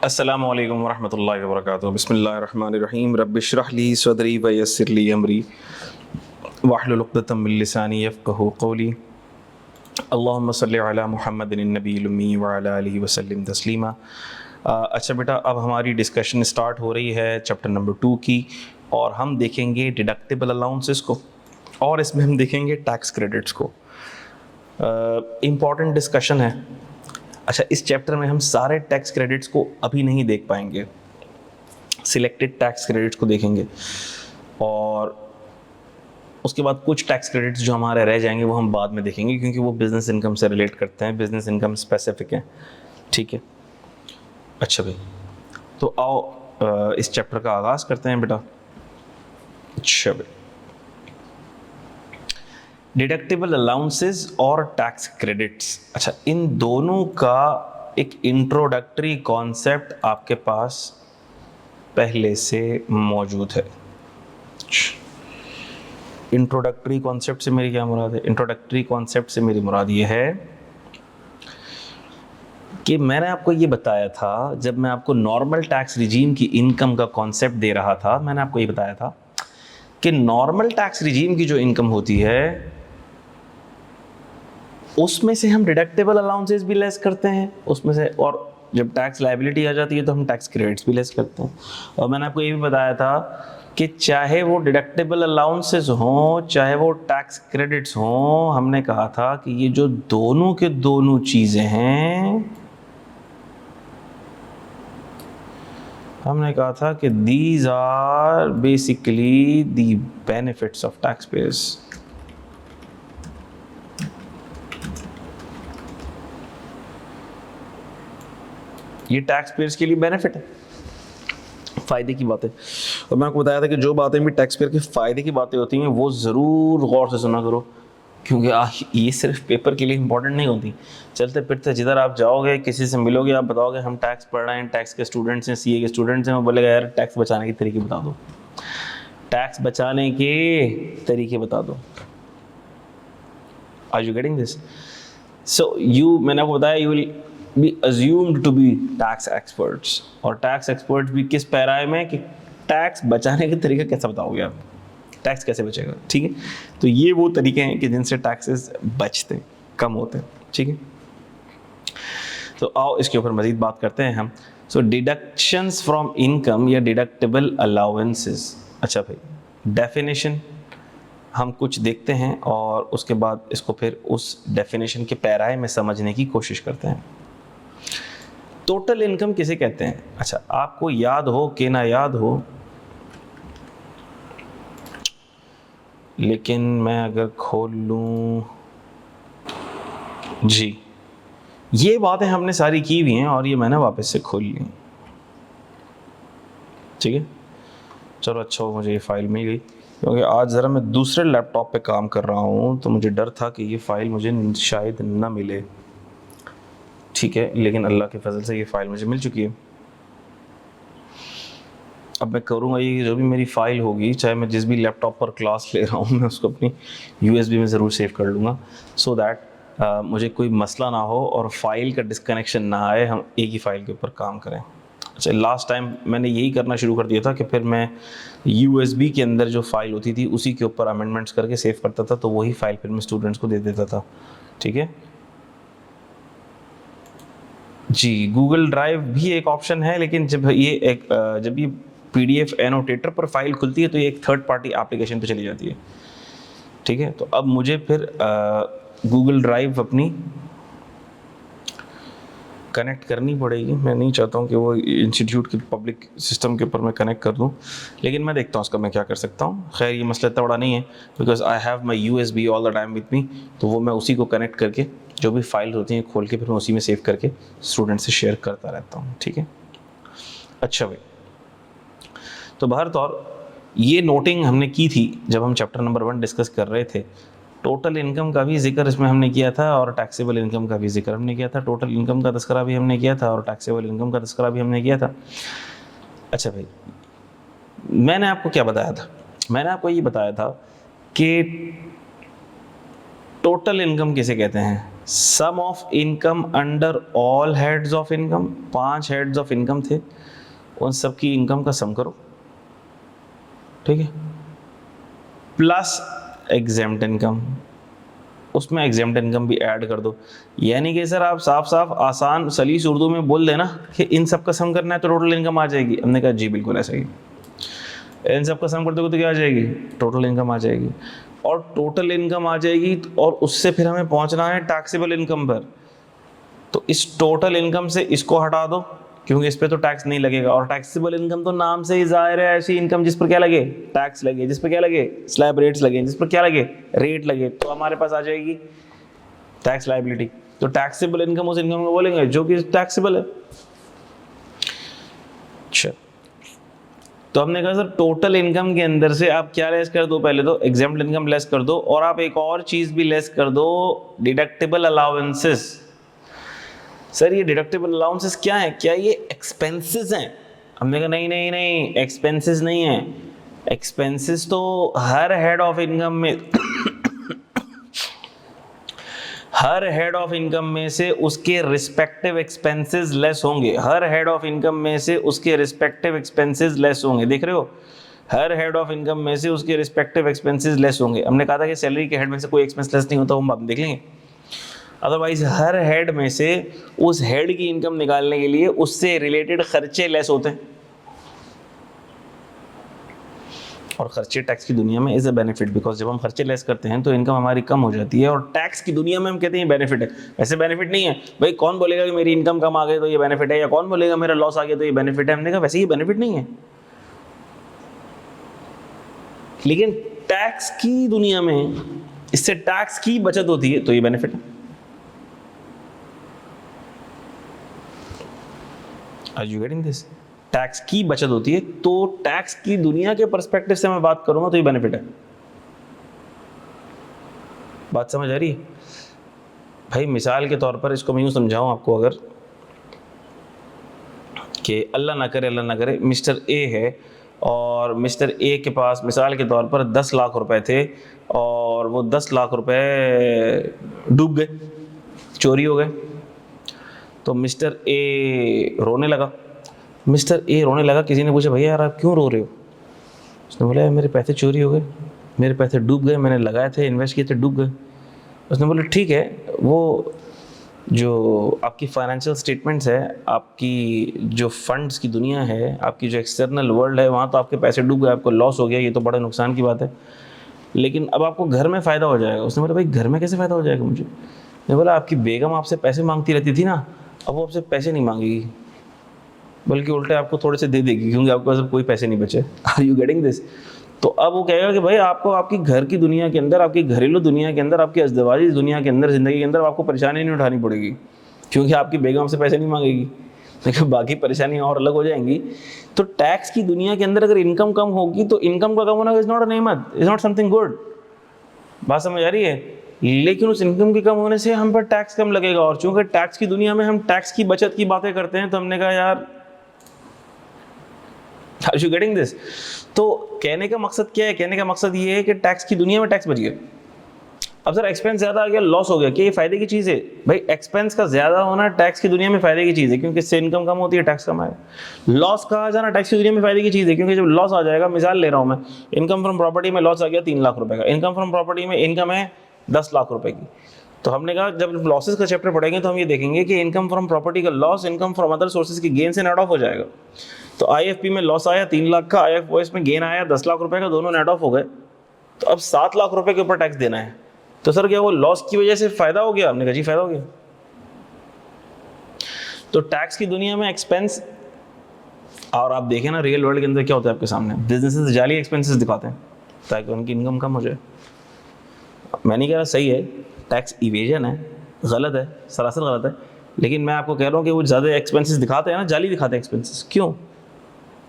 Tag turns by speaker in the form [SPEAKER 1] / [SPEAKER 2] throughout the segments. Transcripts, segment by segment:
[SPEAKER 1] अस्सलामु अलैकुम वरहमतुल्लाहि वबरकातुहू। बिस्मिल्लाहिर्रहमानिर्रहीम। रब्बिश्रह ली सदरी व यस्सिर ली अमरी वहलुल उक़दतम मिन लिसानी यफ़क़हू क़ौली। अल्लाहुम्मा सल्लि अला मुहम्मदिन नबील उम्मी व अला आलिहि व सल्लिम तस्लीमा। अच्छा बेटा, अब हमारी डिस्कशन स्टार्ट हो रही है चैप्टर नंबर 2 की, और हम देखेंगे डिडक्टिबल अलाउंसेस को, और इसमें हम देखेंगे टैक्स क्रेडिट्स को। इम्पॉर्टेंट डिस्कशन है। अच्छा, इस चैप्टर में हम सारे टैक्स क्रेडिट्स को अभी नहीं देख पाएंगे, सिलेक्टेड टैक्स क्रेडिट्स को देखेंगे, और उसके बाद कुछ टैक्स क्रेडिट्स जो हमारे रह जाएंगे वो हम बाद में देखेंगे, क्योंकि वो बिज़नेस इनकम से रिलेट करते हैं, बिज़नेस इनकम स्पेसिफिक है। ठीक है, अच्छा भाई, तो आओ इस चैप्टर का आगाज़ करते हैं बेटा। अच्छा भाई, डिडक्टिबल अलाउंसेस और टैक्स क्रेडिट्स, अच्छा, इन दोनों का एक इंट्रोडक्टरी कॉन्सेप्ट आपके पास पहले से मौजूद है। इंट्रोडक्टरी कॉन्सेप्ट से मेरी क्या मुराद है? इंट्रोडक्टरी कॉन्सेप्ट से मेरी मुराद ये है कि मैंने आपको ये बताया था, जब मैं आपको नॉर्मल टैक्स रिजीम की इनकम का कॉन्सेप्ट दे रहा था, मैंने आपको ये बताया था कि नॉर्मल टैक्स रिजीम की जो इनकम होती है उसमें से हम डिडक्टेबल अलाउंसेस भी लेस करते हैं उसमें से, और जब टैक्स लायबिलिटी आ जाती है तो हम टैक्स क्रेडिट्स भी लेस करते हैं। और मैंने आपको ये भी बताया था कि चाहे वो डिडक्टेबल अलाउंसेस हों चाहे वो टैक्स क्रेडिट्स हों, हमने कहा था कि ये जो दोनों के दोनों चीज़ें हैं, हमने कहा था कि these are basically the benefits of tax payers. ये टैक्स पेयर्स के लिए बेनिफिट है, फ़ायदे की बातें। और मैं आपको बताया था कि जो बातें भी टैक्स पेयर के फ़ायदे की बातें होती हैं वो ज़रूर गौर से सुना करो, क्योंकि ये सिर्फ पेपर के लिए इंपॉर्टेंट नहीं होती। चलते फिरते जिधर आप जाओगे, किसी से मिलोगे, आप बताओगे हम टैक्स पढ़ रहे हैं, टैक्स के स्टूडेंट्स हैं, सीए के स्टूडेंट्स हैं, वो बोलेगा यार टैक्स बचाने के तरीके बता दो, टैक्स बचाने के तरीके बता दो। Are you getting this? So मैंने आपको बताया, you will be assumed to be tax experts, और टैक्स एक्सपर्ट्स भी किस पैराए में कि टैक्स बचाने के तरीके कैसे बताओगे आप, टैक्स कैसे बचेगा। ठीक है, तो ये वो तरीके हैं कि जिनसे टैक्सेस बचते हैं, कम होते हैं। ठीक है, तो आओ इसके ऊपर मज़ीद बात करते हैं हम। सो डिडक्शंस फ्रॉम इनकम या डिडक्टेबल अलाउंसेस। अच्छा भाई, डेफिनेशन हम कुछ देखते हैं और उसके बाद इसको फिर उस डेफिनेशन के पैराए में समझने की कोशिश करते हैं। टोटल इनकम किसे कहते हैं? अच्छा, आपको याद हो कि ना याद हो, लेकिन मैं अगर खोल लूँ, जी ये बातें हमने सारी की हुई हैं और ये मैंने वापस से खोल ली। ठीक है, चलो अच्छा हो मुझे ये फ़ाइल मिल गई, क्योंकि आज ज़रा मैं दूसरे लैपटॉप पे काम कर रहा हूँ तो मुझे डर था कि ये फ़ाइल मुझे शायद ना मिले। ठीक है, लेकिन अल्लाह के फजल से ये फ़ाइल मुझे मिल चुकी है। अब मैं करूँगा ये, जो भी मेरी फ़ाइल होगी, चाहे मैं जिस भी लैपटॉप पर क्लास ले रहा हूँ, मैं उसको अपनी USB में ज़रूर सेव कर लूँगा, सो दैट मुझे कोई मसला ना हो और फ़ाइल का डिस्कनेक्शन ना आए, हम एक ही फ़ाइल के ऊपर काम करें। अच्छा, लास्ट टाइम मैंने यही करना शुरू कर दिया था कि फिर मैं USB के अंदर जो फ़ाइल होती थी उसी के ऊपर अमेंडमेंट्स करके सेव करता था, तो वही फ़ाइल फिर मैं स्टूडेंट्स को दे देता था। ठीक है जी, गूगल ड्राइव भी एक ऑप्शन है, लेकिन जब ये PDF एनोटेटर पर फाइल खुलती है तो ये एक थर्ड पार्टी एप्लीकेशन पे चली जाती है। ठीक है, तो अब मुझे फिर गूगल ड्राइव अपनी कनेक्ट करनी पड़ेगी। मैं नहीं चाहता हूँ कि वो इंस्टीट्यूट के पब्लिक सिस्टम के ऊपर मैं कनेक्ट कर दूँ, लेकिन मैं देखता हूँ उसका मैं क्या कर सकता हूँ। खैर ये मसला इतना बड़ा नहीं है, because I have my USB all the time with me, तो वो मैं उसी को कनेक्ट करके जो भी फाइल होती हैं खोल के फिर मैं उसी में सेव करके स्टूडेंट से शेयर करता रहता हूँ। ठीक है, अच्छा भाई, तो बहरतौर ये नोटिंग हमने की थी जब हम चैप्टर नंबर 1 डिस्कस कर रहे थे। टोटल इनकम का भी जिक्र इसमें हमने किया था और टैक्सेबल इनकम का भी जिक्र हमने किया था। टोटल इनकम का तस्करा भी हमने किया था और टैक्सेबल इनकम का तस्करा भी हमने किया था। अच्छा भाई, मैंने आपको क्या बताया था? मैंने आपको ये बताया था कि टोटल इनकम किसे कहते हैं? Sum of income under all heads of income, 5 heads of income थे, उन सब की इनकम का सम करो, ठीक है, प्लस एग्जेम्प्ट इनकम, उसमें एग्जेम्प्ट इनकम भी ऐड कर दो। यानी कि सर आप साफ साफ आसान सलीस उर्दू में बोल देना कि इन सब का सम करना है तो टोटल इनकम आ जाएगी। हमने कहा जी बिल्कुल ऐसा ही, इन सब का सम कर दोगे तो क्या आ जाएगी, टोटल इनकम आ जाएगी। और टोटल इनकम आ जाएगी और उससे फिर हमें पहुंचना है टैक्सेबल इनकम पर। तो इस टोटल इनकम से इसको हटा दो क्योंकि इस पे तो टैक्स नहीं लगेगा, और टैक्सेबल इनकम तो नाम से ही जाहिर है ऐसी इनकम जिस पर क्या लगे, टैक्स लगे, जिस पर क्या लगे, स्लैब रेट्स लगे, जिस पर क्या लगे, रेट लगे, तो हमारे पास आ जाएगी टैक्स लायबिलिटी। तो टैक्सेबल इनकम उस इनकम को बोलेंगे जो कि टैक्सेबल है। अच्छा, तो हमने कहा सर टोटल इनकम के अंदर से आप क्या लेस कर दो, पहले तो एग्जेम्प्ट इनकम लेस कर दो, और आप एक और चीज भी लेस कर दो, डिडक्टेबल अलाउंसेस। सर ये डिडक्टेबल अलाउंसेस क्या है, क्या ये एक्सपेंसेस हैं? हमने कहा नहीं नहीं नहीं, एक्सपेंसेस नहीं है। एक्सपेंसेस तो हर हेड ऑफ इनकम में हर हेड ऑफ इनकम में से उसके रिस्पेक्टिव एक्सपेंसेस लेस होंगे, हर हेड ऑफ इनकम में से उसके रिस्पेक्टिव एक्सपेंसेस लेस होंगे। देख रहे हो, हर हेड ऑफ इनकम में से उसके रिस्पेक्टिव एक्सपेंसेस लेस होंगे। हमने कहा था कि सैलरी के हेड में से कोई एक्सपेंस लेस नहीं होता, हम अब देख लेंगे। अदरवाइज हर हेड में से उस हेड की इनकम निकालने के लिए उससे रिलेटेड खर्चे लेस होते हैं, और खर्चे टैक्स की दुनिया में इज अ बेनिफिट, बिकॉज जब हम खर्चे लेस करते हैं तो इनकम हमारी कम हो जाती है, और टैक्स की दुनिया में हम कहते हैं बेनिफिट है। वैसे बेनिफिट नहीं है भाई, कौन बोलेगा कि मेरी इनकम कम आ गई तो ये बेनिफिट है, या कौन बोलेगा मेरा लॉस आ गया तो ये बेनिफिट है। हमने कहा वैसे ये बेनिफिट नहीं है, लेकिन टैक्स की दुनिया में इससे टैक्स की बचत होती है तो ये बेनिफिट है। Are you getting this? Tax की बचत होती है, तो टैक्स की दुनिया के पर्सपेक्टिव से मैं बात करूंगा तो ये बेनिफिट है। बात समझ आ रही है भाई? मिसाल के तौर पर इसको मैं यूं समझाऊं आपको, अगर कि अल्लाह ना करे मिस्टर ए है, और मिस्टर ए के पास मिसाल के तौर पर 10 लाख रुपए थे, और वो 10 लाख रुपए डूब गए, चोरी हो गए। तो मिस्टर ए रोने लगा। किसी ने पूछा भैया यार आप क्यों रो रहे हो? उसने बोला मेरे पैसे चोरी हो गए, मेरे पैसे डूब गए, मैंने लगाए थे, इन्वेस्ट किए थे, डूब गए। उसने बोला ठीक है, वो जो आपकी फाइनेंशियल स्टेटमेंट्स है, आपकी जो फंड्स की दुनिया है, आपकी जो एक्सटर्नल वर्ल्ड है, वहाँ तो आपके पैसे डूब गए, आपको लॉस हो गया, ये तो बड़ा नुकसान की बात है, लेकिन अब आपको घर में फ़ायदा हो जाएगा। उसने बोला भाई घर में कैसे फ़ायदा हो जाएगा मुझे? मैंने बोला आपकी बेगम आपसे पैसे मांगती रहती थी ना, अब वो आपसे पैसे नहीं मांगेगी, बल्कि उल्टे आपको थोड़े से दे देगी, क्योंकि आपके पास कोई पैसे नहीं बचे। Are you getting this? तो अब वो कहेगा कि भाई आपको आपकी घर की दुनिया के अंदर, आपकी घरेलू दुनिया के अंदर, आपकी अज़दवाजी दुनिया के अंदर, ज़िंदगी के अंदर आपको परेशानी नहीं उठानी पड़ेगी, क्योंकि आपकी बेगम से पैसे नहीं मांगेगी, लेकिन बाकी परेशानियाँ और अलग हो जाएंगी। तो टैक्स की दुनिया के अंदर अगर इनकम कम होगी तो इनकम का कम होना इज़ नॉट अ नेमत, इज़ नॉट समथिंग गुड। बात समझ आ रही है? लेकिन उस इनकम के कम होने से हम पर टैक्स कम लगेगा, और चूंकि टैक्स की दुनिया में हम टैक्स की बचत की बातें करते हैं, तो हमने कहा यार Are you getting this? तो कहने का मकसद क्या है? कहने का मकसद ये है कि टैक्स की दुनिया में टैक्स बच गया। अब सर एक्सपेंस ज्यादा आ गया, लॉस हो गया, क्या ये फायदे की चीज है? भाई एक्सपेंस का ज्यादा होना टैक्स की दुनिया में फायदे की चीज है, क्योंकि इससे इनकम कम होती है, टैक्स कम आएगा। लॉस का आ जाना टैक्स की दुनिया में फायदे की चीज है, क्योंकि जब लॉस आ जाएगा, मिसाल ले रहा हूं मैं, इनकम फ्रॉम प्रॉपर्टी में लॉस आ गया 3 लाख रुपए का, इनकम फ्रॉम प्रॉपर्टी में इनकम है 10 लाख रुपए की। तो हमने कहा जब लॉसेस का चैप्टर पढ़ेंगे तो हम ये देखेंगे कि इनकम फ्रॉम प्रॉपर्टी का loss income from other sources की गेन से नेट ऑफ हो जाएगा। तो आईएफपी में लॉस आया 3 लाख का, आईएफओएस में गेन आया 10 लाख रुपए का, दोनों नेट ऑफ हो गए। तो अब 7 लाख रुपए के ऊपर टैक्स देना है। तो सर क्या वो लॉस की वजह से फायदा हो गया? हमने कहा जी फायदा हो गया। तो टैक्स की दुनिया में एक्सपेंस, और आप देखें ना रियल वर्ल्ड के अंदर क्या होता है आपके सामने, बिजनेसेस जाली एक्सपेंसेस दिखाते हैं ताकि उनकी इनकम कम हो जाए। मैं नहीं कह रहा सही है, टैक्स इवेजन है, गलत है, सरासर गलत है, लेकिन मैं आपको कह रहा हूँ कि वो ज़्यादा एक्सपेंसेस दिखाते हैं ना, जाली दिखाते हैं एक्सपेंसेस। क्यों?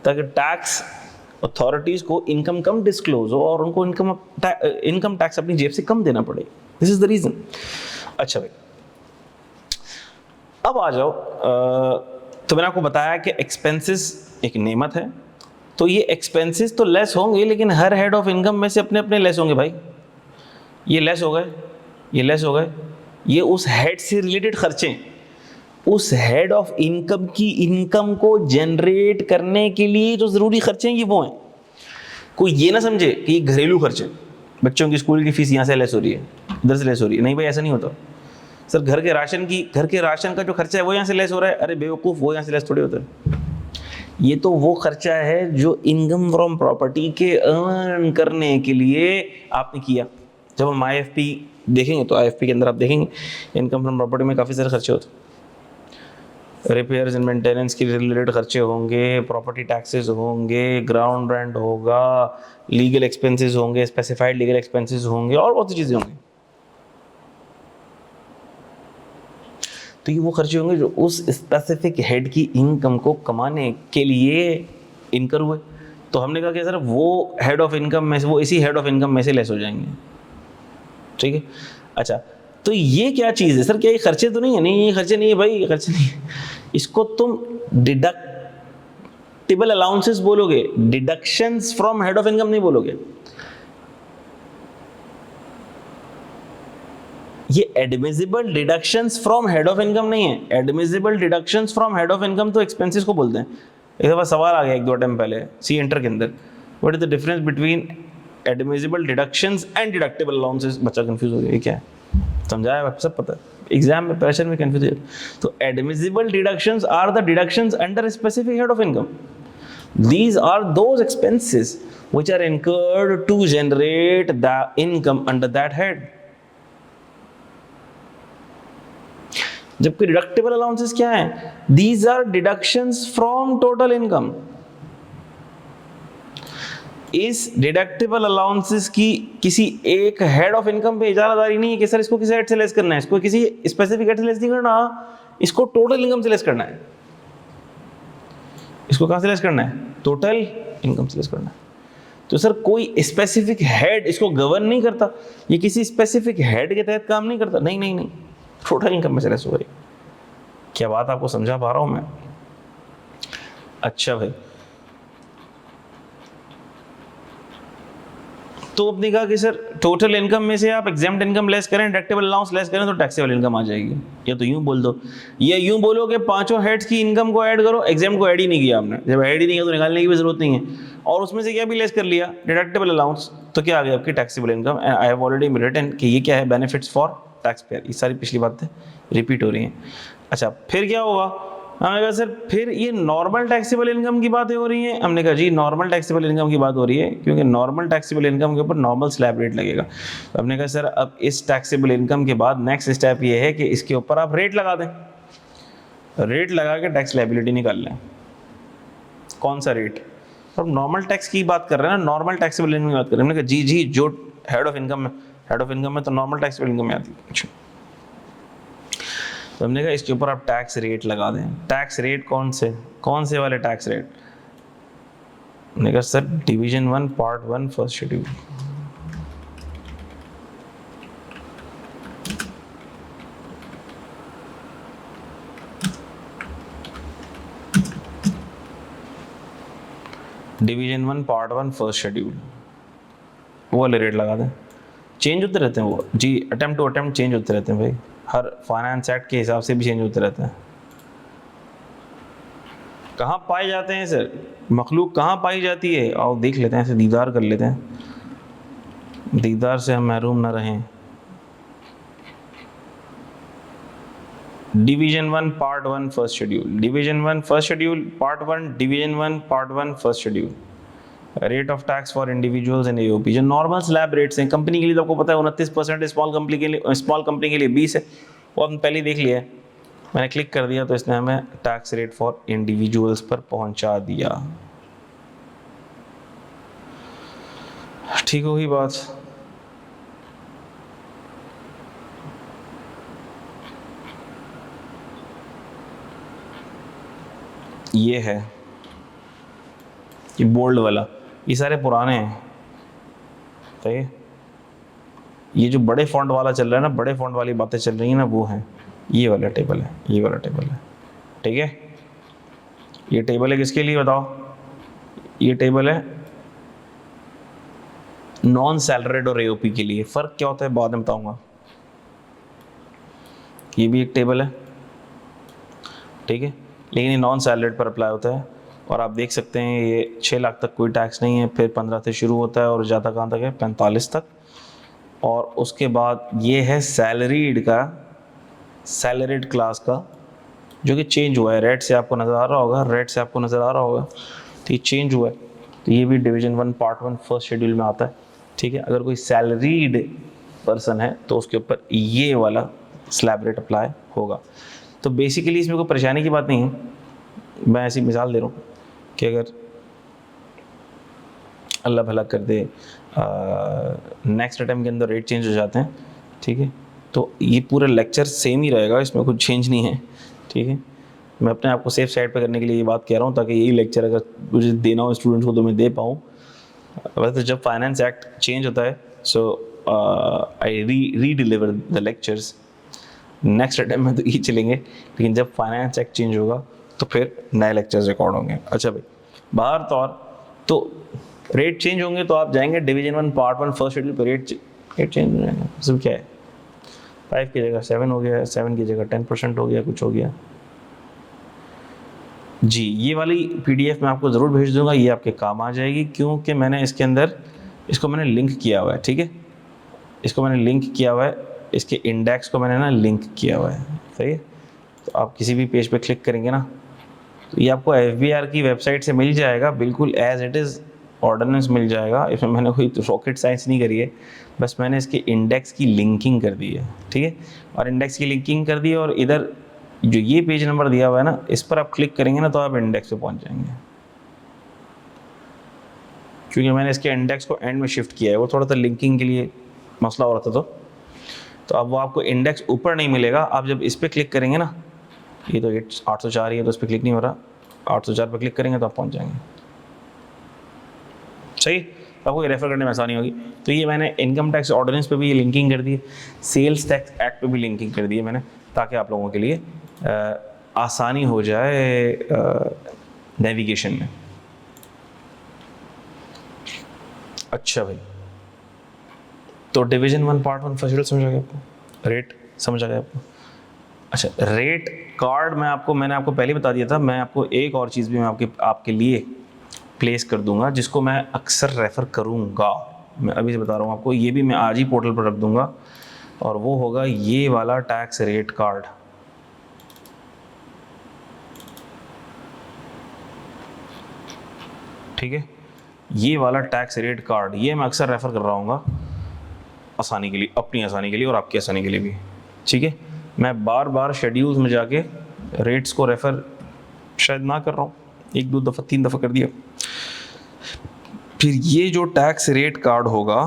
[SPEAKER 1] ताकि टैक्स अथॉरिटीज़ को इनकम कम डिस्क्लोज हो और उनको इनकम टैक्स अपनी जेब से कम देना पड़े। This is the reason. अच्छा भाई, अब आ जाओ, तो मैंने आपको बताया कि एक्सपेंसेस एक नेमत है, तो ये एक्सपेंसेस तो लेस होंगे, लेकिन हर हेड ऑफ इनकम में से अपने अपने लेस होंगे भाई। ये लेस हो गए, ये लेस हो गए, ये उस हेड से रिलेटेड खर्चे हैं। उस हेड ऑफ इनकम की इनकम को जनरेट करने के लिए जो ज़रूरी खर्चे हैं ये वो हैं। कोई ये ना समझे कि ये घरेलू खर्चे, बच्चों की स्कूल की फीस यहाँ से लेस हो रही है, इधर से लेस हो रही है। नहीं भाई, ऐसा नहीं होता सर। घर के राशन का जो खर्चा है वो यहाँ से लेस हो रहा है। अरे बेवकूफ़, वो यहाँ से लेस थोड़ी होता है। ये तो वो खर्चा है जो इनकम फ्रॉम प्रॉपर्टी के अर्न करने के लिए आपने किया। जब हम IFP देखेंगे तो IFP के अंदर आप देखेंगे इनकम फ्रॉम प्रॉपर्टी में काफ़ी सारे खर्चे होते हैं। रिपेयर्स एंड मेंटेनेंस के रिलेटेड खर्चे होंगे, प्रॉपर्टी टैक्सेस होंगे, ग्राउंड रेंट होगा, लीगल एक्सपेंसेस होंगे, स्पेसिफाइड लीगल एक्सपेंसेस होंगे, और बहुत सी चीज़ें होंगी। तो ये वो खर्चे होंगे जो उस स्पेसिफिक हेड की इनकम को कमाने के लिए इनकर हुए। तो हमने कहा कि सर वो हेड ऑफ इनकम में से, वो इसी हेड ऑफ इनकम में से लेस हो जाएंगे। ठीक है, अच्छा तो ये क्या चीज़ है सर? क्या ये खर्चे तो नहीं है? नहीं, ये खर्चे नहीं है भाई, ये खर्चे नहीं है। इसको तुम डिडक्टिबल अलाउंसेस बोलोगे, deductions from head of income नहीं बोलोगे। ये admissible deductions from head of income नहीं है। Admissible deductions from head of income तो एक्सपेंसेस को बोलते हैं। एक दफ़ा सवाल आ गया 1-2 टाइम पहले सी इंटर के अंदर, what is the difference between admissible deductions and deductible allowances? बच्चा कंफ्यूज हो गया, ये क्या है? समझाया, सब पता है, एग्जाम में प्रेशर में कंफ्यूज है। तो admissible deductions are the deductions under specific head of income. These are those expenses which are incurred to generate the income under that head. जबकि डिडक्टिबल अलाउंसेस क्या है? These are deductions from total income. इस deductible allowances की किसी एक head of income पे इजारादारी नहीं है कि सर इसको किसी हेड से लेस करना है, इसको किसी स्पेसिफिक हेड से लेस नहीं करना, इसको टोटल इनकम से लेस करना है। इसको कहां से लेस करना है? टोटल इनकम से लेस करना है। तो सर कोई स्पेसिफिक हेड इसको गवर्न नहीं करता, ये किसी स्पेसिफिक हेड के तहत काम नहीं करता। नहीं नहीं नहीं, टोटल इनकम में से लेस हो रही। क्या बात आपको समझा पा रहा हूं मैं? अच्छा भाई, तो आपने कहा कि सर टोटल इनकम में से आप एग्जेम्प्ट इनकम लेस करें, डिडक्टिबल अलाउंस लेस करें तो टैक्सेबल इनकम आ जाएगी। या तो यूं बोल दो, या यूं बोलो कि पांचों हेड्स की इनकम को ऐड करो, एग्जेम्प्ट को ऐड ही नहीं किया आपने। जब ऐड ही नहीं किया तो निकालने की भी जरूरत नहीं है, और उसमें से क्या भी लेस कर लिया, डिडक्टिबल अलाउंस, तो क्या आ गया आपकी taxable income. I have already written कि ये क्या है, बेनिफिट्स फॉर टैक्स पेयर। ये सारी पिछली बातें रिपीट हो रही हैं। अच्छा फिर क्या होगा? हमने कहा सर फिर ये नॉर्मल टैक्सेबल इनकम की बातें हो रही हैं। हमने कहा जी नॉर्मल टैक्सेबल इनकम की बात हो रही है क्योंकि नॉर्मल टैक्सेबल इनकम के ऊपर नॉर्मल स्लैब रेट लगेगा। तो हमने कहा सर अब इस टैक्सेबल इनकम के बाद नेक्स्ट स्टेप ये है कि इसके ऊपर आप रेट लगा दें, रेट लगा के टैक्स लायबिलिटी निकाल लें। कौन सा रेट? अब नॉर्मल टैक्स की बात कर रहे हैं ना, नॉर्मल टैक्सेबल इनकम की बात कर रहे हैं। हमने कहा जी जी जो हेड ऑफ इनकम में तो नॉर्मल टैक्सेबल इनकम में आती है। तो हमने कहा इसके ऊपर आप टैक्स रेट लगा दें। टैक्स रेट कौन से वाले टैक्स रेट? हमने कहा sir division 1 part 1 first schedule. Division 1 part 1 first schedule, वो वाले रेट लगा दें। चेंज होते रहते हैं वो जी, अटेम्प्ट टू अटेम्प्ट चेंज होते रहते हैं भाई, हर फाइनेंस एक्ट के हिसाब से भी चेंज होते रहते हैं। कहाँ पाए जाते हैं सर मखलूक, कहाँ पाई जाती है? आओ देख लेते हैं, ऐसे दीदार कर लेते हैं, दीदार से हम महरूम ना रहें। Division 1 part 1 first schedule, division 1 first schedule part 1, division 1 part 1 first schedule. Rate of tax for individuals and AOP, जो नॉर्मल स्लैब रेट्स हैं कंपनी के लिए तो आपको पता है 29%, स्मॉल कंपनी के लिए 20 है, वो आपने पहले ही देख लिया है। मैंने क्लिक कर दिया तो इसने हमें टैक्स रेट फॉर इंडिविजुअल्स पर पहुंचा दिया। ठीक होगी बात? ये है, ये बोल्ड वाला, ये सारे पुराने हैं। तो ये जो बड़े फॉन्ट वाला चल रहा है ना, बड़े फॉन्ट वाली बातें चल रही हैं ना, वो है ये वाला टेबल है, ये वाला टेबल है। ठीक है, ये टेबल है किसके लिए बताओ? ये टेबल है नॉन सैलरीड और एओपी के लिए। फ़र्क क्या होता है बाद में बताऊंगा। ये भी एक टेबल है, ठीक है, लेकिन ये नॉन सैलरीड पर अप्लाई होता है। और आप देख सकते हैं ये 6 लाख तक कोई टैक्स नहीं है, फिर 15 से शुरू होता है और जाता कहाँ तक है, 45 तक। और उसके बाद ये है सैलरीड का, सैलरीड क्लास का, जो कि चेंज हुआ है। रेड से आपको नज़र आ रहा होगा, रेड से आपको नज़र आ रहा होगा, तो ये चेंज हुआ है। तो ये भी डिवीज़न 1 पार्ट 1 फर्स्ट शेड्यूल में आता है, ठीक है। अगर कोई सैलरीड पर्सन है तो उसके ऊपर ये वाला स्लैब रेट अप्लाई होगा। तो बेसिकली इसमें कोई परेशानी की बात नहीं है, मैं ऐसी मिसाल दे रहा हूँ कि अगर अल्लाह भला कर दे नेक्स्ट अटैम्प्ट के अंदर रेट चेंज हो जाते हैं, ठीक है, तो ये पूरा लेक्चर सेम ही रहेगा, इसमें कुछ चेंज नहीं है, ठीक है। मैं अपने आप को सेफ साइड पे करने के लिए ये बात कह रहा हूँ, ताकि यही लेक्चर अगर मुझे देना हो स्टूडेंट्स को तो मैं दे पाऊँ। वैसे तो जब फाइनेंस एक्ट चेंज होता है, सो आई री deliver the lectures, next attempt में तो ये चलेंगे, लेकिन जब फाइनेंस एक्ट चेंज होगा तो फिर नए लेक्चर्स रिकॉर्ड होंगे। अच्छा भाई, बाहर तौर तो रेट चेंज होंगे तो आप जाएंगे डिवीजन 1 पार्ट 1 फर्स्ट शेड्यूल पर, रेट चेंज हो जाएंगे। सब क्या है, 5 की जगह 7 हो गया, 7 की जगह 10% हो गया, कुछ हो गया जी। ये वाली PDF मैं आपको ज़रूर भेज दूंगा, ये आपके काम आ जाएगी, क्योंकि मैंने इसके अंदर इसको मैंने लिंक किया हुआ है, ठीक है, इसको मैंने लिंक किया हुआ है, इसके इंडेक्स को मैंने ना लिंक किया हुआ है, सही है। तो आप किसी भी पेज पे क्लिक करेंगे ना, तो ये आपको FBR की वेबसाइट से मिल जाएगा, बिल्कुल एज इट इज़ ऑर्डिनेंस मिल जाएगा। इसमें मैंने कोई रॉकेट साइंस नहीं करी है, बस मैंने इसके इंडेक्स की लिंकिंग कर दी है, ठीक है। और इंडेक्स की लिंकिंग कर दी है, और इधर जो ये पेज नंबर दिया हुआ है ना, इस पर आप क्लिक करेंगे ना तो आप इंडेक्स पे पहुंच जाएंगे, क्योंकि मैंने इसके इंडेक्स को एंड में शिफ्ट किया है, वो थोड़ा सा लिंकिंग के लिए मसला हो रहा था। तो अब वो आपको इंडेक्स ऊपर नहीं मिलेगा, आप जब इस पर क्लिक करेंगे ना, ये तो 804 ही है तो उस पर क्लिक नहीं हो रहा, 804 पर क्लिक करेंगे तो आप पहुंच जाएंगे, सही। तो आपको रेफर करने में आसानी होगी। तो ये मैंने इनकम टैक्स ऑर्डिनेंस पे भी ये लिंकिंग कर दी है, सेल्स टैक्स एक्ट पे भी लिंकिंग कर दी है मैंने, ताकि आप लोगों के लिए आसानी हो जाए नेविगेशन में। अच्छा भाई, तो डिवीजन 1 पार्ट 1 फर्स्ट समझ आ गया आपको, रेट समझ आ गया आपको। अच्छा, रेट कार्ड मैंने आपको पहले बता दिया था, मैं आपको एक और चीज़ भी मैं आपके लिए प्लेस कर दूंगा, जिसको मैं अक्सर रेफ़र करूंगा, मैं अभी से बता रहा हूँ आपको, ये भी मैं आज ही पोर्टल पर रख दूंगा, और वो होगा ये वाला टैक्स रेट कार्ड, ठीक है। ये वाला टैक्स रेट कार्ड ये मैं अक्सर रेफ़र कर रहा हूँ आसानी के लिए, अपनी आसानी के लिए और आपकी आसानी के लिए भी, ठीक है। मैं बार बार शेड्यूल्स में जाके रेट्स को रेफ़र शायद ना कर रहा हूँ, 1 2 दफ़ा 3 दफ़ा कर दिया। फिर ये जो टैक्स रेट कार्ड होगा,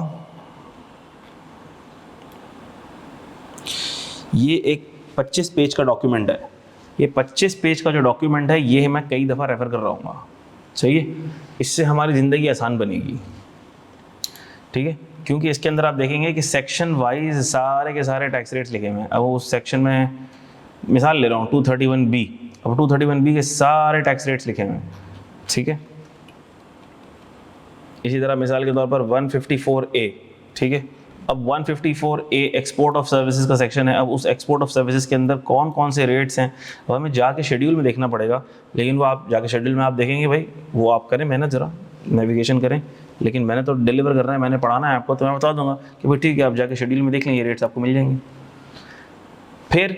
[SPEAKER 1] ये एक 25 पेज का डॉक्यूमेंट है। ये 25 पेज का जो डॉक्यूमेंट है, ये मैं कई दफ़ा रेफ़र कर रहा हूँ, सही है। इससे हमारी ज़िंदगी आसान बनेगी, ठीक है, क्योंकि इसके अंदर आप देखेंगे कि सेक्शन वाइज सारे के सारे टैक्स रेट्स लिखे हुए हैं। अब उस सेक्शन में मिसाल ले रहा हूँ 231B, अब 231B के सारे टैक्स रेट्स लिखे हुए हैं, ठीक है। इसी तरह मिसाल के तौर पर 154A, ठीक है। अब 154A एक्सपोर्ट ऑफ सर्विसेज का सेक्शन है। अब उस एक्सपोर्ट ऑफ सर्विसेज के अंदर कौन कौन से रेट्स हैं, अब हमें जाके शेड्यूल में देखना पड़ेगा, लेकिन वो आप जाके शेड्यूल में आप देखेंगे भाई, वो आप करें मेहनत, ज़रा नेविगेशन करें, लेकिन मैंने तो डिलीवर करना है, मैंने पढ़ाना है आपको, तो मैं बता दूंगा कि भाई ठीक है, आप जाके शेड्यूल में देख लें, ये रेट्स आपको मिल जाएंगे। फिर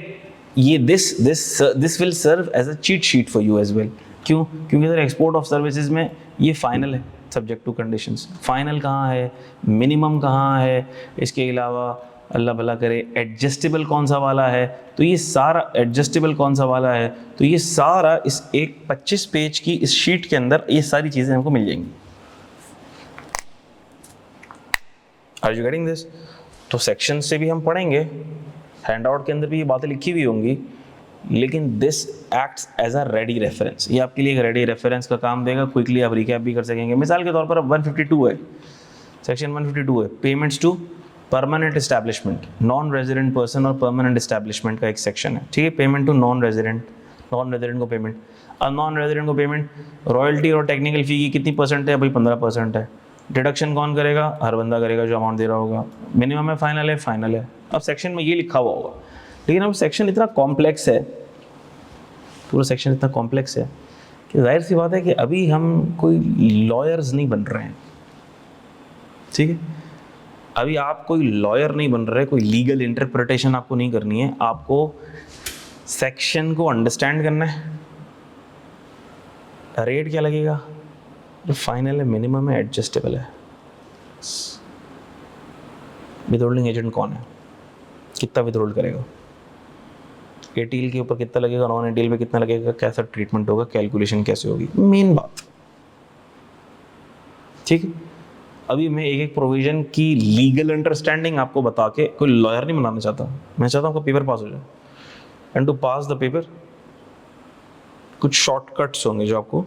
[SPEAKER 1] ये this will serve as a cheat sheet for you as well. क्यों? क्योंकि सर एक्सपोर्ट ऑफ सर्विसेज में ये फाइनल है, सब्जेक्ट टू कंडीशंस। फाइनल कहाँ है, मिनिमम कहाँ है, इसके अलावा अल्लाह भला करे एडजस्टेबल कौन सा वाला है, तो ये सारा एडजस्टेबल कौन सा वाला है, तो ये सारा इस एक 25 पेज की इस शीट के अंदर ये सारी चीज़ें हमको मिल जाएंगी। Are you getting this? तो सेक्शन से भी हम पढ़ेंगे, हैंडआउट के अंदर भी ये बातें लिखी हुई होंगी, लेकिन this acts as a ready reference. ये आपके लिए एक रेडी रेफरेंस का काम देगा, क्विकली आप रिकैप भी कर सकेंगे। मिसाल के तौर पर अब 152 है, सेक्शन 152 है, payments to permanent establishment, non resident person और परमानेंट एस्टैब्लिशमेंट का एक सेक्शन है, ठीक है। पेमेंट टू नॉन रेजिडेंट को पेमेंट, अब नॉन रेजिडेंट को पेमेंट, रॉयल्टी और टेक्निकल फ़ी की कितनी परसेंट है भाई, 15% है। डिडक्शन कौन करेगा, हर बंदा करेगा जो अमाउंट दे रहा होगा। मिनिमम है, फाइनल है, फाइनल है। अब सेक्शन में ये लिखा हुआ होगा लेकिन अब सेक्शन इतना कॉम्प्लेक्स है, पूरा सेक्शन इतना कॉम्प्लेक्स है कि जाहिर सी बात है कि अभी हम कोई लॉयर्स नहीं बन रहे हैं, ठीक है। अभी आप कोई लॉयर नहीं बन रहे, कोई लीगल इंटरप्रिटेशन आपको नहीं करनी है, आपको सेक्शन को अंडरस्टैंड करना है, रेट क्या लगेगा, जो फाइनल है, मिनिमम है, एडजस्टेबल है, विथहोल्डिंग एजेंट कौन है, कितना विथहोल्ड करेगा, एटील के ऊपर कितना लगेगा, नॉन एटील पे कितना लगेगा, कैसा ट्रीटमेंट होगा, कैलकुलेशन कैसे होगी, मेन बात, ठीक है। अभी मैं एक एक प्रोविजन की लीगल अंडरस्टैंडिंग आपको बता के कोई लॉयर नहीं बनाना चाहता, मैं चाहता हूँ आपका पेपर पास हो जाए, and to pass the paper कुछ शॉर्टकट्स होंगे जो आपको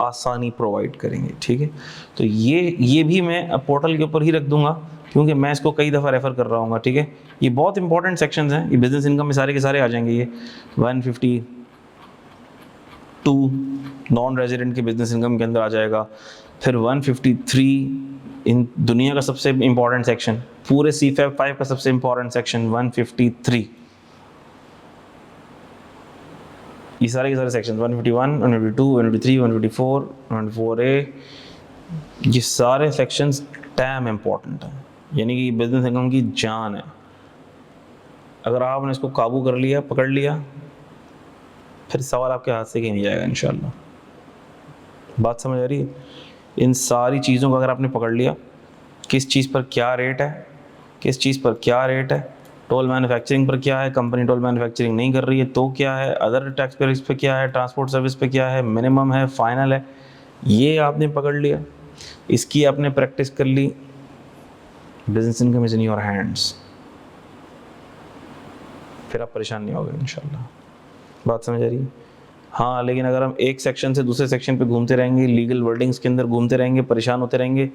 [SPEAKER 1] आसानी प्रोवाइड करेंगे, ठीक है। तो ये भी मैं पोर्टल के ऊपर ही रख दूंगा, क्योंकि मैं इसको कई दफ़ा रेफ़र कर रहा हूँ, ठीक है। ये बहुत इंपॉर्टेंट सेक्शंस हैं, ये बिजनेस इनकम में सारे के सारे आ जाएंगे। ये 152 नॉन रेजिडेंट के बिजनेस इनकम के अंदर आ जाएगा, फिर 153 इन दुनिया का सबसे इंपॉर्टेंट सेक्शन, पूरे CFAP 5 का सबसे इंपॉर्टेंट सेक्शन 153, ये सारे के सारे सेक्शन 151, 152, 153, 154, 154A, ये सारे सेक्शंस टैम इम्पॉर्टेंट हैं, यानी कि बिजनेस इनकम की जान है। अगर आपने इसको काबू कर लिया, पकड़ लिया, फिर सवाल आपके हाथ से कहीं नहीं जाएगा इंशाल्लाह। बात समझ आ रही है? इन सारी चीज़ों को अगर आपने पकड़ लिया, किस चीज़ पर क्या रेट है, किस चीज़ पर क्या रेट है, टोल मैन्युफैक्चरिंग पर क्या है, कंपनी टोल मैन्युफैक्चरिंग नहीं कर रही है तो क्या है, अदर टैक्स पेयर्स पे क्या है, ट्रांसपोर्ट सर्विस पे क्या है, मिनिमम है, फाइनल है, ये आपने पकड़ लिया, इसकी आपने प्रैक्टिस कर ली, business income is in your hands, फिर आप परेशान नहीं होगे इंशाल्लाह। बात समझ आ रही है? हाँ, लेकिन अगर हम एक सेक्शन से दूसरे सेक्शन पे घूमते रहेंगे, लीगल वर्डिंग्स के अंदर घूमते रहेंगे, परेशान होते रहेंगे,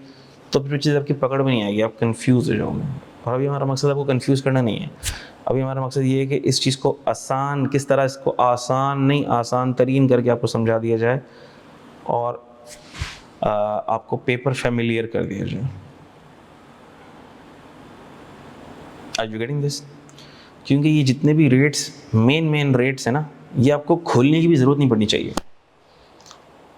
[SPEAKER 1] तो फिर चीज़ आपकी पकड़ में नहीं आएगी, आप कंफ्यूज हो जाओगे। और अभी हमारा मकसद आपको कंफ्यूज करना नहीं है, अभी हमारा मकसद ये है कि इस चीज़ को आसान, किस तरह इसको आसान नहीं आसान तरीन करके आपको समझा दिया जाए और आपको पेपर फैमिलियर कर दिया जाए। Are you getting this? क्योंकि ये जितने भी रेट्स, मेन रेट्स हैं ना, ये आपको खोलने की भी ज़रूरत नहीं पड़नी चाहिए।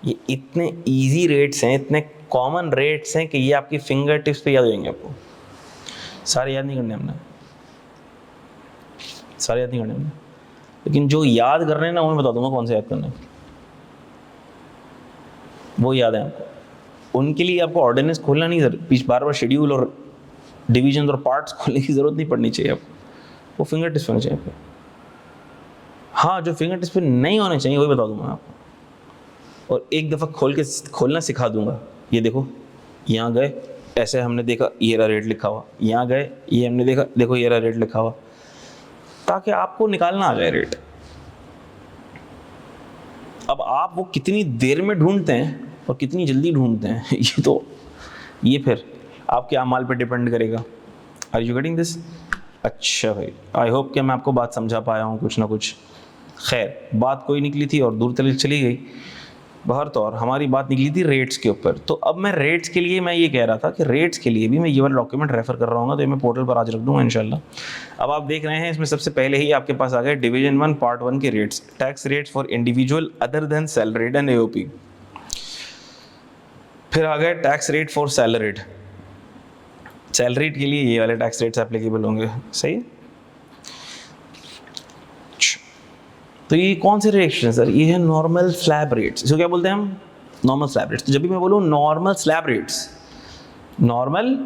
[SPEAKER 1] ये इतने इजी रेट्स हैं, इतने कॉमन रेट्स हैं कि ये आपकी फिंगर टिप्स पे याद हो जाएंगे आपको। सारे याद नहीं करने हमने, सारे याद नहीं करने हमने, लेकिन जो याद कर रहे हैं ना, वो मैं बता दूंगा कौन से याद करने हैं, वो याद है आपको। उनके लिए आपको ऑर्डिनेंस खोलना नहीं, बीच बार बार शेड्यूल और डिवीजन और पार्ट्स खोलने की ज़रूरत नहीं पड़नी चाहिए आपको, वो फिंगर टिप्स होने चाहिए आपको। हाँ, जो फिंगर टिप्स पे नहीं होने चाहिए वही बता दूंगा आपको, और एक दफ़ा खोलना सिखा दूंगा। ये देखो, यहाँ गए, ऐसे हमने देखा ये रहा रेट लिखा हुआ, यहाँ गए, ये हमने देखा, देखो ये रहा रेट लिखा हुआ, ताकि आपको निकालना आ जाए रेट। अब आप वो कितनी देर में ढूंढते हैं और कितनी जल्दी ढूंढते हैं ये फिर आपके अमाल पे डिपेंड करेगा। Are you getting this? अच्छा भाई, आई होप कि मैं आपको बात समझा पाया हूँ कुछ ना कुछ। खैर, बात कोई निकली थी और दूर चली गई। बहरतौर हमारी बात निकली थी रेट्स के ऊपर। तो अब मैं रेट्स के लिए मैं ये कह रहा था कि रेट्स के लिए भी मैं ये वाला डॉक्यूमेंट रेफर कर रहा हूँ, तो ये मैं पोर्टल पर आज रख दूंगा इंशाल्लाह। अब आप देख रहे हैं, इसमें सबसे पहले ही आपके पास आ गए डिवीजन 1 पार्ट 1 के rates, tax rates for individual other than salaried and AOP। फिर आ गए tax rate for salaried, salaried के लिए ये वाले टैक्स रेट्स एप्लीकेबल होंगे, सही है। तो ये कौन से रेट्स हैं सर? ये है नॉर्मल स्लैब रेट्स। इसको क्या बोलते हैं हम? Normal slab rates. तो जब भी मैं बोलूँ normal slab rates, normal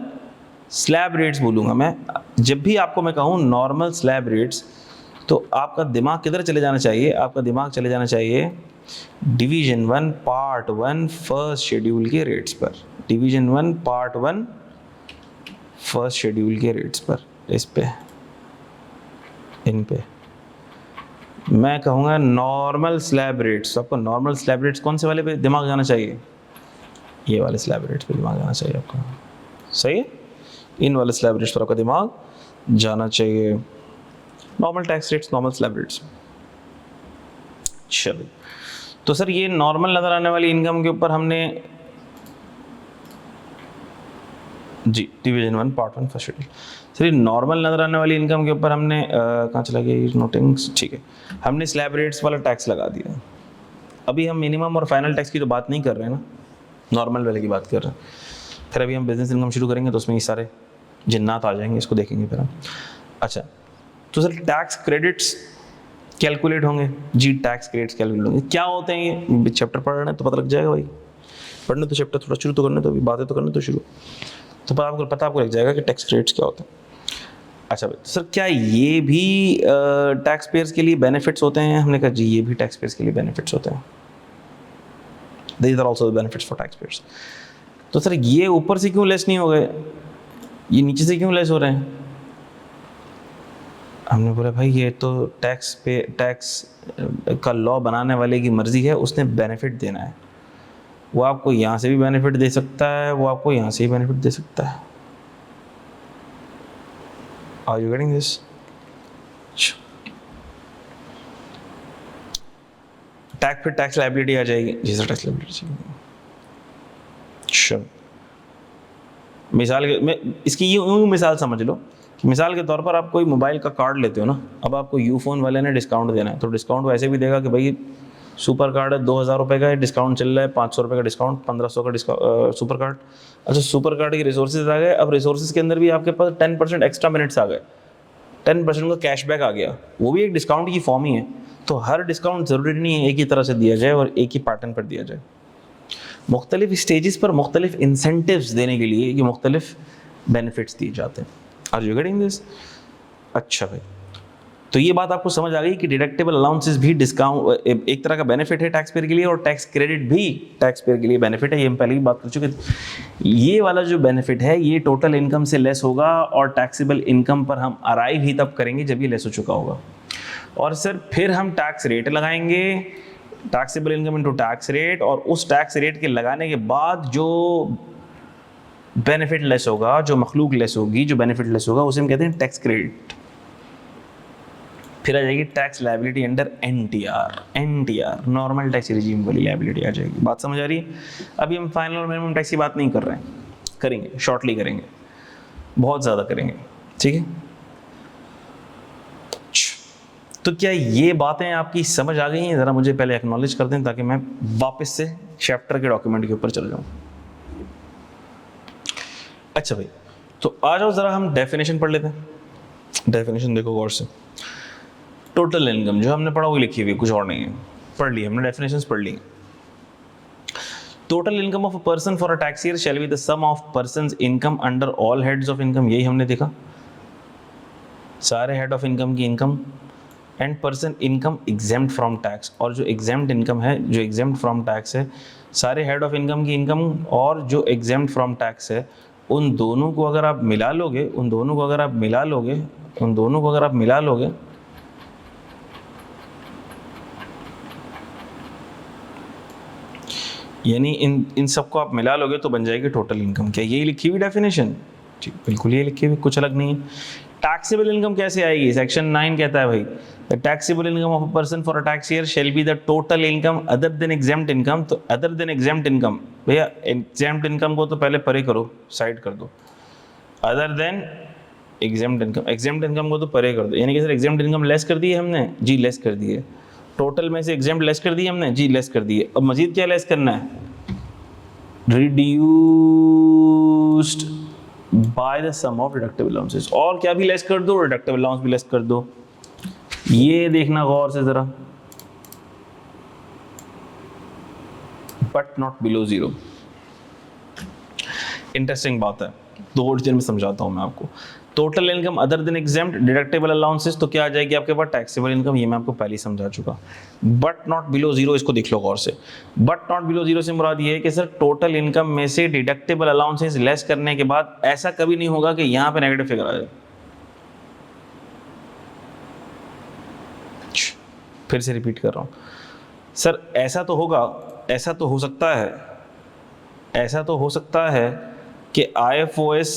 [SPEAKER 1] slab rates बोलूँगा मैं, जब भी आपको मैं कहूँ नॉर्मल स्लैब रेट्स, तो आपका दिमाग किधर चले जाना चाहिए? आपका दिमाग चले जाना चाहिए डिवीजन 1 पार्ट 1 फर्स्ट शेड्यूल के रेट्स पर। डिवीजन 1 पार्ट 1 फर्स्ट शेड्यूल के रेट्स पर, इस पे, इन पे मैं कहूँगा नॉर्मल स्लैब रेट्स। आपको नॉर्मल स्लैब रेट्स कौन से वाले पे दिमाग जाना चाहिए? ये वाले स्लैब रेट्स पे दिमाग जाना चाहिए आपका, सही है। इन वाले स्लैब रेट्स पर आपका दिमाग जाना चाहिए। Normal tax rates, normal slab rates. चलिए, तो सर ये नॉर्मल नज़र आने वाली इनकम के ऊपर हमने जी, डिवीजन 1 पार्ट 1 फर्स्ट शेड्यूल। चलिए, नॉर्मल नज़र आने वाली इनकम के ऊपर हमने कहाँ चला गया नोटिंग्स, ठीक है, हमने स्लैब रेट्स वाला टैक्स लगा दिया। अभी हम मिनिमम और फाइनल टैक्स की तो बात नहीं कर रहे हैं ना, नॉर्मल वाले की बात कर रहे हैं। फिर अभी हम बिजनेस इनकम शुरू करेंगे तो उसमें ये सारे जिन्नात आ जाएंगे, इसको देखेंगे फिर हम। अच्छा, तो सर टैक्स क्रेडिट्स कैलकुलेट होंगे जी, टैक्स क्रेडिट्स कैलकुलेट होंगे, क्या होते हैं ये चैप्टर पढ़ रहे हैं तो पता लग जाएगा भाई, पढ़ने तो चैप्टर थोड़ा शुरू तो करने, तो अभी बातें तो करने तो शुरू, तो आपको लग जाएगा कि टैक्स क्रेडिट्स क्या होते हैं। अच्छा भाई, सर क्या ये भी टैक्स पेयर्स के लिए बेनिफिट्स होते हैं? हमने कहा जी, ये भी टैक्स पेयर्स के लिए बेनिफिट्स होते हैं, these are also the benefits for tax payers. तो सर ये ऊपर से क्यों लेस नहीं हो गए, ये नीचे से क्यों लेस हो रहे हैं? हमने बोला भाई ये तो टैक्स का लॉ बनाने वाले की मर्जी है, उसने बेनिफिट देना है, वो आपको यहाँ से भी बेनिफिट दे सकता है, वो आपको यहाँ से भी बेनिफिट दे सकता है। Are you getting this? Tax पे टैक्स लायबिलिटी आ जाएगी जी सर, टैक्स लायबिलिटी। चलो, मिसाल के मैं इसकी यूँ मिसाल समझ लो कि मिसाल के तौर पर आप कोई मोबाइल का कार्ड लेते हो ना, अब आपको यूफोन वाले ने डिस्काउंट देना है, तो डिस्काउंट वैसे भी देगा कि भाई सुपर कार्ड है 2000 रुपये का है, डिस्काउंट चल रहा है 500 रुपये का डिस्काउंट, 1500 का डिस्काउंट सुपर कार्ड। अच्छा, सुपर कार्ड के रिसोर्सेज आ गए, अब रिसोर्सेज के अंदर भी आपके पास 10% एक्स्ट्रा मिनट्स आ गए, 10% का कैशबैक आ गया, वो भी एक डिस्काउंट की फॉर्म ही है। तो हर डिस्काउंट ज़रूरी नहीं है एक ही तरह से दिया जाए और एक ही पैटर्न पर दिया जाए, मुख्तलिफ स्टेजेस पर मुख्तलिफ इंसेंटिव्स देने के लिए ये मुख्तलिफ बेनिफिट्स दिए जाते हैं। Are you getting this? अच्छा भाई, तो ये बात आपको समझ आ गई कि डिडक्टेबल अलाउंसेस भी डिस्काउंट एक तरह का बेनिफिट है टैक्स पेयर के लिए, और टैक्स क्रेडिट भी टैक्स पेयर के लिए बेनिफिट है। ये हम पहले ही बात कर चुके थे। ये वाला जो बेनिफिट है ये टोटल इनकम से लेस होगा, और टैक्सेबल इनकम पर हम अराइव ही तब करेंगे जब ये लेस हो चुका होगा। और सर फिर हम टैक्स रेट लगाएंगे, taxable income into tax rate, और उस टैक्स रेट के लगाने के बाद जो बेनिफिट लेस होगा, जो मखलूक लेस होगी, जो बेनिफिट लेस होगा, उसे हम कहते हैं टैक्स क्रेडिट। फिर आ जाएगी tax liability under NTR, normal tax regime वाली लायबिलिटी आ जाएगी। बात समझ आ रही है? अभी हम फाइनल और मिनिमम टैक्स की बात नहीं कर रहे हैं, करेंगे शॉर्टली करेंगे, बहुत ज़्यादा करेंगे, ठीक है। तो क्या ये बातें आपकी समझ आ गई हैं? ज़रा मुझे पहले एक्नॉलेज कर दें ताकि मैं वापस से चैप्टर के डॉक्यूमेंट के ऊपर चल जाऊँ। अच्छा भाई, तो आ जाओ ज़रा हम डेफिनेशन पढ़ लेते हैं। डेफिनेशन देखो गौर से। टोटल इनकम जो हमने पढ़ा वो लिखी हुई, कुछ और नहीं है, पढ़ ली हमने, डेफिनेशंस पढ़ ली। Total income of a person for a tax year shall be the sum of person's income under all heads of income. यही हमने देखा, सारे हेड ऑफ इनकम की income, and person income exempt from tax, और जो exempt income है, जो exempt from tax है, सारे हेड ऑफ इनकम की इनकम और जो एग्जेम्प्ट फ्रॉम टैक्स है, उन दोनों को अगर आप मिला लोगे, यानी इन सबको आप मिला लोगे तो बन जाएगी टोटल इनकम। क्या यही लिखी हुई डेफिनेशन? ठीक, बिल्कुल ये लिखी हुई, कुछ अलग नहीं है। टैक्सेबल इनकम कैसे आएगी? सेक्शन 9 कहता है भाई, the taxable income of a person for a tax year shall be the total income other than exempt income. तो अदर देन एग्जेम्प्ट इनकम, भैया एग्जेम्प्ट इनकम को तो पहले परे करो, साइड कर दो। अदर देन एग्जेम्प्ट इनकम को तो परे कर दो, यानी कि सर एग्जेम्प्ट इनकम लेस कर दी है हमने, जी लेस कर दी है। टोटल में से एग्जेम्प्ट लेस कर दी हमने, जी लेस कर दी है। अब मजीद क्या लेस करना है? Reduced by the sum of deductible allowances. और क्या भी लेस कर दो, डिडक्टेबल अलाउंस भी लेस कर दो। ये देखना गौर से जरा, but not below zero. Interesting बात है, दो डिटेल में समझाता हूं मैं आपको। Total income other than exempt deductible allowances, तो क्या आ जाएगी आपके पास? Taxable income. ये मैं आपको पहले ही समझा चुका। बट नॉट बिलो जीरो, इसको देख लो गौर से। बट नॉट बिलो जीरो से मुराद ये है कि सर टोटल इनकम में से डिडक्टेबल अलाउंसेस लेस करने के बाद ऐसा कभी नहीं होगा कि यहां पे नेगेटिव फिगर आ जाए। फिर से रिपीट कर रहा हूं सर, ऐसा तो होगा, ऐसा तो हो सकता है कि IFOS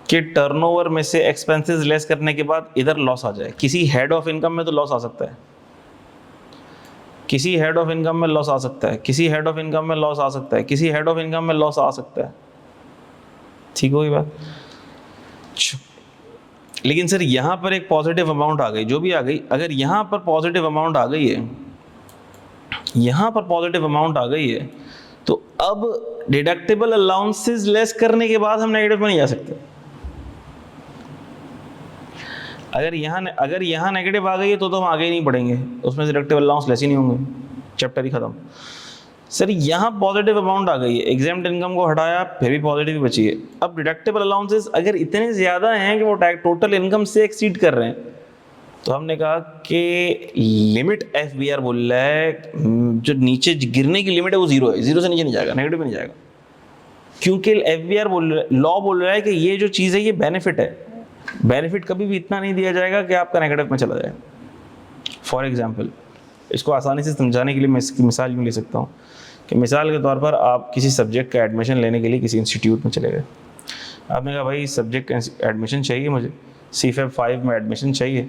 [SPEAKER 1] कि टर्नओवर में से एक्सपेंसेस लेस करने के बाद इधर लॉस आ जाए। किसी हेड ऑफ इनकम में तो लॉस आ सकता है, किसी हेड ऑफ इनकम में लॉस आ सकता है, किसी हेड ऑफ इनकम में लॉस आ सकता है, किसी हेड ऑफ इनकम में लॉस आ सकता है। ठीक होगी बात। लेकिन सर यहाँ पर एक पॉजिटिव अमाउंट आ गई, जो भी आ गई, अगर यहाँ पर पॉजिटिव अमाउंट आ गई है, यहाँ पर पॉजिटिव अमाउंट आ गई है, तो अब डिडक्टेबल अलाउंसेस लेस करने के बाद हम नेगेटिव में नहीं जा सकते। अगर यहाँ नेगेटिव आ गई है तो हम आगे ही नहीं बढ़ेंगे, उसमें से डिडक्टेबल अलाउंस लेस ही नहीं होंगे, चैप्टर ही खत्म। सर यहाँ पॉजिटिव अमाउंट आ गई है, एग्जाम्प्ट इनकम को हटाया फिर भी पॉजिटिव ही बची है। अब डिडक्टेबल अलाउंसेस अगर इतने ज़्यादा हैं कि वो टोटल इनकम से एक्सीड कर रहे हैं, तो हमने कहा कि लिमिट FBR बोल रहा है, जो नीचे गिरने की लिमिट है वो 0 है, 0 से नीचे नहीं जाएगा, नेगेटिव में नहीं जाएगा, क्योंकि FBR लॉ बोल रहा है कि ये जो चीज़ है ये बेनिफिट है। बेनिफिट कभी भी इतना नहीं दिया जाएगा कि आपका नेगेटिव में चला जाए। फॉर एग्जाम्पल, इसको आसानी से समझाने के लिए मैं इसकी मिसाल यूँ ले सकता हूँ कि मिसाल के तौर पर आप किसी सब्जेक्ट का एडमिशन लेने के लिए किसी इंस्टीट्यूट में चले गए। आपने कहा भाई सब्जेक्ट का एडमिशन चाहिए, मुझे CFEB 5 में एडमिशन चाहिए,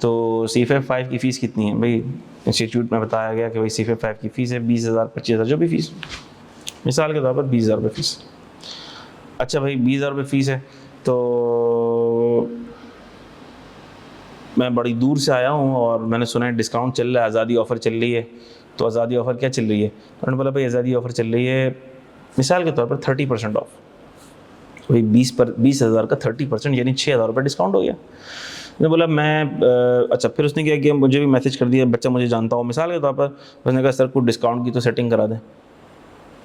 [SPEAKER 1] तो CFEB 5 की फ़ीस कितनी है भाई? इंस्टीट्यूट में बताया गया कि भाई CFEB 5 की फ़ीस है 20,000 25,000 जो भी फ़ीस, मिसाल के तौर पर 20,000 रुपये फ़ीस। अच्छा भाई 20,000 रुपये फ़ीस है, तो मैं बड़ी दूर से आया हूँ और मैंने सुना है डिस्काउंट चल रहा है, आज़ादी ऑफ़र चल रही है। तो आज़ादी ऑफ़र क्या चल रही है? तो उन्होंने बोला भाई आज़ादी ऑफ़र चल रही है मिसाल के तौर पर 30% ऑफ, भाई 20,000 का 30% यानी 6,000 रुपये डिस्काउंट हो गया। मैंने बोला मैं अच्छा, फिर उसने क्या किया, मुझे भी मैसेज कर दिया, बच्चा मुझे जानता हो मिसाल के तौर पर, उसने कहा सर कुछ डिस्काउंट की तो सेटिंग करा दें।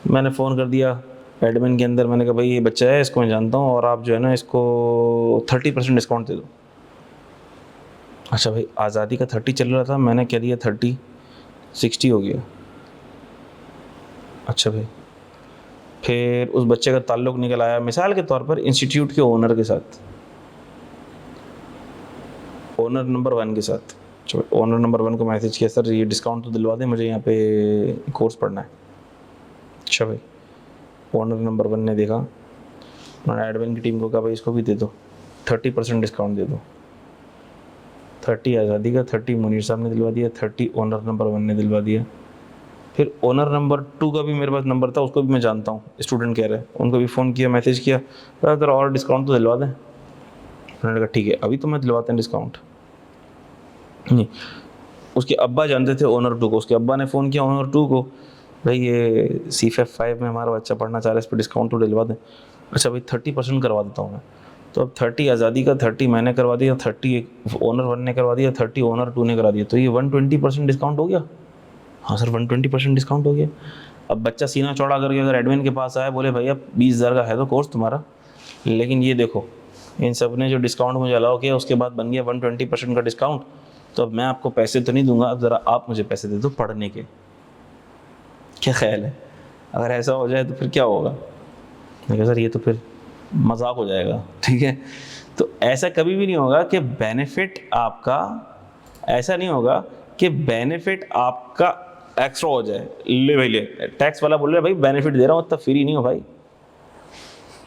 [SPEAKER 1] मैंने फ़ोन कर दिया एडमिन के अंदर, मैंने कहा भाई ये बच्चा है, इसको मैं जानता हूँ, और आप जो है ना इसको 30% डिस्काउंट दे दो। अच्छा भाई आज़ादी का 30 चल रहा था, मैंने कह दिया 30 60 हो गया। अच्छा भाई फिर उस बच्चे का ताल्लुक़ निकल आया मिसाल के तौर पर इंस्टीट्यूट के ओनर के साथ, ओनर नंबर 1 के साथ। ओनर नंबर 1 को मैसेज किया सर ये डिस्काउंट तो दिलवा दें, मुझे यहाँ पे कोर्स पढ़ना है। अच्छा भाई ओनर नंबर 1 ने देखा, उन्होंने एडमिन की टीम को कहा भाई इसको भी दे दो, 30% डिस्काउंट दे दो। 30 आज़ादी का, 30 मुनीर साहब ने दिलवा दिया, 30 ओनर नंबर 1 ने दिलवा दिया। फिर ओनर नंबर 2 का भी मेरे पास नंबर था, उसको भी मैं जानता हूँ, स्टूडेंट कह रहे हैं, उनको भी फ़ोन किया, मैसेज किया, अगर और डिस्काउंट तो दिलवा दें। उन्होंने कहा ठीक है अभी तो मैं दिलवाते हैं डिस्काउंट। नहीं, उसके अब्बा जानते थे ओनर 2 को, उसके अब्बा ने फ़ोन किया ओनर 2 को, भाई ये CFEB 5 में हमारा बच्चा पढ़ना चाह रहा है, इस पर डिस्काउंट तो दिलवा दें। अच्छा भाई 30% करवा देता हूँ मैं। तो अब 30 आज़ादी का, 30 मैंने करवा दिया, 30 ओनर 1 ने करवा दिया, 30 ओनर 2 ने करा दिया, तो ये 120% डिस्काउंट हो गया। हाँ सर 120% डिस्काउंट हो गया। अब बच्चा सीना चौड़ा करके अगर एडमिन के पास आया, बोले भैया 20,000 का है तो कोर्स तुम्हारा, लेकिन ये देखो इन सब ने जो डिस्काउंट मुझे अलाउ किया उसके बाद बन गया 120% का डिस्काउंट, तो अब मैं आपको पैसे तो नहीं दूंगा, अब ज़रा आप मुझे पैसे दे दो पढ़ने के। क्या ख्याल है अगर ऐसा हो जाए तो फिर क्या होगा? मैं कहा सर ये तो फिर मजाक हो जाएगा, ठीक है। तो ऐसा कभी भी नहीं होगा कि बेनिफिट आपका, ऐसा नहीं होगा कि बेनिफिट आपका एक्स्ट्रा हो जाए। ले भाई ले, टैक्स वाला बोल रहा है भाई बेनिफिट दे रहा हूँ, तब फ्री नहीं हो भाई।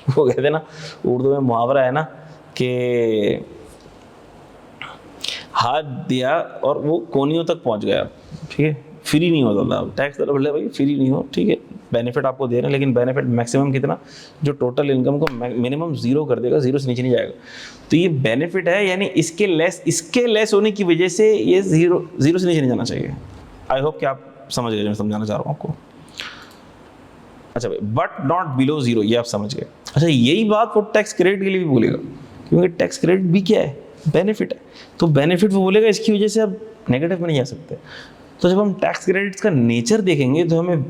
[SPEAKER 1] वो कहते हैं ना, उर्दू में मुहावरा है ना कि हाथ दिया और वो कोनियों तक पहुंच गया, ठीक है, फ्री नहीं होता था। टैक्स वाला बोल रहा है भाई फ्री नहीं हो, ठीक है, बेनिफिट आपको दे रहे हैं, लेकिन बेनिफिट मैक्सिमम कितना, जो टोटल इनकम को मिनिमम 0 कर देगा, 0 से नीचे नहीं जाएगा। तो ये बेनिफिट है, यानी इसके लेस होने की वजह से ये 0 से नीचे नहीं जाना चाहिए। आई होप कि आप समझ गए, मैं समझाना चाह रहा हूँ आपको। अच्छा भाई बट नॉट बिलो 0, ये आप समझ गए। अच्छा यही बात वो टैक्स क्रेडिट के लिए भी बोलेगा, क्योंकि टैक्स क्रेडिट भी क्या है, बेनिफिट है। तो बेनिफिट वो बोलेगा इसकी वजह से आप नेगेटिव में नहीं जा सकते। तो जब हम टैक्स क्रेडिट्स का नेचर देखेंगे तो हमें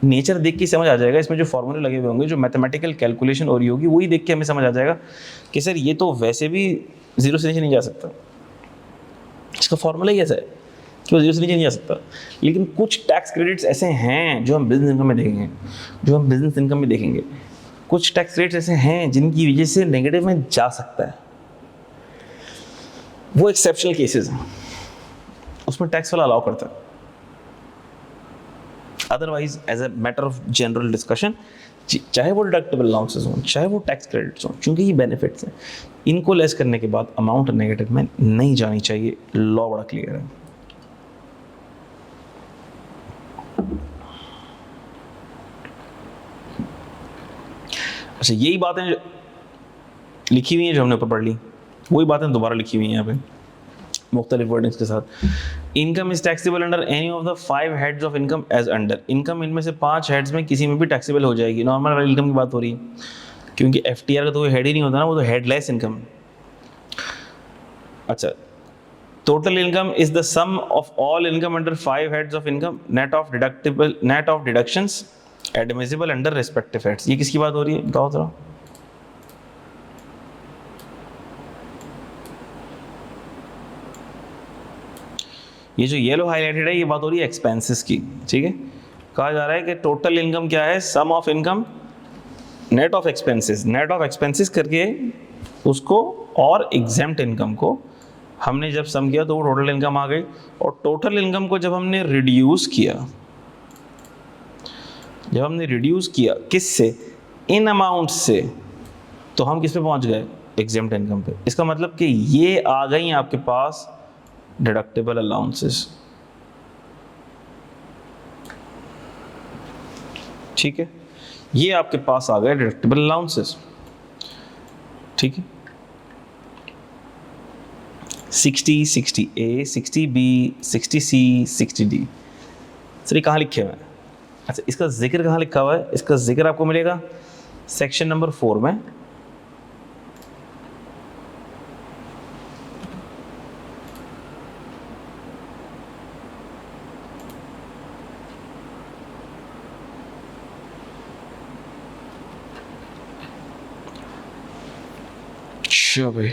[SPEAKER 1] नेचर देख के समझ आ जाएगा, इसमें जो फॉर्मूले लगे हुए होंगे, जो मैथमेटिकल कैलकुलेशन हो रही होगी, वही देख के हमें समझ आ जाएगा कि सर ये तो वैसे भी 0 से नीचे नहीं जा सकता, इसका फॉर्मूला ही ऐसा है कि वो 0 से नीचे नहीं जा सकता। लेकिन कुछ टैक्स क्रेडिट्स ऐसे हैं जो हम बिजनेस इनकम में देखेंगे, कुछ टैक्स क्रेडिट्स ऐसे हैं जिनकी वजह से नेगेटिव में जा सकता है, वो एक्सेप्शनल केसेस हैं, उसमें टैक्स वाला अलाउ करता है। Otherwise as a matter of general discussion, चाहे वो डिडक्टेबल अलाउंसेस हों, चाहे वो टैक्स क्रेडिट्स हों, क्योंकि ये बेनिफिट्स हैं, इनको लेस करने के बाद अमाउंट नेगेटिव में नहीं जानी चाहिए। लॉ बड़ा क्लियर है। अच्छा यही बातें लिखी हुई है जो हमने ऊपर पढ़ ली, वही बातें दोबारा लिखी हुई हैं यहाँ पे मुख्तलिफ वर्डिंग्स के साथ। Income is taxable under any of the 5 heads of income as under. Income इनमें से 5 हेड्स में किसी में भी टैक्सेबल हो जाएगी। नॉर्मल वाली इनकम की बात हो रही है, क्योंकि FTR का तो कोई हेड ही नहीं होता ना, वो तो हेडलेस इनकम। अच्छा, total income is the sum of all income under 5 heads of income net of deductions admissible under respective heads. ये किसकी बात हो रही है बताओ जरा। ये जो येलो हाईलाइटेड है ये बात हो रही है एक्सपेंसेस की, ठीक है। कहा जा रहा है कि टोटल इनकम क्या है, sum of income net of expenses, net of expenses करके उसको और एग्जेम्प्ट इनकम को हमने जब सम किया तो वो टोटल इनकम आ गई। और टोटल इनकम को जब हमने रिड्यूस किया, जब हमने रिड्यूस किया किससे, इन अमाउंट से, तो हम किस पे पहुंच गए, एग्जेम्प्ट इनकम पे। इसका मतलब कि ये आ गई आपके पास डिडक्टेबल अलाउंसेस, ठीक है। ये आपके पास आ गए डिडक्टेबल अलाउंसेस, ठीक है। 60, 60A, 60B, 60C, 60D। Sir ये कहाँ लिखे हुए हैं? अच्छा, इसका जिक्र कहाँ लिखा हुआ है? इसका जिक्र आपको मिलेगा सेक्शन नंबर 4 में। अच्छा भाई,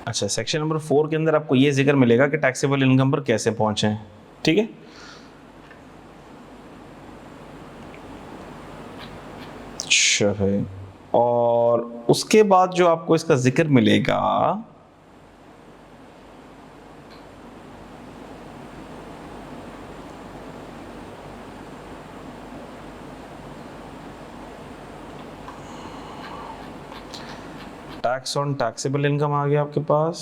[SPEAKER 1] अच्छा सेक्शन नंबर 4 के अंदर आपको ये जिक्र मिलेगा कि टैक्सेबल इनकम पर कैसे पहुंचे, ठीक है। अच्छा भाई, और उसके बाद जो आपको इसका जिक्र मिलेगा टैक्स ऑन टैक्सेबल इनकम आ गया आपके पास।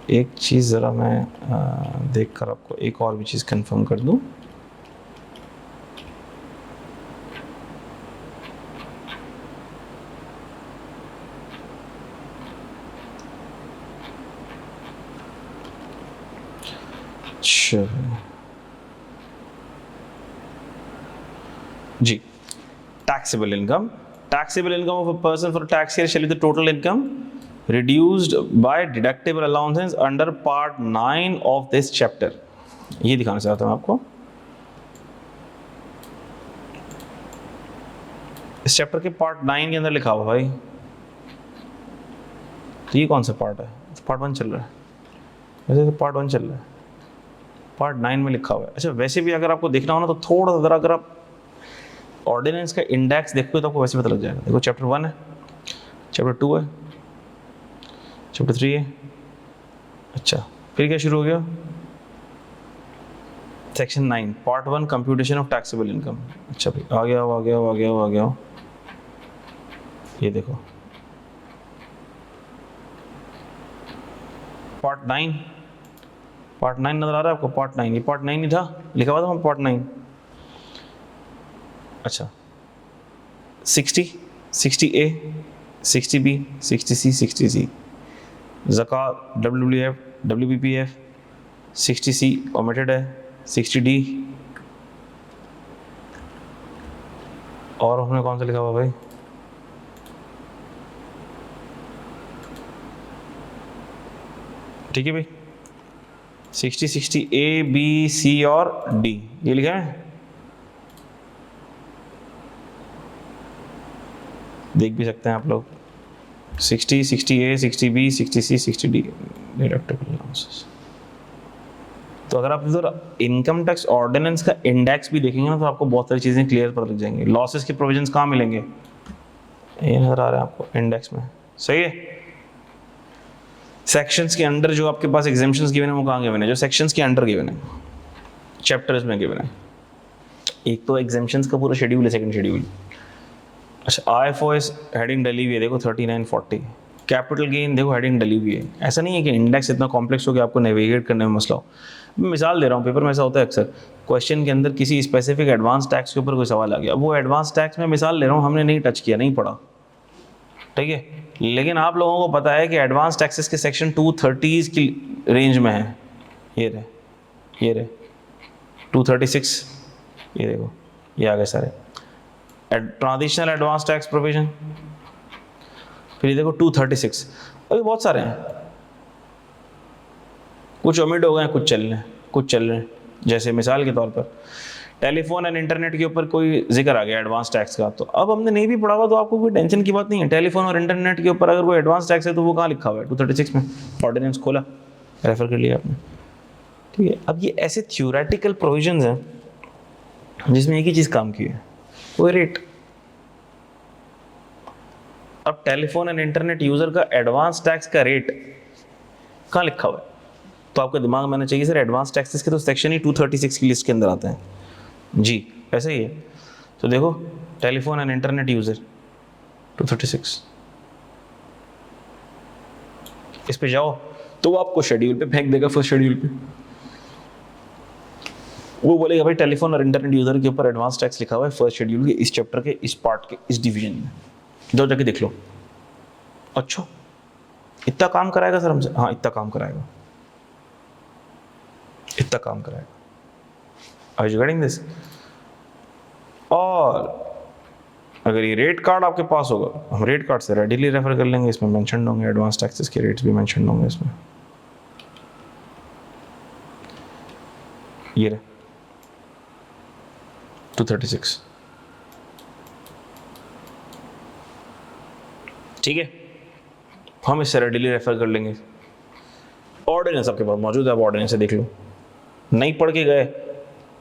[SPEAKER 1] एक चीज़ ज़रा मैं देखकर आपको एक और भी चीज़ कंफर्म कर दूं। अच्छा जी, taxable income. Taxable income of a person for tax year shall be the total income reduced by deductible allowances under part 9 of this chapter. ये दिखाना चाहता हूँ आपको। इस चैप्टर के पार्ट 9 के अंदर लिखा हुआ भाई। तो ये कौन सा पार्ट है? पार्ट 1 चल रहा है, वैसे तो पार्ट 1 चल रहा है, पार्ट 9 में लिखा हुआ है। अच्छा, वैसे भी अगर आपको देखना हो ना तो थोड़ा सा ज़रा अगर आप ऑर्डिनेंस का इंडेक्स देखोगे तो आपको वैसे पता लग जाएगा। देखो चैप्टर 1 है, चैप्टर 2 है, चैप्टर 3 है। अच्छा, फिर क्या शुरू हो गया? Section 9 part 1 computation of taxable income. अच्छा भाई, आ गया हो, आ गया हो, आ गया हो, आ गया हो। ये देखो पार्ट 9, पार्ट 9 नजर आ रहा है आपको? पार्ट 9, ये पार्ट 9 नहीं था, लिखा हुआ था पार्ट 9। अच्छा, 60, 60A, 60B, 60C, 60C, ज़कात, WWF, WBPF, 60C ओमिटेड है, 60D, और हमने कौन सा लिखा हुआ भाई? ठीक है भाई, 60, 60A, B, C और D ये लिखा है। देख भी सकते हैं आप लोग, 60, 60A, 60B, 60C, 60D deductible allowances. तो अगर आप इधर इनकम टैक्स ऑर्डिनेंस का इंडेक्स भी देखेंगे ना तो आपको बहुत सारी चीज़ें क्लियर पता लग जाएंगी। लॉसेस के प्रोविजंस कहाँ मिलेंगे? ये नजर आ रहा है आपको इंडेक्स में, सही है। सेक्शंस के अंडर जो आपके पास एग्जेम्पशंस गिवन है वो कहाँ गिवन है? जो सेक्शंस के अंडर गिवन है, चैप्टर्स में गिवन है। एक तो एग्जेम्पशंस का पूरा शेड्यूल है, सेकंड शेड्यूल। अच्छा, IFOS हेडिंग डली हुई है, देखो 3940 कैपिटल गेन देखो हेडिंग डली हुई है, ऐसा नहीं है कि इंडेक्स इतना कॉम्प्लेक्स हो कि आपको नेविगेट करने में मसला हो। मैं मिसाल दे रहा हूँ, पेपर में ऐसा होता है अक्सर, क्वेश्चन के अंदर किसी स्पेसिफिक एडवांस टैक्स के ऊपर कोई सवाल आ गया, वो एडवांस टैक्स में मिसाल ले रहा हूँ हमने नहीं टच किया, नहीं पढ़ा, ठीक है, लेकिन आप लोगों को पता है कि एडवांस टैक्सेस के सेक्शन 230 की रेंज में है, ये रहे 236, ये देखो ये आ गए सारे ट्रांजिशनल एडवांस टैक्स प्रोविजन, फिर ये देखो 236, अभी बहुत सारे हैं, कुछ ओमिट हो गए हैं, कुछ चल रहे हैं। जैसे मिसाल के तौर पर टेलीफोन एंड इंटरनेट के ऊपर कोई जिक्र आ गया एडवांस टैक्स का, तो अब हमने नहीं भी पढ़ा हुआ तो आपको कोई टेंशन की बात नहीं है। टेलीफोन और इंटरनेट के ऊपर अगर कोई एडवांस टैक्स है तो वो कहाँ लिखा हुआ है? 236 में ऑर्डिनेंस खोला, रेफर कर लिया आपने, ठीक है। अब ये ऐसे थ्योरेटिकल प्रोविजंस हैं जिसमें एक ही चीज़ काम की है, वो रेट। अब टेलीफोन एंड इंटरनेट यूज़र का एडवांस टैक्स का रेट कहाँ लिखा हुआ है? तो आपका दिमाग में आना चाहिए सर एडवांस टैक्सेस के तो सेक्शन ही 236 की लिस्ट के अंदर आते हैं जी, ऐसा ही है। तो देखो टेलीफोन एंड इंटरनेट यूज़र 236, इस पे जाओ तो वो आपको शेड्यूल पे फेंक देगा, फर्स्ट शेड्यूल पे वो बोलेगा भाई टेलीफोन और इंटरनेट यूज़र के ऊपर एडवांस टैक्स लिखा हुआ है फर्स्ट शेड्यूल के इस चैप्टर के इस पार्ट के इस डिवीजन में, जाओ जाके देख लो। अच्छा इतना काम कराएगा सर हमसे? हाँ इतना काम कराएगा, इतना काम कराएगा। Are you getting this? और अगर ये रेट कार्ड आपके पास होगा, हम रेट कार्ड से रेडिली रेफर कर लेंगे, इसमें मेंशन होंगे एडवांस टैक्सेस के रेट्स भी मेंशन होंगे इसमें। ये रहे 236, ठीक है, हम इससे रेडिली रेफर कर लेंगे। ऑर्डिनेंस आपके पास मौजूद है, आप ऑर्डिनेंस से देख लो, नहीं पढ़ के गए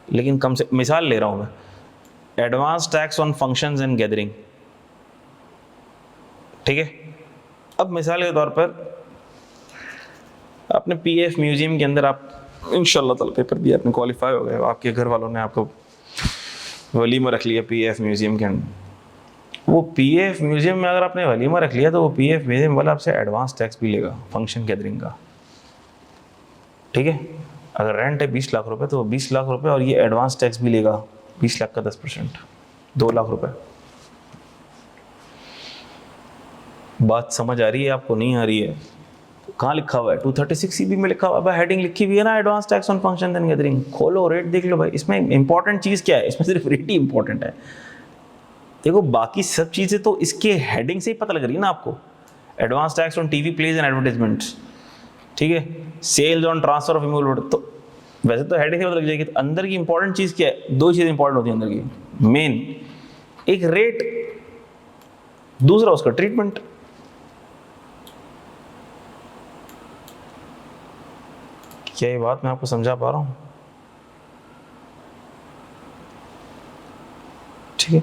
[SPEAKER 1] लेकिन कम से मिसाल ले रहा हूं मैं, advance tax on functions and gathering, ठीक है। अब मिसाल के तौर पर अपने पीएफ म्यूजियम के अंदर आप इंशाल्लाह ताला पेपर भी आपने क्वालिफाई हो गए, आपके घर वालों ने आपको वलीमा रख लिया पीएफ म्यूजियम के अंदर, वो पीएफ म्यूजियम में अगर आपने वलीमा रख लिया तो वो पीएफ म्यूजियम वाला आपसे एडवांस टैक्स भी लेगा फंक्शन गैदरिंग का, ठीक है। अगर रेंट है 20 लाख रुपए तो 20 लाख रुपए और ये एडवांस टैक्स भी लेगा 20 लाख का 10%, 2 लाख रुपए। बात समझ आ रही है आपको? नहीं आ रही है? कहाँ लिखा हुआ है? 236 में लिखा हुआ है, हेडिंग लिखी हुई है ना advance tax on function and gathering, खोलो रेट देख लो भाई। इसमें इंपॉर्टेंट चीज़ क्या है? इसमें सिर्फ रेट ही इंपॉर्टेंट है। देखो बाकी सब चीज़ें तो इसके हेडिंग से ही पता लग रही है ना आपको, advance tax on TV plays and advertisements, ठीक है, sales on transfer of immovable, तो वैसे तो हेडिंग से पता लग जाएगी। तो अंदर की इंपॉर्टेंट चीज़ क्या है? 2 चीज़ें इंपॉर्टेंट होती है अंदर की, मेन एक रेट, दूसरा उसका ट्रीटमेंट। क्या ये बात मैं आपको समझा पा रहा हूँ? ठीक है,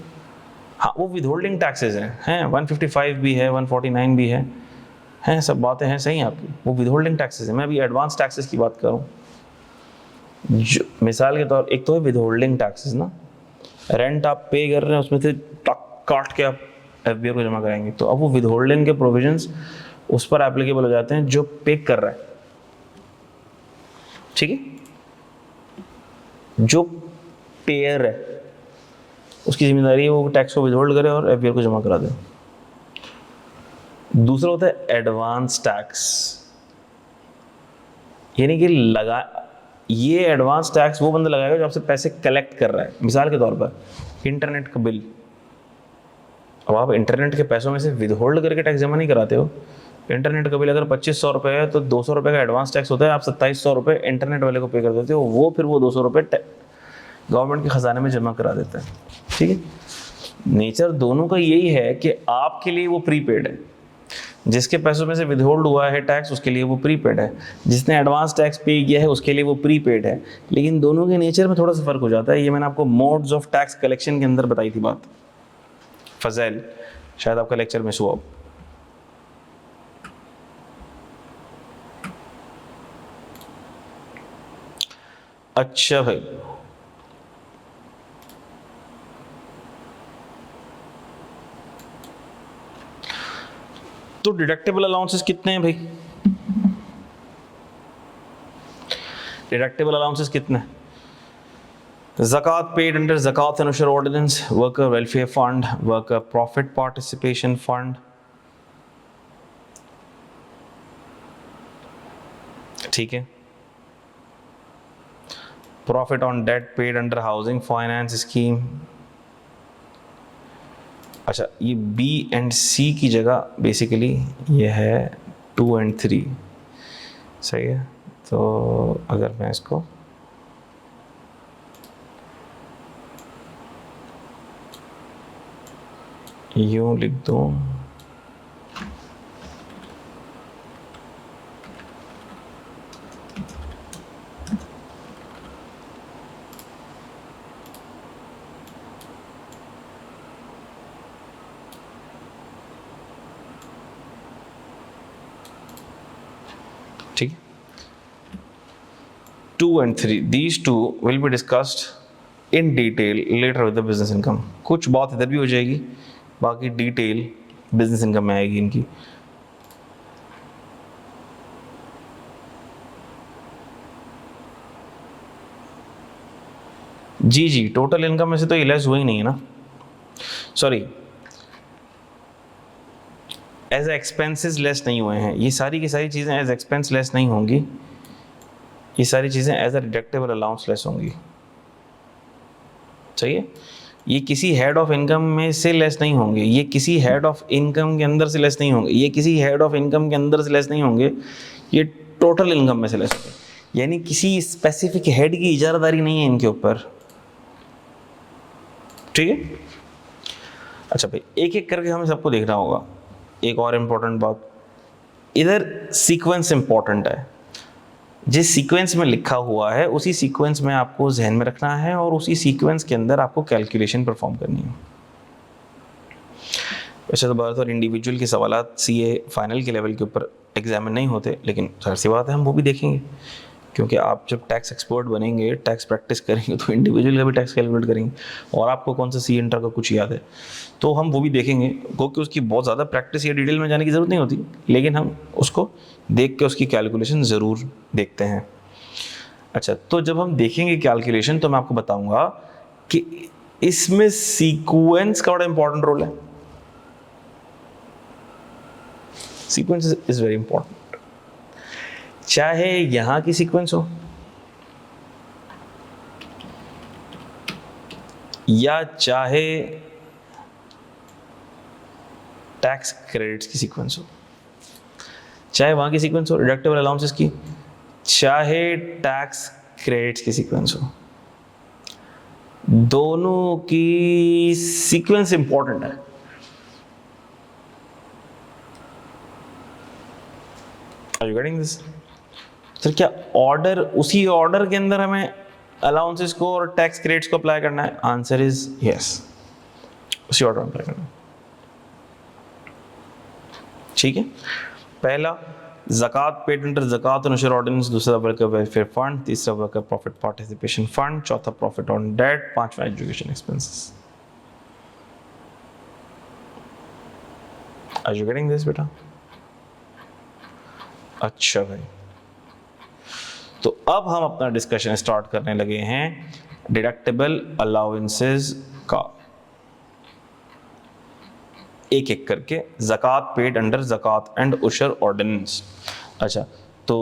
[SPEAKER 1] हाँ वो विदहोल्डिंग टैक्सेस हैं 155 भी है 149 भी हैं सब बातें हैं, सही हैं आपकी, वो विदहोल्डिंग टैक्सेस है। मैं अभी एडवांस टैक्सेस की बात कर रहा हूँ। जो मिसाल के तौर एक तो है विदहोल्डिंग टैक्सेस ना, रेंट आप पे कर रहे हैं उसमें से काट के आप एफबीआर को जमा कराएंगे, तो अब वो विदहोल्डिंग के प्रोविजंस उस पर एप्लीकेबल हो जाते हैं जो पे कर रहा है, ठीक है, जो पेयर है उसकी जिम्मेदारी है वो टैक्स को विदहोल्ड करे और एफबीआर को जमा करा दे। दूसरा होता है एडवांस टैक्स, यानी कि ये एडवांस टैक्स वो बंदा लगाएगा जो आपसे पैसे कलेक्ट कर रहा है। मिसाल के तौर पर इंटरनेट का बिल, अब आप इंटरनेट के पैसों में से विदहोल्ड करके टैक्स जमा नहीं कराते हो। इंटरनेट का बिल अगर 2500 रुपये है तो 200 रुपये का एडवांस टैक्स होता है, आप 2700 रुपये इंटरनेट वाले को पे कर देते हो, वो फिर वो 200 रुपये गवर्नमेंट के खजाने में जमा करा देता है, ठीक है। नेचर दोनों का यही है कि आपके लिए वो प्रीपेड है, जिसके पैसों में से विदहोल्ड हुआ है टैक्स उसके लिए वो प्रीपेड है, जिसने एडवांस टैक्स पे किया है उसके लिए वो प्रीपेड है। लेकिन दोनों के नेचर में थोड़ा सा फर्क हो जाता है। ये मैंने आपको मोड्स ऑफ टैक्स कलेक्शन के अंदर बताई थी बात, फजैल शायद आपका लेक्चर मिस हुआ। अच्छा भाई, तो डिडक्टेबल अलाउंसेस कितने हैं भाई? डिडक्टेबल अलाउंसेस कितने हैं? ज़कात पेड अंडर ज़कात and उशर ordinance, worker welfare fund, worker profit participation fund, ठीक है, profit on debt paid under housing finance scheme. अच्छा, ये बी एंड सी की जगह बेसिकली ये है 2 और 3, सही है। तो अगर मैं इसको यूं लिख दूं, ठीक है, 2 and 3, these two will be discussed in detail later with the business income। कुछ बात इधर भी हो जाएगी, बाकी डिटेल बिजनेस इनकम में आएगी इनकी। जी जी, टोटल इनकम में से तो ये लेस हुआ ही नहीं है ना, सॉरी, एज एक्सपेंसेस लेस नहीं हुए हैं। ये सारी की सारी चीज़ें एज एक्सपेंस लेस नहीं होंगी, ये सारी चीज़ें as a deductible allowance less होंगी, सही है। ये किसी हेड ऑफ इनकम में से लेस नहीं होंगे, ये किसी हेड ऑफ इनकम के अंदर से लेस नहीं होंगे, ये किसी हेड ऑफ इनकम के अंदर से लेस नहीं होंगे, ये टोटल इनकम में से लेस होंगे। यानी किसी स्पेसिफिक हेड की इजारादारी नहीं है इनके ऊपर, ठीक है। अच्छा भाई, एक एक करके हमें सबको देखना होगा। एक और इम्पोर्टेंट बात, इधर सीक्वेंस इम्पोर्टेंट है। जिस सीक्वेंस में लिखा हुआ है उसी सीक्वेंस में आपको जहन में रखना है और उसी सीक्वेंस के अंदर आपको कैलकुलेशन परफॉर्म करनी है। वैसे तो ज़्यादातर इंडिविजुअल के सवाल सीए फाइनल के लेवल के ऊपर एग्जामिन नहीं होते, लेकिन जाहिर सी बात है हम वो भी देखेंगे, क्योंकि आप जब टैक्स एक्सपर्ट बनेंगे, टैक्स प्रैक्टिस करेंगे, तो इंडिविजुअल का भी टैक्स कैलकुलेट करेंगे। और आपको कौन सा सी इंटर का कुछ याद है तो हम वो भी देखेंगे, क्योंकि उसकी बहुत ज़्यादा प्रैक्टिस या डिटेल में जाने की ज़रूरत नहीं होती, लेकिन हम उसको देख के उसकी कैलकुलेशन ज़रूर देखते हैं। अच्छा, तो जब हम देखेंगे कैलकुलेशन तो मैं आपको बताऊंगा कि इसमें सीक्वेंस का बड़ा इंपॉर्टेंट रोल है। सीक्वेंस इज वेरी इंपॉर्टेंट, चाहे यहां की सीक्वेंस हो या चाहे टैक्स क्रेडिट्स की सीक्वेंस हो, चाहे वहां की सीक्वेंस हो डिडक्टेबल अलाउंसेस की, चाहे टैक्स क्रेडिट्स की सीक्वेंस हो, दोनों की सीक्वेंस इंपॉर्टेंट है। Are you getting this? Sir क्या ऑर्डर, उसी ऑर्डर के अंदर हमें अलाउंसेस को और टैक्स क्रेडिट्स को अप्लाई करना है? आंसर इज यस, उसी ऑर्डर में अप्लाई करना है, ठीक है। पहला ज़कात पेड अंडर ज़कात एंड उशर ऑर्डिनेंस, दूसरा वर्कर वेलफेयर फंड, तीसरा वर्कर प्रॉफिट पार्टिसिपेशन फंड, चौथा प्रॉफिट ऑन डेट, पांचवा education expenses. Are you getting this बेटा? अच्छा भाई, तो अब हम अपना डिस्कशन स्टार्ट करने लगे हैं डिडक्टेबल अलाउंसेस का, एक एक करके। ज़कात पेड अंडर ज़कात एंड उशर ऑर्डिनेंस। अच्छा, तो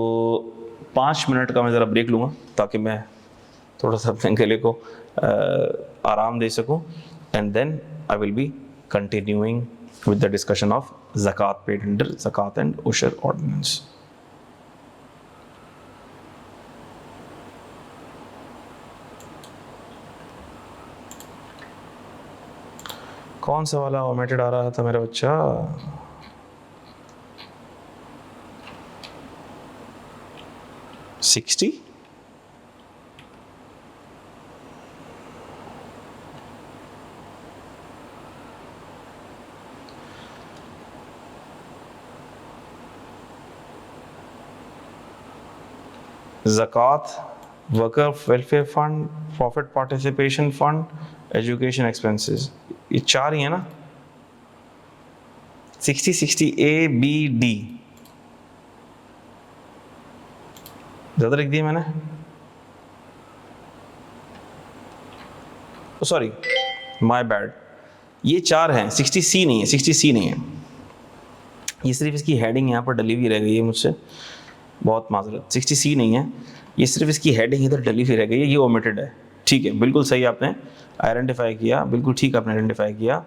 [SPEAKER 1] 5 मिनट का मैं ज़रा ब्रेक लूँगा ताकि मैं थोड़ा सा अपने गले को आराम दे सकूँ, and then I will be continuing with the discussion of zakat paid under ज़कात एंड उशर ऑर्डिनेंस। कौन सा वाला ओमेटेड आ रहा था मेरा बच्चा? $60? Zakat, worker welfare fund, profit participation fund, education expenses, ये 4 ही है ना। 60 60 ए बी डी ज़्यादा लिख दिया मैंने, सॉरी माय बैड, ये 4 हैं, 60 सी नहीं है, 60 सी नहीं है, ये सिर्फ इसकी हेडिंग यहाँ पर डली हुई रह गई है मुझसे, बहुत माजरत, 60 सी नहीं है, ये सिर्फ इसकी हेडिंग इधर डली हुई रह गई है, ये ओमिटेड है। ठीक है, बिल्कुल सही आपने आइडेंटिफाई किया, बिल्कुल ठीक आपने आइडेंटिफाई किया,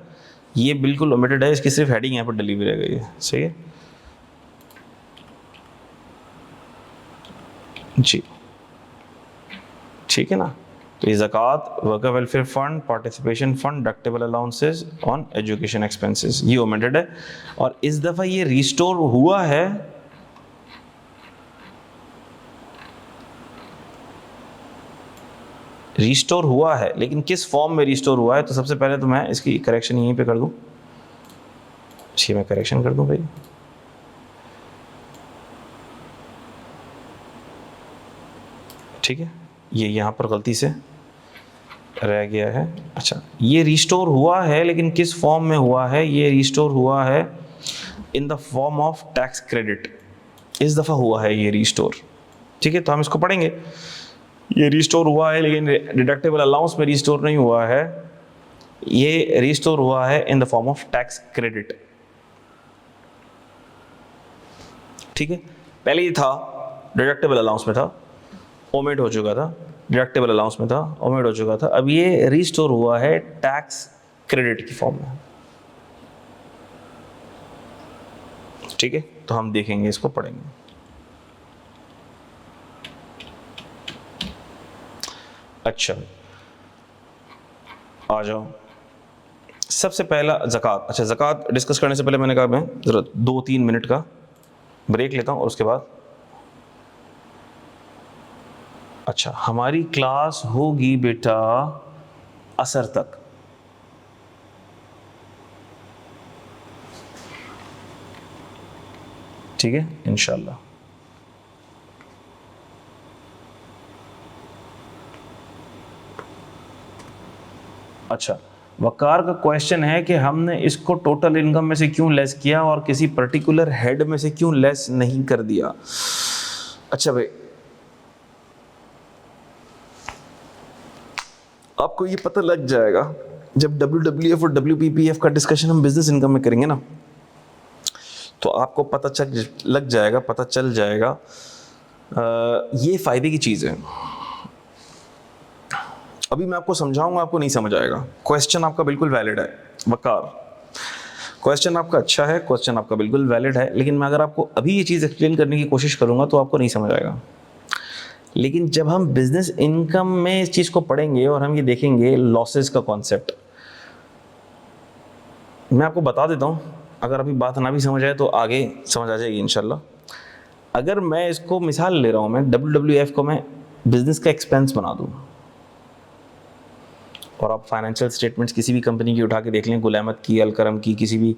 [SPEAKER 1] ये बिल्कुल ओमिटेड है, इसकी सिर्फ हेडिंग यहाँ पर डली हुई रह गई है। सही है जी, ठीक है ना। तो ये zakat, worker welfare fund, participation fund, deductible allowances on education expenses, ये ओमिटेड है। और इस दफ़ा ये रिस्टोर हुआ है, रिस्टोर हुआ है, लेकिन किस फॉर्म में रिस्टोर हुआ है? तो सबसे पहले तो मैं इसकी करेक्शन यहीं पे कर दूं, जी मैं करेक्शन कर दूं भाई, ठीक है, ये यहाँ पर गलती से रह गया है। अच्छा, ये रिस्टोर हुआ है, लेकिन किस फॉर्म में हुआ है? ये रिस्टोर हुआ है in the form of tax credit, इस दफ़ा हुआ है ये रिस्टोर। ठीक है, तो हम इसको पढ़ेंगे, ये रिस्टोर हुआ है, लेकिन डिडक्टेबल अलाउंस में रिस्टोर नहीं हुआ है, ये रिस्टोर हुआ है in the form of tax credit. ठीक है, पहले ये था डिडक्टेबल अलाउंस में था, ओमिट हो चुका था, डिडक्टेबल अलाउंस में था, ओमिट हो चुका था, अब ये रिस्टोर हुआ है टैक्स क्रेडिट की फॉर्म में। ठीक है, तो हम देखेंगे, इसको पढ़ेंगे। अच्छा, आ जाओ, सबसे पहला ज़कात। अच्छा, ज़कात डिस्कस करने से पहले मैंने कहा मैं ज़रा 2-3 मिनट का ब्रेक लेता हूँ और उसके बाद, अच्छा हमारी क्लास होगी बेटा असर तक, ठीक है इंशाल्लाह। अच्छा, वकार का क्वेश्चन है कि हमने इसको टोटल इनकम में से क्यों लेस किया और किसी पर्टिकुलर हेड में से क्यों लेस नहीं कर दिया। अच्छा भाई, आपको ये पता लग जाएगा जब WWF और WPPF का डिस्कशन हम बिजनेस इनकम में करेंगे ना, तो आपको पता लग जाएगा, पता चल जाएगा। ये फ़ायदे की चीज़ है। अभी मैं आपको समझाऊंगा, आपको नहीं समझ आएगा। क्वेश्चन आपका बिल्कुल वैलिड है वकार, क्वेश्चन आपका अच्छा है, क्वेश्चन आपका बिल्कुल वैलिड है, लेकिन मैं अगर आपको अभी ये चीज़ एक्सप्लेन करने की कोशिश करूंगा तो आपको नहीं समझ आएगा। लेकिन जब हम बिजनेस इनकम में इस चीज़ को पढ़ेंगे और हम ये देखेंगे लॉसेस का कॉन्सेप्ट, मैं आपको बता देता हूँ, अगर अभी बात ना भी समझ आए तो आगे समझ आ जाएगी इंशाल्लाह। अगर मैं इसको मिसाल ले रहा हूँ, मैं WWF को मैं बिजनेस का एक्सपेंस बना दूँ, और आप फाइनेंशियल स्टेटमेंट्स किसी भी कंपनी की उठा के देख लें, गुलामत की, अलकरम की, किसी भी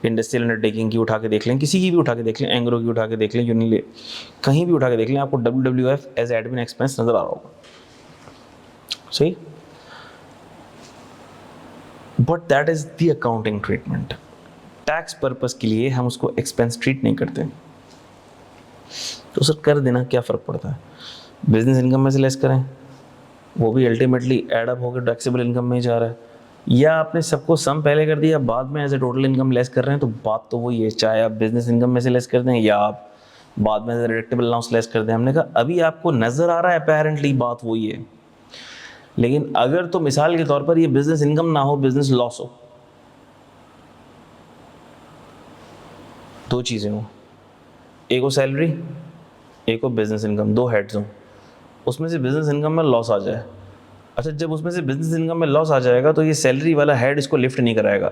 [SPEAKER 1] इंडस्ट्रियल अंडरटेकिंग की उठा के देख लें, किसी की भी उठा के देख लें, एंग्रो की उठा के देख लें, यूनिले, कहीं भी उठा के देख लें, आपको WWF एज एडमिन एक्सपेंस नज़र आ रहा होगा। सही, but that is the accounting treatment. Tax purpose के लिए हम उसको एक्सपेंस ट्रीट नहीं करते। तो सर कर देना क्या फ़र्क पड़ता है, बिजनेस इनकम में से लेस करें, वो भी अल्टीमेटली एड अप होकर टैक्सेबल इनकम में ही जा रहा है, या आपने सबको सम पहले कर दिया, बाद में as a total income less कर रहे हैं, तो बात तो वही है, चाहे आप बिजनेस इनकम में से लेस कर दें या आप बाद में डिडक्टेबल अलाउंस लेस कर दें। हमने कहा अभी आपको नज़र आ रहा है अपेरेंटली बात वही है, लेकिन अगर तो मिसाल के तौर पर ये बिजनेस इनकम ना हो, बिजनेस लॉस हो, दो चीज़ें हो, एक हो सैलरी, एक हो बिजनेस इनकम, दो हेड्स हों, उसमें से बिजनेस इनकम में लॉस आ जाए। अच्छा, जब उसमें से बिजनेस इनकम में लॉस आ जाएगा तो ये सैलरी वाला हेड इसको लिफ्ट नहीं कराएगा।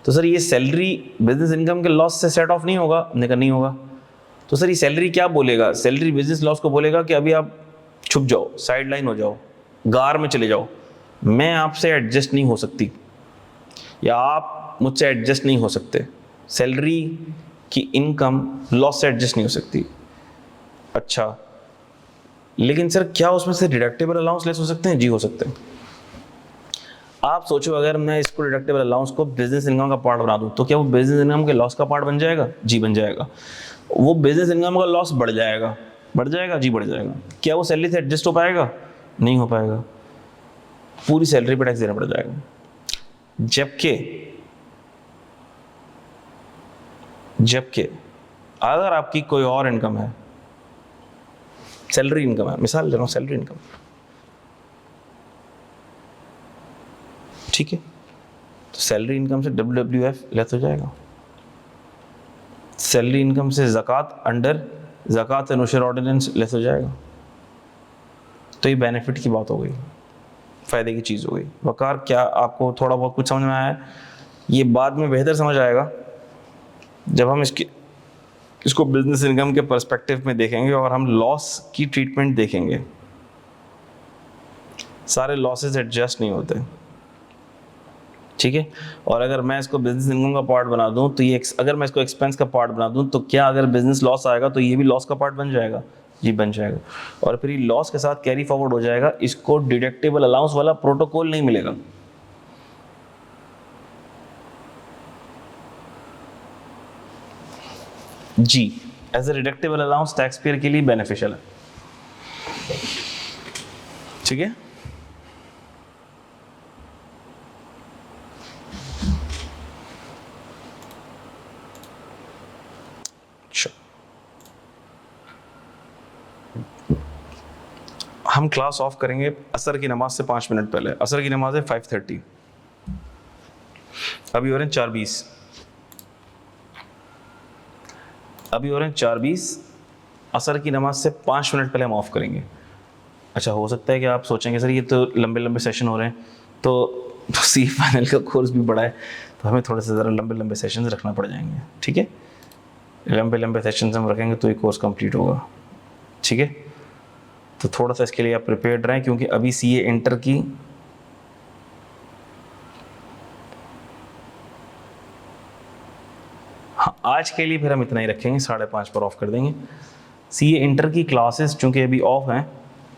[SPEAKER 1] तो सर ये सैलरी बिजनेस इनकम के लॉस से सेट ऑफ नहीं होगा, हमने कहा नहीं होगा। तो सर ये सैलरी क्या बोलेगा, सैलरी बिजनेस लॉस को बोलेगा कि अभी आप छुप जाओ, साइड लाइन हो जाओ, गार में चले जाओ, मैं आपसे एडजस्ट नहीं हो सकती, या आप मुझसे एडजस्ट नहीं हो सकते। सैलरी की इनकम लॉस से एडजस्ट नहीं हो सकती। अच्छा, लेकिन सर क्या उसमें से डिडक्टेबल अलाउंस लेस हो सकते हैं? जी हो सकते हैं। आप सोचो अगर मैं इसको डिडक्टेबल अलाउंस को बिजनेस इनकम का पार्ट बना दूं तो क्या वो बिजनेस इनकम के लॉस का पार्ट बन जाएगा? जी बन जाएगा। वो बिजनेस इनकम का लॉस बढ़ जाएगा? बढ़ जाएगा? जी बढ़ जाएगा। क्या वो सैलरी से एडजस्ट हो पाएगा? नहीं हो पाएगा। पूरी सैलरी पर टैक्स देना पड़ जाएगा। जबकि अगर आपकी कोई और इनकम है, सैलरी इनकम है, मिसाल ले रहा हूं सैलरी इनकम, ठीक है, तो सैलरी इनकम से WWF लेस हो जाएगा। सैलरी इनकम से ज़कात अंडर ज़कात एंड उशर ऑर्डिनेंस लेस हो जाएगा। तो ये बेनिफिट की बात हो गई, फ़ायदे की चीज़ हो गई। वकार, क्या आपको थोड़ा बहुत कुछ समझ में आया है? ये बाद में बेहतर समझ आएगा जब हम इसको बिजनेस इनकम के पर्सपेक्टिव में देखेंगे और हम लॉस की ट्रीटमेंट देखेंगे। सारे लॉसेस एडजस्ट नहीं होते, ठीक है। और अगर मैं इसको बिजनेस इनकम का पार्ट बना दूं तो ये अगर मैं इसको एक्सपेंस का पार्ट बना दूं तो क्या अगर बिजनेस लॉस आएगा तो ये भी लॉस का पार्ट बन जाएगा? जी बन जाएगा। और फिर ये लॉस के साथ कैरी फॉरवर्ड हो जाएगा, इसको डिडक्टेबल अलाउंस वाला प्रोटोकॉल नहीं मिलेगा। जी, as a deductible allowance tax payer के लिए बेनिफिशियल है, ठीक है। हम क्लास ऑफ करेंगे असर की नमाज से 5 मिनट पहले। असर की नमाज है 5:30, अभी हो रहे हैं 4:20, अभी हो रहे हैं 4:20। असर की नमाज से 5 मिनट पहले हम ऑफ करेंगे। अच्छा, हो सकता है कि आप सोचेंगे सर ये तो लंबे लंबे सेशन हो रहे हैं, तो सी फाइनल का कोर्स भी बड़ा है, तो हमें थोड़े से ज़रा लंबे लंबे सेशंस रखना पड़ जाएंगे, ठीक है। लंबे लंबे सेशंस हम रखेंगे तो ये कोर्स कंप्लीट होगा, ठीक है। तो थोड़ा सा इसके लिए आप प्रिपेयर्ड रहें, क्योंकि अभी CA इंटर की हाँ, आज के लिए फिर हम इतना ही रखेंगे, 5:30 पर ऑफ कर देंगे। CA इंटर की क्लासेस चूँकि अभी ऑफ हैं,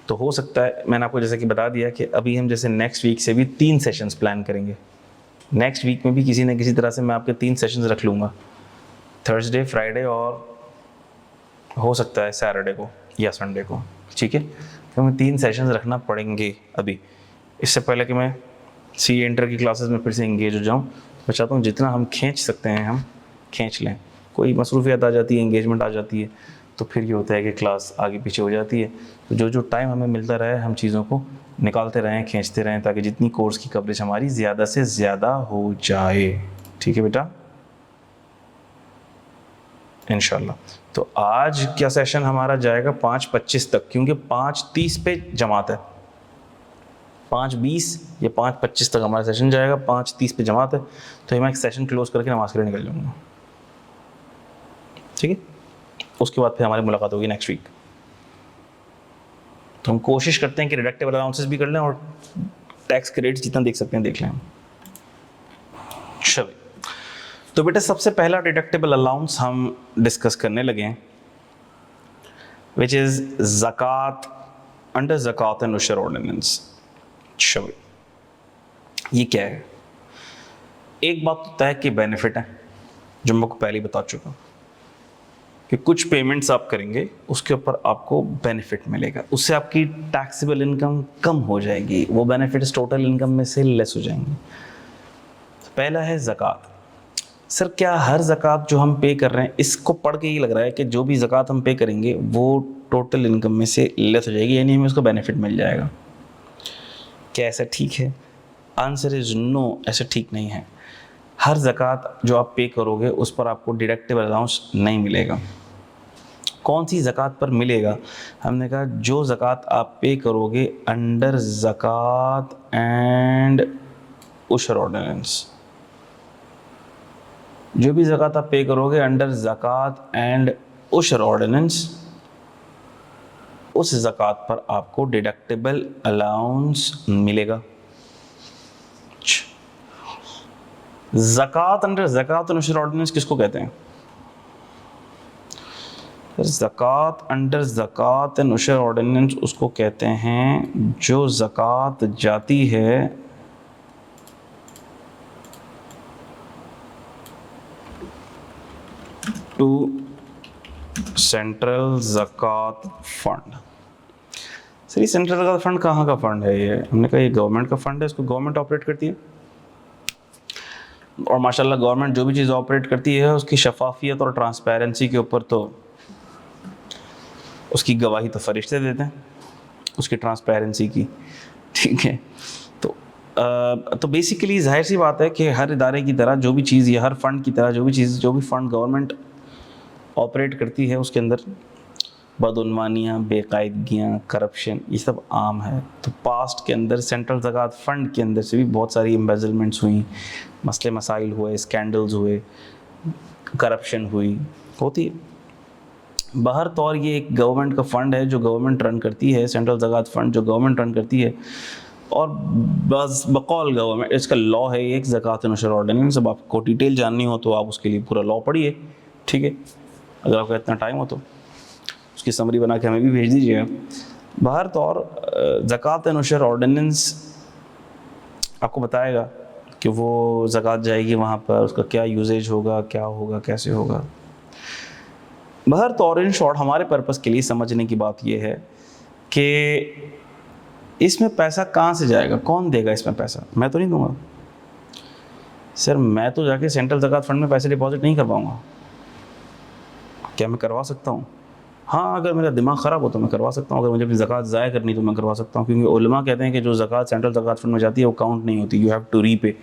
[SPEAKER 1] तो हो सकता है, मैंने आपको जैसे कि बता दिया कि अभी हम जैसे नेक्स्ट वीक से भी 3 सेशंस प्लान करेंगे। नेक्स्ट वीक में भी किसी न किसी तरह से मैं आपके 3 सेशंस रख लूँगा, थर्सडे, फ्राइडे और हो सकता है सैटरडे को या संडे को, ठीक है। तो हमें 3 सेशंस रखना पड़ेंगे अभी, इससे पहले कि मैं CA इंटर की क्लासेस में फिर से इंगेज हो जाऊँ। मैं चाहता हूँ जितना हम खींच सकते हैं हम खींच लें। कोई मसरूफियत आ जाती है, इंगेजमेंट आ जाती है, तो फिर ये होता है कि क्लास आगे पीछे हो जाती है। तो जो टाइम हमें मिलता रहे हम चीज़ों को निकालते रहें, खींचते रहें, ताकि जितनी कोर्स की कवरेज हमारी ज़्यादा से ज़्यादा हो जाए, ठीक है बेटा, इंशाल्लाह। तो आज क्या सेशन हमारा जाएगा 5:25 तक, क्योंकि 5:30 पे जमात है। 5:20 या 5:25 तक हमारा सेशन जाएगा, 5:30 पे जमात है। तो मैं एक सेशन क्लोज करके नमाज के लिए निकल जाऊँगा, ठीक है। उसके बाद फिर हमारी मुलाकात होगी नेक्स्ट वीक। तो हम कोशिश करते हैं कि डिडक्टेबल अलाउंसेस भी कर लें और टैक्स क्रेडिट्स जितना देख सकते हैं देख लें। चलिए, तो बेटा सबसे पहला डिडक्टेबल अलाउंस हम डिस्कस करने लगे हैं, विच इज़ ज़कात अंडर ज़कात एंड उशर ऑर्डिनेंस। चलिए, ये क्या है? एक बात तो तय कि बेनिफिट है, जो मैं आपको पहले ही बता चुका कि कुछ पेमेंट्स आप करेंगे उसके ऊपर आपको बेनिफिट मिलेगा, उससे आपकी टैक्सेबल इनकम कम हो जाएगी, वो बेनिफिट्स टोटल इनकम में से लेस हो जाएंगे। पहला है ज़कात। सर क्या हर ज़कात जो हम पे कर रहे हैं, इसको पढ़ के ये लग रहा है कि जो भी ज़कात हम पे करेंगे वो टोटल इनकम में से लेस हो जाएगी, यानी हमें उसका बेनिफिट मिल जाएगा? क्या ऐसा ठीक है? आंसर इज़ नो, ऐसा ठीक नहीं है। हर ज़कात जो आप पे करोगे उस पर आपको डिडक्टेबल अलाउंस नहीं मिलेगा। कौन सी ज़कात पर मिलेगा? हमने कहा जो ज़कात आप पे करोगे अंडर ज़कात एंड उशर ऑर्डिनेंस, जो भी ज़कात आप पे करोगे अंडर ज़कात एंड उशर ऑर्डिनेंस, उस ज़कात पर आपको डिडक्टेबल अलाउंस मिलेगा। ज़कात अंडर ज़कात एंड उशर ऑर्डिनेंस किसको कहते हैं? ज़कात अंडर ज़कात एंड उशर ऑर्डिनेंस उसको कहते हैं जो ज़कात जाती है टू सेंट्रल ज़कात फंड। सर ये सेंट्रल ज़कात फंड कहाँ का फंड है? ये हमने कहा ये गवर्नमेंट का फंड है, इसको गवर्नमेंट ऑपरेट करती है और माशाल्लाह गवर्नमेंट जो भी चीज़ ऑपरेट करती है उसकी शफाफियत और ट्रांसपेरेंसी के ऊपर तो उसकी गवाही तो फरिश्ते देते हैं, उसकी ट्रांसपेरेंसी की, ठीक है। तो बेसिकली जाहिर सी बात है कि हर इदारे की तरह जो भी चीज़ या हर फंड की तरह जो भी फंड गवर्नमेंट ऑपरेट करती है उसके अंदर बदउनवानियाँ, बेकायदगियाँ, करप्शन ये सब आम है। तो पास्ट के अंदर सेंट्रल ज़कात फंड के अंदर से भी बहुत सारी एम्बेजलमेंट्स हुई, मसले मसाइल हुए, स्कैंडल्स हुए, करप्शन हुई, होती है। बाहर तौर ये एक गवर्नमेंट का फ़ंड है जो गवर्नमेंट रन करती है, सेंट्रल ज़कात फ़ंड जो गवर्नमेंट रन करती है और बस बकौल गवर्नमेंट इसका लॉ है एक ज़कात नशर ऑर्डिनेंस। अब आपको डिटेल जाननी हो तो आप उसके लिए पूरा लॉ पढ़िए, ठीक है, अगर आपका इतना टाइम हो तो उसकी समरी बना के हमें भी भेज दीजिएगा। बाहर तौर ज़कात नशर ऑर्डिनेंस आपको बताएगा कि वो ज़कात जाएगी वहाँ पर, उसका क्या यूजेज होगा, क्या होगा, कैसे होगा। बाहर तौर इन शॉर्ट हमारे पर्पज़ के लिए समझने की बात यह है कि इसमें पैसा कहाँ से जाएगा, कौन देगा इसमें पैसा? मैं तो नहीं दूंगा सर, मैं तो जाके सेंट्रल ज़कात फंड में पैसे डिपॉजिट नहीं कर पाऊँगा। क्या मैं करवा सकता हूँ? हाँ, अगर मेरा दिमाग ख़राब हो तो मैं करवा सकता हूँ, अगर मुझे अपनी ज़कात ज़ाया करनी तो मैं करवा सकता हूँ, क्योंकि उलमा कहते हैं कि जो ज़कात सेंट्रल ज़कात फंड में जाती है वो काउंट नहीं होती, यू हैव टू रीपे।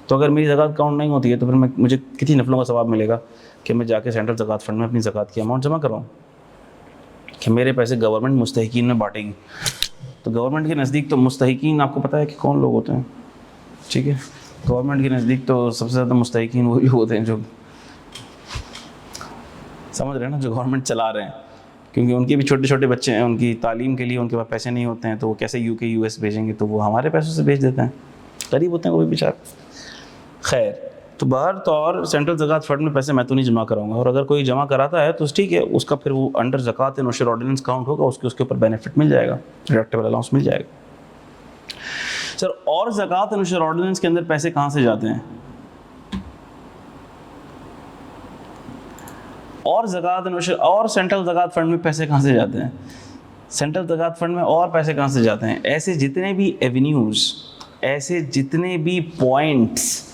[SPEAKER 1] तो अगर मेरी ज़कात काउंट नहीं होती है तो फिर मुझे कितनी नफलों का सवाब मिलेगा कि मैं जाके सेंट्रल ज़कात फंड में अपनी ज़कात की अमाउंट जमा करवाऊँ, कि मेरे पैसे गवर्नमेंट मुस्तहिकीन में बांटेगी। तो गवर्नमेंट के नज़दीक तो मुस्तहिकीन आपको पता है कि कौन लोग होते हैं, ठीक है। गवर्नमेंट के नज़दीक तो सबसे ज़्यादा मुस्तहिकीन वही होते हैं जो, समझ रहे हैं ना, जो गवर्नमेंट चला रहे हैं, क्योंकि उनके भी छोटे छोटे बच्चे हैं, उनकी तालीम के लिए उनके पास पैसे नहीं होते हैं, तो वो कैसे यूके यूएस भेजेंगे, तो वो हमारे पैसों से भेज देते हैं, गरीब होते हैं वो भी बेचारे। खैर, तो बाहर तौर सेंट्रल ज़कात फंड में पैसे मैं तो नहीं जमा कराऊंगा, और अगर कोई जमा कराता है तो ठीक है, उसका फिर वो अंडर ज़कात नशर ऑर्डिनेंस काउंट होगा, उसके ऊपर बेनिफिट मिल जाएगा, डिडक्टेबल अलाउंस मिल जाएगा। सर और ज़कात नशर ऑर्डिनेंस के अंदर पैसे कहाँ से जाते हैं? और ज़कात नशर और सेंट्रल ज़कात फंड में पैसे कहाँ से जाते हैं? सेंट्रल ज़कात फंड में और पैसे कहाँ से जाते हैं? ऐसे जितने भी एवेन्यूज़, ऐसे जितने भी पॉइंट्स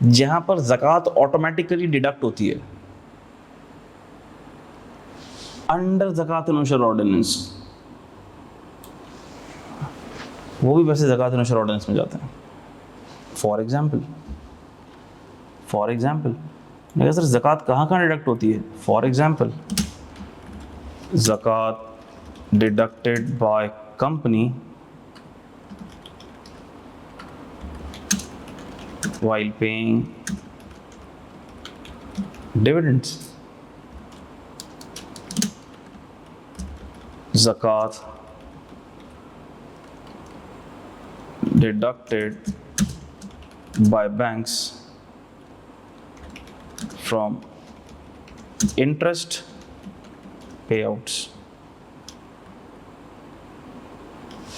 [SPEAKER 1] जहाँ पर ज़कात ऑटोमेटिकली डिडक्ट होती है अंडर ज़कात नशर ऑर्डिनेंस, वो भी पैसे ज़कात नशर ऑर्डिनेंस में जाते हैं। फॉर एग्जाम्पल मैं सर ज़कात कहाँ डिडक्ट होती है? For example zakat deducted by company while paying dividends. Zakat deducted by banks from interest payouts.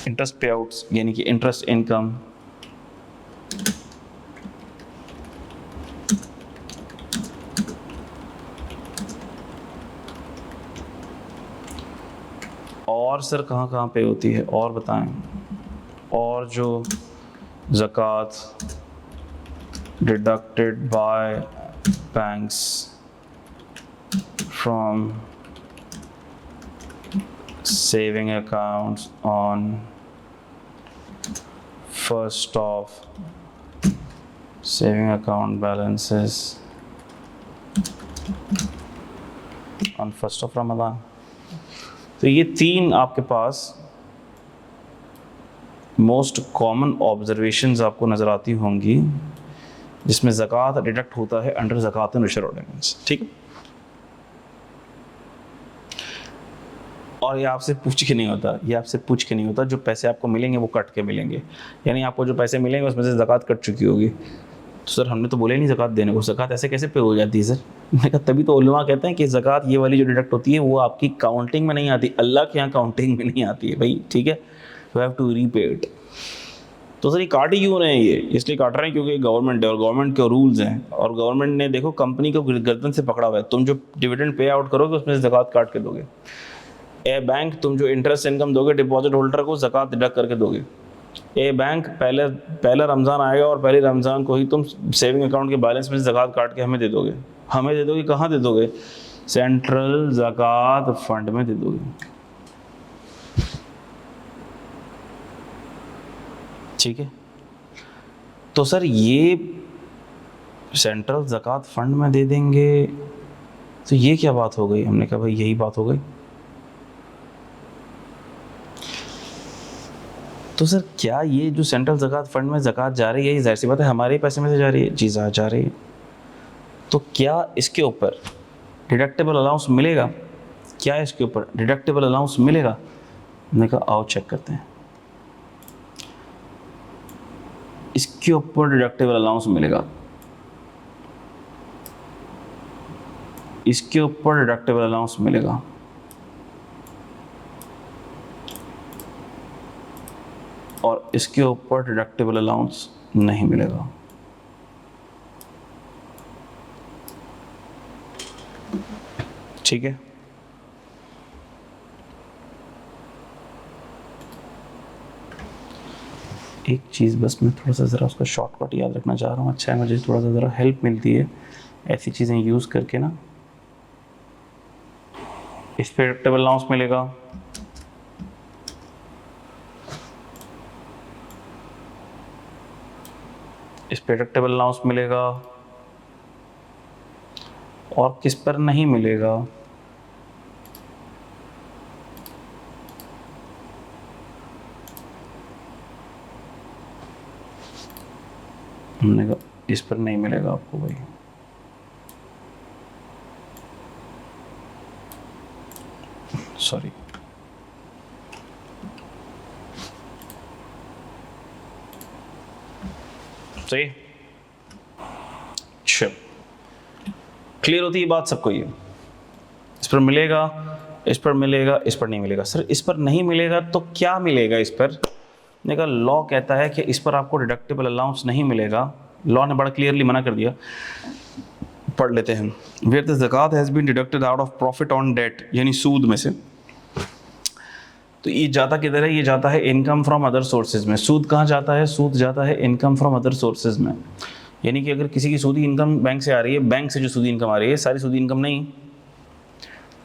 [SPEAKER 1] Interest payouts यानी कि interest income, और सर कहाँ कहाँ पे होती है और बताएं? और जो zakat deducted by banks from saving accounts on first of saving account balances on first of Ramzan. तो ये तीन आपके पास मोस्ट कॉमन ऑब्जर्वेशंस आपको नज़र आती होंगी जिसमें ज़कात डिडक्ट होता है अंडर ज़कात नशर ऑर्डिनेंस, ठीक है। और ये आपसे पूछ के नहीं होता, जो पैसे आपको मिलेंगे वो कट के मिलेंगे, यानी आपको जो पैसे मिलेंगे उसमें से ज़कात कट चुकी होगी। तो सर हमने तो बोले नहीं ज़कात देने को, ज़कात ऐसे कैसे पे हो जाती है सर? मैंने कहा तभी तो उलमा कहते हैं कि ज़कात ये वाली जो डिडक्ट होती है वो आपकी काउंटिंग में नहीं आती, अल्लाह के यहाँ काउंटिंग में नहीं आती है भाई, ठीक है, you have to repay it. तो सर ये काट ही क्यों रहे हैं, ये इसलिए काट रहे हैं क्योंकि गवर्नमेंट है और गवर्नमेंट के रूल्स हैं, और गवर्नमेंट ने देखो कंपनी को गर्दन से पकड़ा हुआ है। तुम जो डिविडेंड पे आउट करोगे उसमें से ज़कात काट के दोगे। ए बैंक, तुम जो इंटरेस्ट इनकम दोगे डिपॉजिट होल्डर को, ज़कात डिडक्ट करके दोगे। ए बैंक, पहला रमज़ान आएगा और पहले रमज़ान को ही तुम सेविंग अकाउंट के बैलेंस में से ज़कात काट के हमें दे दोगे। हमें दे दोगे, कहाँ दे दोगे? सेंट्रल ज़कात फंड में दे दोगे। ठीक है, तो सर ये सेंट्रल ज़कात फंड में दे देंगे तो ये क्या बात हो गई? हमने कहा भाई यही बात हो गई। तो सर क्या ये जो सेंट्रल ज़कात फंड में ज़कात जा रही है, ये जाहिर सी बात है हमारे पैसे में से जा रही है? जी जा रही है। तो क्या इसके ऊपर डिडक्टेबल अलाउंस मिलेगा? क्या इसके ऊपर डिडक्टेबल अलाउंस मिलेगा? हमने कहा आओ चेक करते हैं। इसके ऊपर डिडक्टेबल अलाउंस मिलेगा, इसके ऊपर डिडक्टेबल अलाउंस मिलेगा, और इसके ऊपर डिडक्टेबल अलाउंस नहीं मिलेगा। ठीक है, एक चीज़ बस मैं थोड़ा सा ज़रा उसका शॉर्टकट याद रखना चाह रहा हूँ। अच्छा है, मुझे थोड़ा सा ज़रा हेल्प मिलती है ऐसी चीज़ें यूज़ करके ना। इस पर डिडक्टेबल अलाउंस मिलेगा, इस पर डिडक्टेबल अलाउंस मिलेगा, और किस पर नहीं मिलेगा? हमने कहा इस पर नहीं मिलेगा आपको भाई। सॉरी, सही। चलो, क्लियर होती है बात सबको? ये इस पर मिलेगा, इस पर मिलेगा, इस पर नहीं मिलेगा। सर इस पर नहीं मिलेगा तो क्या मिलेगा इस पर? देखा, लॉ कहता है कि इस पर आपको डिडक्टेबल अलाउंस नहीं मिलेगा। लॉ ने बड़ा क्लियरली मना कर दिया। पढ़ लेते हैं। Where the zakat has been deducted out of profit on debt, यानी सूद में से। तो ये जाता किधर है? ये जाता है इनकम फ्रॉम अदर सोर्सेज में। सूद कहाँ जाता है? सूद जाता है इनकम फ्रॉम अदर सोर्सेज में। यानी कि अगर किसी की सूदी इनकम बैंक से आ रही है, बैंक से जो सूदी इनकम आ रही है, सारी सूदी इनकम नहीं,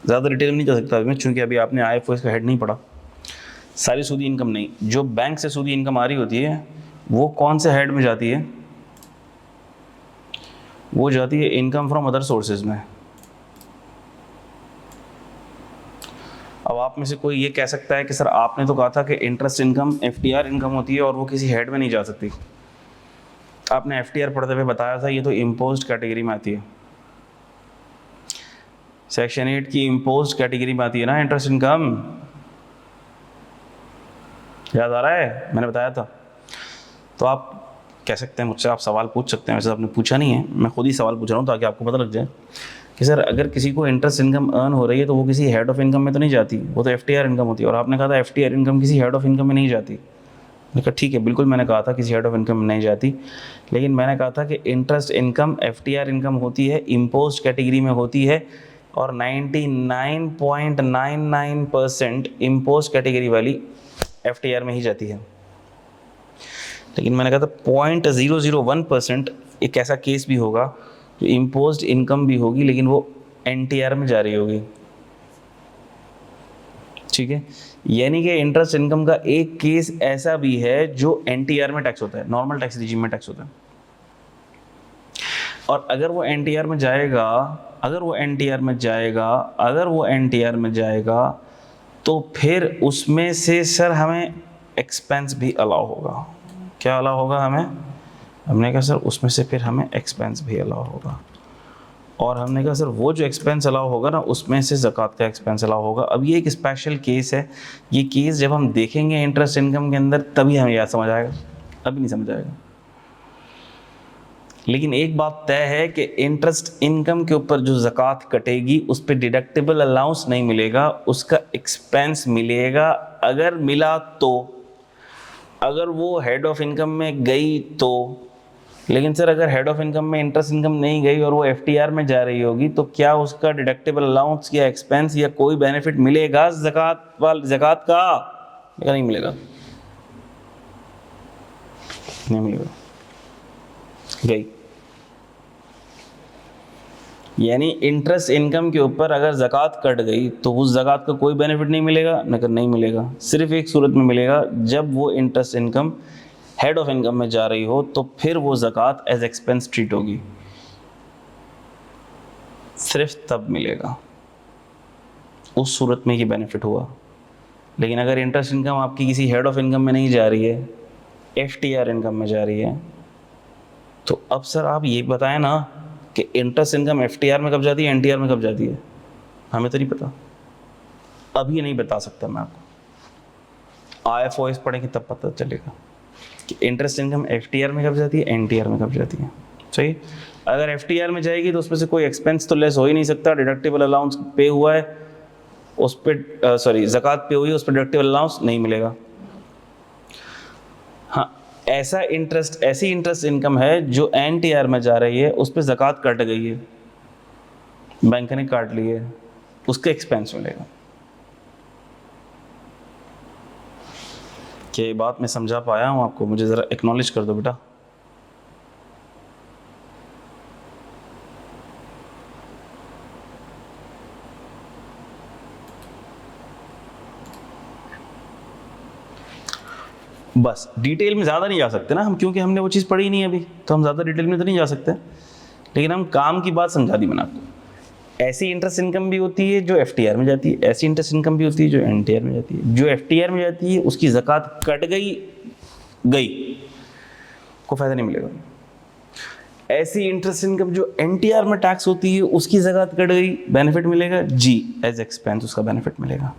[SPEAKER 1] ज़्यादा डिटेल में नहीं जा सकता मैं, चूँकि अभी आपने IFOS का हेड नहीं पढ़ा। सारी सूदी इनकम नहीं, जो बैंक से सूदी इनकम आ रही होती है वो कौन से हेड में जाती है? वो जाती है इनकम फ्रॉम अदर सोर्सेज में। अब आप में से कोई ये कह सकता है कि सर आपने तो कहा था कि इंटरेस्ट इनकम FTR इनकम होती है और वो किसी हेड में नहीं जा सकती। आपने FTR पढ़ते हुए बताया था ये तो इम्पोज्ड कैटेगरी में आती है, सेक्शन 8 की इम्पोज्ड कैटेगरी में आती है ना इंटरेस्ट इनकम। याद आ रहा है? मैंने बताया था। तो आप कह सकते हैं मुझसे, आप सवाल पूछ सकते हैं, वैसे आपने पूछा नहीं है, मैं खुद ही सवाल पूछ रहा हूँ ताकि आपको पता लग जाए कि सर अगर किसी को इंटरेस्ट इनकम अर्न हो रही है तो वो किसी हेड ऑफ इनकम में तो नहीं जाती, वो तो FTR इनकम होती है। और आपने कहा था FTR इनकम किसी हेड ऑफ इनकम में नहीं जाती। मैंने कहा ठीक है, बिल्कुल मैंने कहा था किसी हेड ऑफ इनकम में नहीं जाती, लेकिन मैंने कहा था कि इंटरेस्ट इनकम FTR इनकम होती है, इम्पोज्ड कैटेगरी में होती है, और 99.99% इम्पोज्ड कैटेगरी वाली FTR में ही जाती है। लेकिन मैंने कहा था 0.001% एक ऐसा केस भी होगा जो इम्पोज्ड इनकम भी होगी लेकिन वो NTR में जा रही होगी। ठीक है, यानी कि इंटरेस्ट इनकम का एक केस ऐसा भी है जो NTR में टैक्स होता है, नॉर्मल टैक्स रिजीम में टैक्स होता है। और अगर वो NTR में जाएगा, अगर वो NTR में जाएगा तो फिर उसमें से सर हमें एक्सपेंस भी अलाउ होगा। क्या अलाउ होगा हमें? हमने कहा सर उसमें से फिर हमें एक्सपेंस भी अलाउ होगा। और हमने कहा सर वो जो एक्सपेंस अलाउ होगा ना, उसमें से ज़कात का एक्सपेंस अलाउ होगा। अब ये एक स्पेशल केस है, ये केस जब हम देखेंगे इंटरेस्ट इनकम के अंदर तभी हमें याद समझ आएगा, अभी नहीं समझ आएगा। लेकिन एक बात तय है कि इंटरेस्ट इनकम के ऊपर जो ज़कात कटेगी उस पर डिडक्टेबल अलाउंस नहीं मिलेगा, उसका एक्सपेंस मिलेगा। अगर मिला तो अगर वो हेड ऑफ इनकम में गई तो, लेकिन सर अगर हेड ऑफ इनकम में इंटरेस्ट इनकम नहीं गई और वो एफटीआर में जा रही होगी तो क्या उसका डिडक्टेबल अलाउंस या एक्सपेंस या कोई बेनिफिट मिलेगा ज़कात का? नहीं मिलेगा, नहीं मिलेगा। गई यानी इंटरेस्ट इनकम के ऊपर अगर ज़कात कट गई तो उस ज़कात का कोई बेनिफिट नहीं मिलेगा, नगर नहीं मिलेगा। सिर्फ एक सूरत में मिलेगा, जब वो interest income head of income में जा रही हो तो फिर वो ज़कात एज एक्सपेंस ट्रीट होगी, सिर्फ तब मिलेगा, उस सूरत में ये बेनिफिट हुआ। लेकिन अगर इंटरेस्ट इनकम आपकी किसी हेड ऑफ इनकम में नहीं जा रही है, एफटीआर इनकम में जा रही है, तो अब सर आप ये बताएं ना कि इंटरेस्ट इनकम एफटीआर में कब जाती है, एनटीआर में कब जाती है? हमें तो नहीं पता, अभी नहीं बता सकता मैं आपको। आईएफओएस पढ़ेंगे तब पता चलेगा कि इंटरेस्ट इनकम एफटीआर में कब जाती है, एनटीआर में कब जाती है। सही, अगर एफटीआर में जाएगी तो उसमें से कोई एक्सपेंस तो लेस हो ही नहीं सकता, डिडक्टेबल अलाउंस पे हुआ है उस पर, सॉरी ज़कात पे हुई है उस पर डिडक्टेबल अलाउंस नहीं मिलेगा। हाँ, ऐसी इंटरेस्ट इनकम है जो एनटीआर में जा रही है, उस पर ज़कात कट गई है, बैंक ने काट ली है, उसका एक्सपेंस मिलेगा। क्या ये बात मैं समझा पाया हूँ आपको? मुझे ज़रा एक्नॉलेज कर दो बेटा। बस डिटेल में ज़्यादा नहीं जा सकते ना हम, क्योंकि हमने वो चीज़ पढ़ी नहीं अभी, तो हम ज़्यादा डिटेल में तो नहीं जा सकते, लेकिन हम काम की बात समझा दी मैंने आपको। ऐसी इंटरेस्ट इनकम भी होती है जो एफटीआर में जाती है, ऐसी इंटरेस्ट इनकम भी होती है जो एनटीआर में जाती है। जो एफटीआर में जाती है उसकी ज़कात कट गई, को फ़ायदा नहीं मिलेगा। ऐसी इंटरेस्ट इनकम जो एनटीआर में टैक्स होती है उसकी ज़कात कट गई, बेनिफिट मिलेगा जी, एज एक्सपेंस उसका बेनिफिट मिलेगा।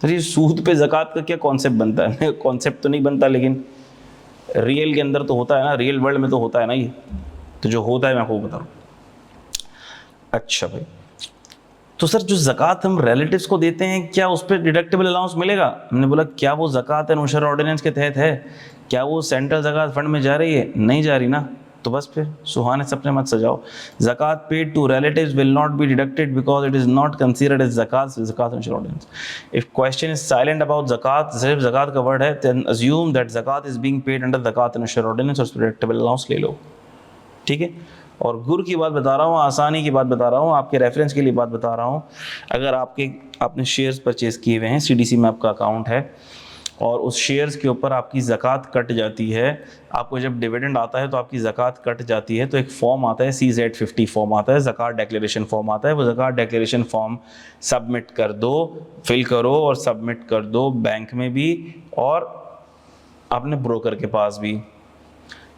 [SPEAKER 1] तो ये सूद पे ज़कात का क्या कॉन्सेप्ट बनता है? कॉन्सेप्ट तो नहीं बनता, लेकिन रियल के अंदर तो होता है ना, रियल वर्ल्ड में तो होता है ना ये, तो जो होता है मैं आपको बता रहा हूँ। अच्छा भाई, तो सर जो ज़कात हम रिलेटिव्स को देते हैं क्या उस पर डिडक्टेबल अलाउंस मिलेगा? हमने बोला क्या वो ज़कात नुशर ऑर्डिनेंस के तहत है? क्या वो सेंट्रल ज़कात फंड में जा रही है? नहीं जा रही ना, तो बस फिर सुहाने सपने मत सजाओ। Zakat paid to relatives will not be deducted because it is not considered as zakat नुशर ordinance. If question is silent about zakat, सिर्फ ज़कात का वर्ड है, then assume that zakat is being paid under zakat नुशर ऑर्डिनेंस और उस पर डिडक्टेबल अलाउंस ले लो, ठीक है। और गुर की बात बता रहा हूँ, आसानी की बात बता रहा हूँ, आपके रेफरेंस के लिए बात बता रहा हूँ। अगर आपने शेयर्स परचेज़ किए हुए हैं, सीडीसी में आपका अकाउंट है और उस शेयर्स के ऊपर आपकी ज़कात कट जाती है, आपको जब डिविडेंड आता है तो आपकी ज़कात कट जाती है, तो एक फॉर्म आता है CZ50 फॉर्म आता है, ज़कात डिक्लेरेशन फॉर्म आता है। वो ज़कात डिक्लेरेशन फॉर्म सबमिट कर दो, फिल करो और सबमिट कर दो बैंक में भी और अपने ब्रोकर के पास भी।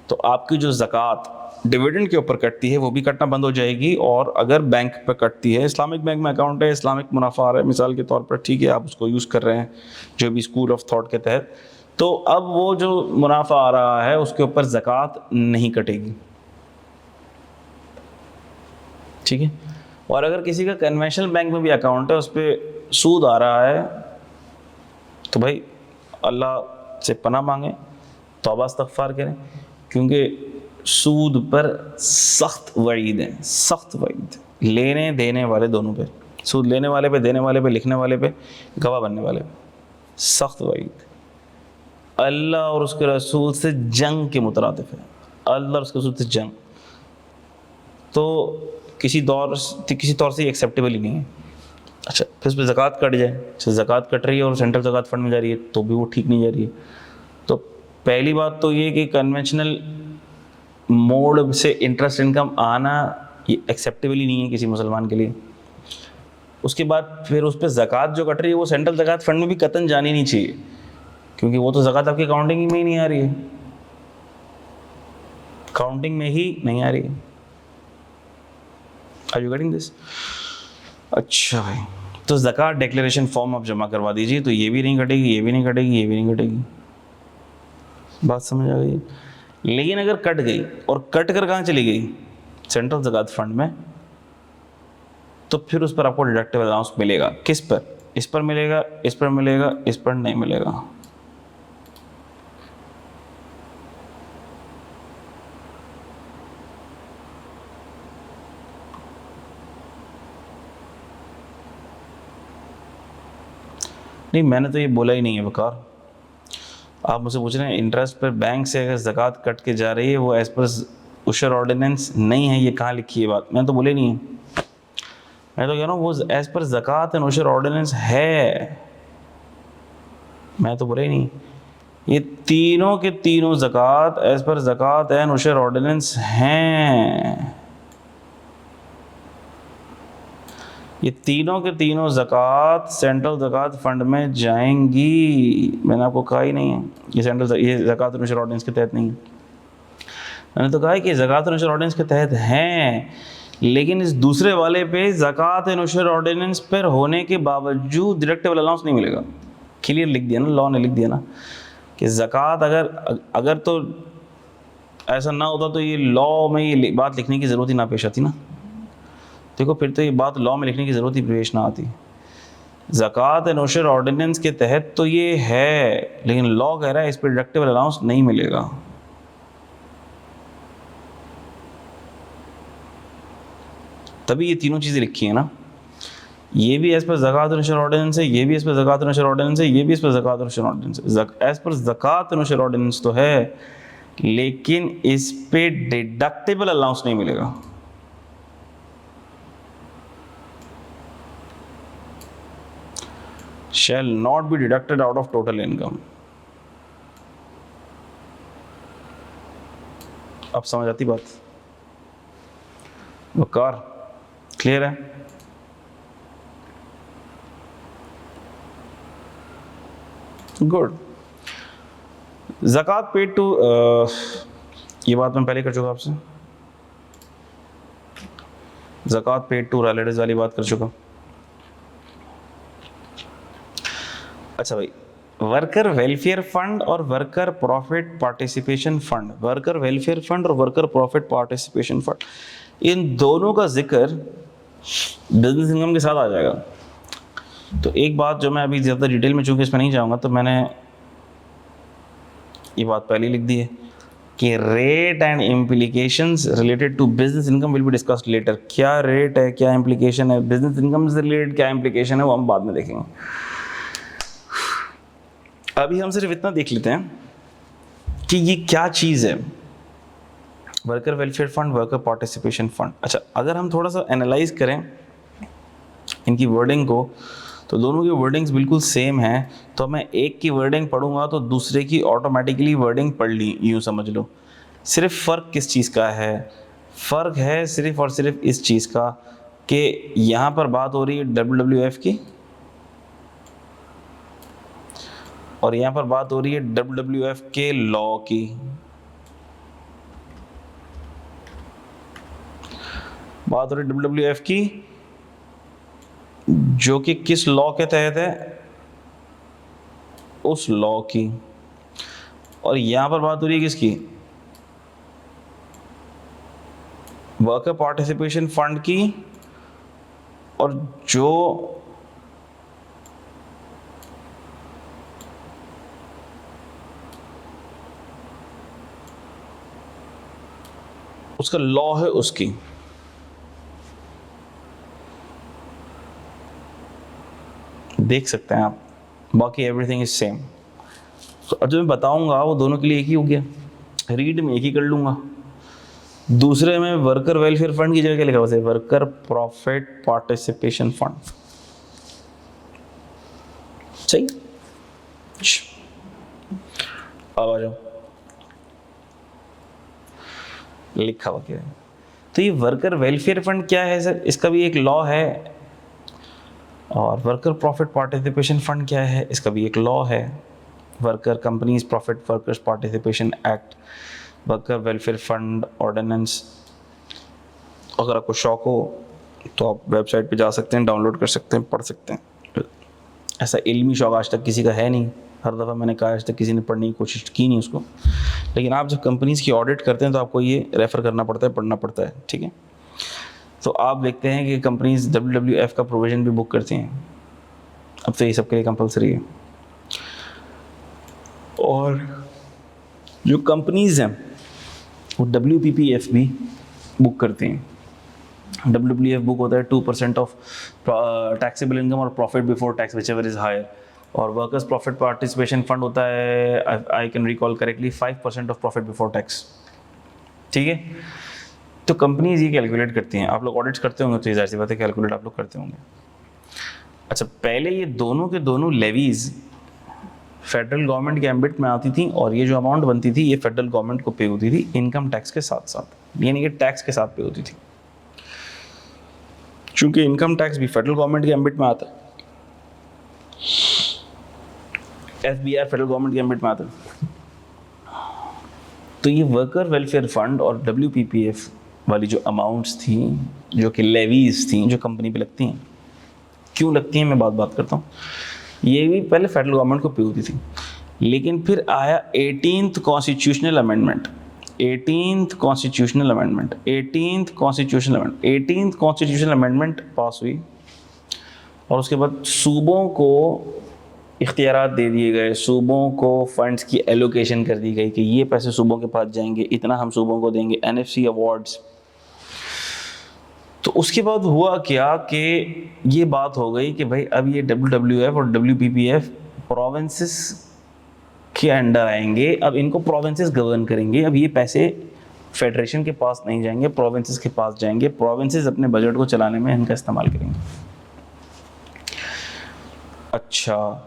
[SPEAKER 1] तो आपकी जो ज़कात डिविडेंड के ऊपर कटती है वो भी कटना बंद हो जाएगी। और अगर बैंक पे कटती है, इस्लामिक बैंक में अकाउंट है, इस्लामिक मुनाफा आ रहा है मिसाल के तौर पर, ठीक है, आप उसको यूज़ कर रहे हैं जो भी स्कूल ऑफ थॉट के तहत, तो अब वो जो मुनाफा आ रहा है उसके ऊपर ज़कात नहीं कटेगी, ठीक है। और अगर किसी का कन्वेंशनल बैंक में भी अकाउंट है, उस पर सूद आ रहा है, तो भाई अल्लाह से पनाह मांगें, तौबा इस्तग़फ़ार करें, क्योंकि सूद पर सख्त वईद है, सख्त वईद, लेने देने वाले दोनों पे, सूद लेने वाले पे, देने वाले पे, लिखने वाले पे, गवाह बनने वाले पे, सख्त वईद। अल्लाह और उसके रसूल से जंग के मुतरादिफ है, अल्लाह और उसके रसूल से जंग, तो किसी तौर से एक्सेप्टेबल ही नहीं है। अच्छा, फिर उस पर ज़कात कट जाए, अच्छा ज़कात कट रही है और सेंट्रल ज़कात फंड में जा रही है तो भी वो ठीक नहीं जा रही है। तो पहली बात तो ये कि कन्वेंशनल मोड से इंटरेस्ट इनकम आना ये एक्सेप्टेबल ही नहीं है किसी मुसलमान के लिए। उसके बाद फिर उस पर ज़कात जो कट रही है वो सेंट्रल ज़कात फंड में भी कतन जानी नहीं चाहिए, क्योंकि वो तो ज़कात आपकी काउंटिंग में ही नहीं आ रही है, काउंटिंग में ही नहीं आ रही है। Are you getting this? अच्छा भाई, तो ज़कात डिक्लेरेशन फॉर्म आप जमा करवा दीजिए, तो ये भी नहीं कटेगी, ये भी नहीं कटेगी, ये भी नहीं कटेगी। बात समझ आ गई? लेकिन अगर कट गई, और कट कर कहाँ चली गई? सेंट्रल ज़कात फंड में, तो फिर उस पर आपको डिडक्टेबल अलाउंस मिलेगा। किस पर? इस पर मिलेगा, इस पर मिलेगा, इस पर नहीं मिलेगा। नहीं, मैंने तो ये बोला ही नहीं है वकार। आप मुझसे पूछ रहे हैं इंटरेस्ट पर बैंक से अगर ज़कात कट के जा रही है वो एज़ पर उशर ऑर्डिनेंस नहीं है, ये कहाँ लिखी है बात? मैंने तो बोले नहीं है। मैं तो कह रहा हूँ वो एज़ पर ज़कात एंड उशर ऑर्डिनेंस है, मैं तो बोले ही नहीं। ये तीनों के तीनों ज़कात एज़ पर ज़कात एंड उशर ऑर्डिनेंस हैं। ये तीनों के तीनों ज़कात सेंट्रल ज़कात फंड में जाएंगी। मैंने आपको कहा ही नहीं है ये ज़कात और उशर ऑर्डिनेंस के तहत नहीं है। मैंने तो कहा है कि ज़कात और उशर ऑर्डिनेंस के तहत हैं, लेकिन इस दूसरे वाले पे ज़कात एंड उशर ऑर्डिनेंस पर होने के बावजूद डिडक्टेबल अलाउंस नहीं मिलेगा। क्लियर लिख दिया ना, लॉ ने लिख दिया ना कि ज़कात अगर तो ऐसा ना होता तो ये लॉ में ये बात लिखने की ज़रूरत ही ना पेश आती ना। देखो फिर तो ये बात लॉ में लिखने की ज़रूरत ही पेश ना आती। ज़कात एंड उशर ऑर्डिनेंस के तहत तो ये है, लेकिन लॉ कह रहा है इस पर डिडक्टेबल अलाउंस नहीं मिलेगा। तभी ये तीनों चीज़ें लिखी है ना, ये भी एज पर ज़कात और उशर ऑर्डिनेंस है, ये भी एज पर ज़कात और उशर ऑर्डिनेंस है, ये भी एज पर ज़कात और उशर ऑर्डिनेंस है। एज पर ज़कात और उशर ऑर्डिनेंस तो है, लेकिन इस पे डिडक्टेबल अलाउंस नहीं मिलेगा। Shall not be deducted out of total income। अब समझ आती बात? वकार क्लियर है? गुड। ज़कात पेड टू, ये बात मैं पहले कर चुका आपसे। ज़कात पेड टू रिलेटिव्स वाली बात कर चुका। अच्छा भाई, वर्कर वेलफेयर फंड और worker profit participation fund, worker welfare fund और वर्कर प्रॉफिट पार्टिसिपेशन फंड, इन दोनों का जिक्र बिजनेस इनकम के साथ आ जाएगा। तो एक बात जो मैं अभी ज़्यादा डिटेल में चूंकि इसमें नहीं जाऊंगा, तो मैंने ये बात पहले लिख दी है कि rate and implications related to business income will be discussed later. क्या रेट है, क्या इम्प्लीकेशन है, बिजनेस इनकम से रिलेटेड क्या इम्प्लीकेशन है, वो हम बाद में देखेंगे। अभी हम सिर्फ इतना देख लेते हैं कि ये क्या चीज़ है, worker welfare fund, worker participation fund. अच्छा, अगर हम थोड़ा सा एनालाइज करें इनकी वर्डिंग को, तो दोनों की वर्डिंग्स बिल्कुल सेम है। तो मैं एक की वर्डिंग पढ़ूंगा तो दूसरे की ऑटोमेटिकली वर्डिंग पढ़ ली, यूँ समझ लो। सिर्फ फ़र्क किस चीज़ का है? फ़र्क है सिर्फ और सिर्फ इस चीज़ का कि यहाँ पर बात हो रही है WWF की और यहाँ पर बात हो रही है WWF के लॉ की। बात हो रही है WWF की जो कि किस लॉ के तहत है, उस लॉ की। और यहाँ पर बात हो रही है किसकी, वर्कर पार्टिसिपेशन फंड की, और जो उसका लॉ है उसकी। देख सकते हैं आप, बाकी एवरीथिंग इज सेम। तो अब जो मैं बताऊंगा वो दोनों के लिए एक ही हो गया, रीड में एक ही कर लूंगा। दूसरे में वर्कर वेलफेयर फंड की जगह क्या लिखा हुआ है, वर्कर प्रॉफिट पार्टिसिपेशन फंड। सही, अब आ जाओ, लिखा हुआ क्या है। तो ये वर्कर वेलफेयर फंड क्या है सर, इसका भी एक लॉ है। और वर्कर प्रॉफिट पार्टिसिपेशन फंड क्या है, इसका भी एक लॉ है। Worker companies profit workers participation act, worker welfare fund ordinance. अगर आपको शौक हो तो आप वेबसाइट पे जा सकते हैं, डाउनलोड कर सकते हैं, पढ़ सकते हैं। ऐसा इल्मी शौक आज तक किसी का है नहीं। हर दफ़ा मैंने कहा आज तक किसी ने पढ़ने की कोशिश की नहीं उसको। लेकिन आप जब कंपनीज़ की ऑडिट करते हैं तो आपको ये रेफ़र करना पड़ता है, पढ़ना पड़ता है, ठीक है। तो आप देखते हैं कि कंपनीज WWF का प्रोविज़न भी बुक करती हैं। अब तो ये सब के लिए कंपलसरी है। और जो कंपनीज़ हैं वो WPPF भी बुक करती हैं। WPPF बुक होता है 2% ऑफ टैक्सेबल इनकम और profit before tax whichever is higher. और वर्कर्स प्रॉफिट पार्टिसिपेशन फंड होता है, I can recall correctly, 5% of profit before tax. ठीक है, तो कंपनीज ये कैलकुलेट करती हैं, आप लोग ऑडिट्स करते होंगे तो ज़ाहिर सी बात है कैलकुलेट आप लोग करते होंगे। अच्छा, पहले ये दोनों के दोनों लेवीज फेडरल गवर्नमेंट के एम्बिट में आती थी और ये जो अमाउंट बनती थी ये फेडरल गवर्नमेंट को पे होती थी इनकम टैक्स के साथ साथ, यानी कि टैक्स के साथ पे होती थी। चूंकि इनकम टैक्स भी फेडरल गवर्नमेंट के एम्बिट में आता है, FBR फेडरल गवर्नमेंट के एम्बिट में आता है, तो ये वर्कर वेलफेयर फंड और WPPF वाली जो अमाउंट्स थी, जो कि लेवीज थी, जो कंपनी पे लगती हैं, क्यों लगती हैं मैं बात करता हूँ, ये भी पहले फेडरल गवर्नमेंट को पे होती थी। लेकिन फिर आया 18th constitutional amendment, 18th constitutional amendment pass हुई और उसके बाद सूबों को इख्तियारात दे दिए गए, सूबों को फंड्स की एलोकेशन कर दी गई कि ये पैसे सूबों के पास जाएंगे, इतना हम सूबों को देंगे, NFC अवार्ड्स। तो उसके बाद हुआ क्या कि ये बात हो गई कि भाई अब ये WWF और WPPF प्रोविंसेस के अंडर आएंगे, अब इनको प्रोविंसेस गवर्न करेंगे, अब ये पैसे फेडरेशन के पास नहीं जाएंगे, प्रोविंसेस के पास जाएंगे, प्रोविंसेस अपने बजट को चलाने में इनका इस्तेमाल करेंगे। अच्छा,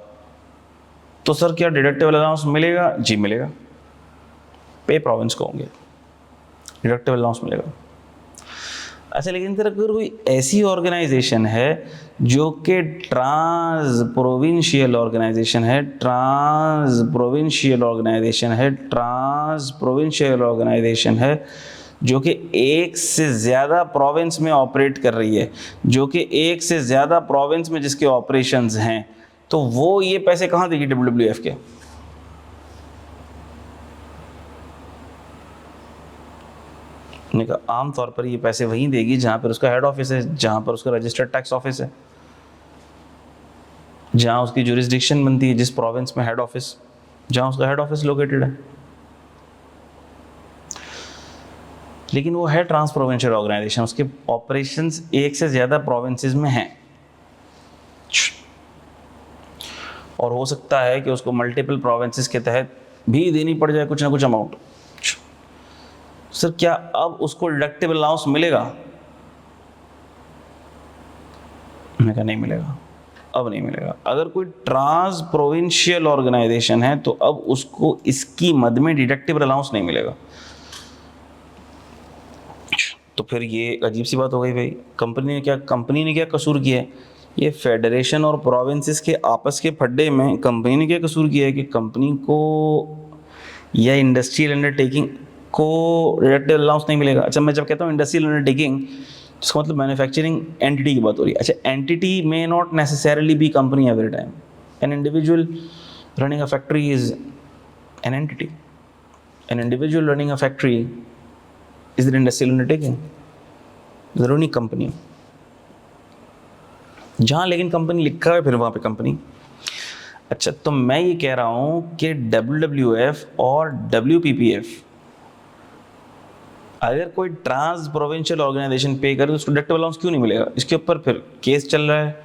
[SPEAKER 1] तो सर क्या डिडक्टिबल अलाउंस मिलेगा? जी मिलेगा, पे प्रोविंस को होंगे, डिडक्टिबल अलाउंस मिलेगा। अच्छा, लेकिन सर अगर कोई ऐसी ऑर्गेनाइजेशन है जो कि ट्रांस प्रोविंशियल ऑर्गेनाइजेशन है, जो कि एक से ज़्यादा प्रोविंस में ऑपरेट कर रही है, जो कि एक से ज़्यादा प्रोविंस में जिसके ऑपरेशंस हैं, तो वो ये पैसे कहाँ देगी WWF के? ने कहा आमतौर पर ये पैसे वहीं देगी जहाँ पर उसका हेड ऑफिस है, जहाँ पर उसका रजिस्टर्ड टैक्स ऑफिस है, जहाँ उसकी जुरिस्डिक्शन बनती है, जिस प्रोविंस में हेड ऑफिस, जहाँ उसका हेड ऑफिस लोकेटेड है। लेकिन वो है ट्रांस प्रोविंशियल ऑर्गेनाइजेशन, उसके ऑपरेशंस एक से ज़्यादा प्रोविंसेस में हैं और हो सकता है कि उसको मल्टीपल प्रोविंसेस के तहत भी देनी पड़ जाए कुछ ना कुछ अमाउंट। सर क्या अब उसको डिडक्टिबल अलाउंस मिलेगा? मैंने कहा नहीं मिलेगा, अब नहीं मिलेगा। अगर कोई ट्रांस प्रोविंशियल ऑर्गेनाइजेशन है तो अब उसको इसकी मद में डिडक्टिबल अलाउंस नहीं मिलेगा। तो फिर ये अजीब सी बात हो गई भाई, कंपनी ने क्या कसूर किया है? ये फेडरेशन और प्रोविंसेस के आपस के फड्डे में कंपनी ने क्या कसूर किया है कि कंपनी को या इंडस्ट्रियल अंडरटेकिंग को डिडक्टिबल अलाउंस नहीं मिलेगा? अच्छा, मैं जब कहता हूँ इंडस्ट्रियल अंडरटेकिंग, इसका मतलब मैन्युफैक्चरिंग एंटिटी की बात हो रही है। अच्छा, entity may not necessarily be company every time, an individual running a factory is an entity, an individual running a factory is the industrial undertaking, जरूरी नहीं कंपनी। जहाँ लेकिन कंपनी लिखा है फिर वहाँ पे कंपनी। अच्छा, तो मैं ये कह रहा हूँ कि WWF और WPPF अगर कोई ट्रांस प्रोविंशियल ऑर्गेनाइजेशन पे करे तो उसको डिडक्टिबल अलाउंस क्यों नहीं मिलेगा? इसके ऊपर फिर केस चल रहा है,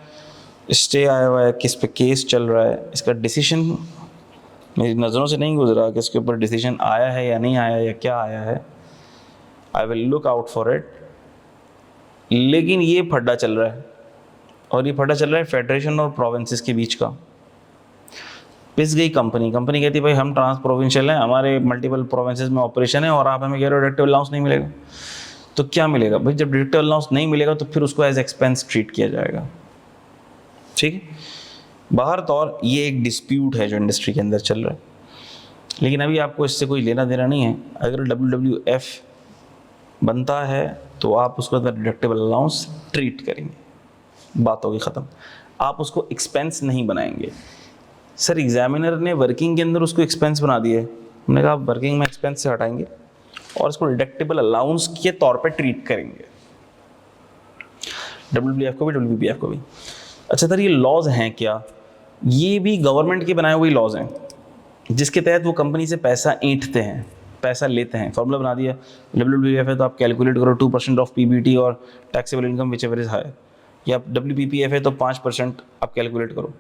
[SPEAKER 1] स्टे आया हुआ है, किस पे केस चल रहा है, इसका डिसीजन मेरी नज़रों से नहीं गुजरा कि इसके ऊपर डिसीजन आया है या नहीं आया या क्या आया है। I will look out for it. लेकिन ये फड्डा चल रहा है और ये फड्डा चल रहा है फेडरेशन और प्रोविंसेस के बीच का। पिस गई कंपनी कहती है भाई हम ट्रांस प्रोविंशियल हैं, हमारे मल्टीपल प्रोविंसेस में ऑपरेशन है और आप हमें कह रहे हो डिडक्टिबल अलाउंस नहीं मिलेगा। तो क्या मिलेगा भाई? जब डिडक्टिबल अलाउंस नहीं मिलेगा तो फिर उसको एज एक्सपेंस ट्रीट किया जाएगा। ठीक है, बाहर तौर ये एक डिस्प्यूट है जो इंडस्ट्री के अंदर चल रहा है, लेकिन अभी आपको इससे कोई लेना देना नहीं है। अगर WWF बनता है तो आप उसको डिडक्टिबल अलाउंस ट्रीट करेंगे, बात होगी ख़त्म। आप उसको एक्सपेंस नहीं बनाएंगे। सर एग्जामिनर ने वर्किंग के अंदर उसको एक्सपेंस बना दिया है, हमने कहा वर्किंग में एक्सपेंस से हटाएंगे और इसको डिडक्टिबल अलाउंस के तौर पे ट्रीट करेंगे, WWF को भी WPPF को भी। अच्छा सर, ये लॉज हैं क्या? ये भी गवर्नमेंट के बनाए हुए लॉज हैं जिसके तहत वो कंपनी से पैसा ऐंठते हैं, पैसा लेते हैं। फॉर्मूला बना दिया, WWF है तो आप कैलकुलेट करो 2% ऑफ PBT और taxable income whichever is high, या WPPF है तो 5% आप कैलकुलेट करो।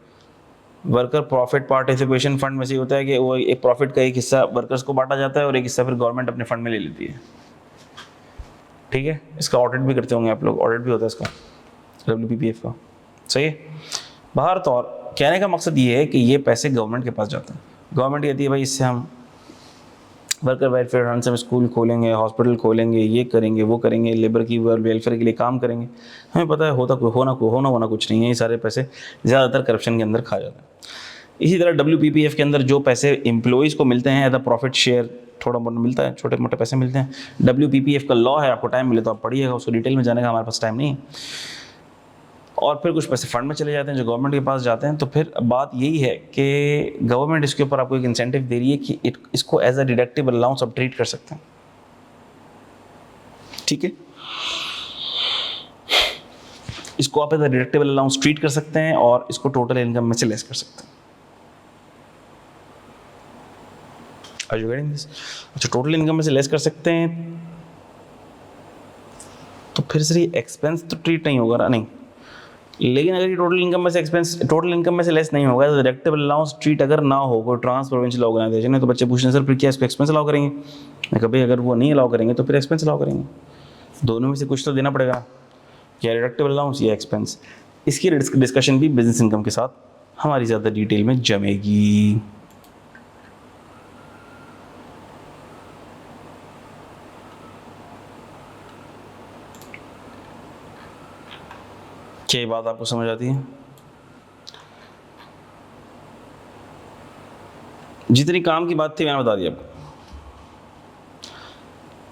[SPEAKER 1] वर्कर प्रॉफिट पार्टिसिपेशन फंड में से होता है कि वो एक प्रॉफिट का एक हिस्सा वर्कर्स को बांटा जाता है और एक हिस्सा फिर गवर्नमेंट अपने फंड में ले लेती है। ठीक है, इसका ऑडिट भी करते होंगे आप लोग, ऑडिट भी होता है इसका WPPF का, सही है। बाहर तौर कहने का मकसद ये है कि ये पैसे गवर्नमेंट के पास जाते हैं, गवर्नमेंट कहती है भाई इससे हम वर्कर वेलफेयर फंड से हम स्कूल खोलेंगे, हॉस्पिटल खोलेंगे, ये करेंगे, वो करेंगे, लेबर की वेलफेयर के लिए काम करेंगे। हमें पता है होना कुछ नहीं है, ये सारे पैसे ज़्यादातर करप्शन के अंदर खा जाते हैं। इसी तरह WPPF के अंदर जो पैसे एम्प्लॉइज़ को मिलते हैं एज अ प्रॉफिट शेयर, थोड़ा बहुत मिलता है, छोटे मोटे पैसे मिलते हैं। WPPF का लॉ है, आपको टाइम मिले तो आप पढ़िएगा, उसको डिटेल में जाने का हमारे पास टाइम नहीं है। और फिर कुछ पैसे फंड में चले जाते हैं जो गवर्नमेंट के पास जाते हैं। तो फिर बात यही है कि गवर्नमेंट इसके ऊपर आपको एक इंसेंटिव दे रही है कि इसको एज अ डिडक्टिबल अलाउंस आप ट्रीट कर सकते हैं। ठीक है, इसको आप as a deductible allowance treat कर सकते हैं और इसको टोटल इनकम में से लेस कर सकते हैं। Are you getting this? अच्छा, टोटल इनकम में से लेस कर सकते हैं तो फिर सर ये एक्सपेंस तो ट्रीट नहीं होगा ना, नहीं। लेकिन अगर ये टोटल इनकम में से लेस नहीं होगा तो डिडक्टिबल अलाउंस ट्रीट अगर ना हो, कोई ट्रांस प्रोविंशियल ऑर्गेनाइजेशन है, तो बच्चे पूछने सर फिर क्या इसको एक्सपेंस अलाउ करेंगे? मैं कभी अगर वो नहीं अलाउ करेंगे तो फिर एक्सपेंस अलाउ करेंगे। दोनों में से कुछ तो देना पड़ेगा, या डिडक्टिबल अलाउंस या एक्सपेंस। इसकी डिस्कशन भी बिजनेस इनकम के साथ हमारी ज़्यादा डिटेल में जमेगी। क्या ये बात आपको समझ आती है? जितनी काम की बात थी मैंने बता दिया आपको।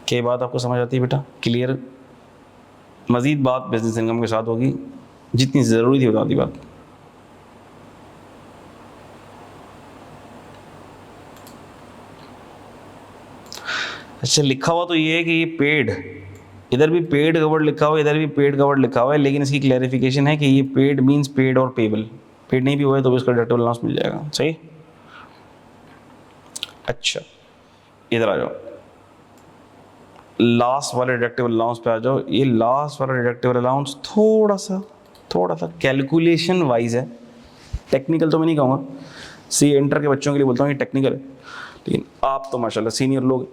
[SPEAKER 1] क्या ये बात आपको समझ आती है बेटा? क्लियर? मज़ीद बात बिजनेस इनकम के साथ होगी, जितनी ज़रूरी थी बता दी बात। अच्छा, लिखा हुआ तो ये है कि ये पेड, इधर भी पेड कवर्ड लिखा हुआ है, इधर भी पेड कवर्ड लिखा हुआ है, लेकिन इसकी क्लैरिफिकेशन है कि ये पेड मींस पेड और पेबल। पेड नहीं भी हुआ है तो भी इसका डिडक्टिबल अलाउंस मिल जाएगा, सही। अच्छा, इधर आ जाओ, लास्ट वाले डिडक्टिबल अलाउंस पे आ जाओ। ये लास्ट वाला डिडक्टिबल अलाउंस थोड़ा सा कैलकुलेशन वाइज है, टेक्निकल तो मैं नहीं कहूँगा, इंटर के बच्चों के लिए बोलता हूँ ये टेक्निकल है, लेकिन आप तो माशाल्लाह सीनियर लोग,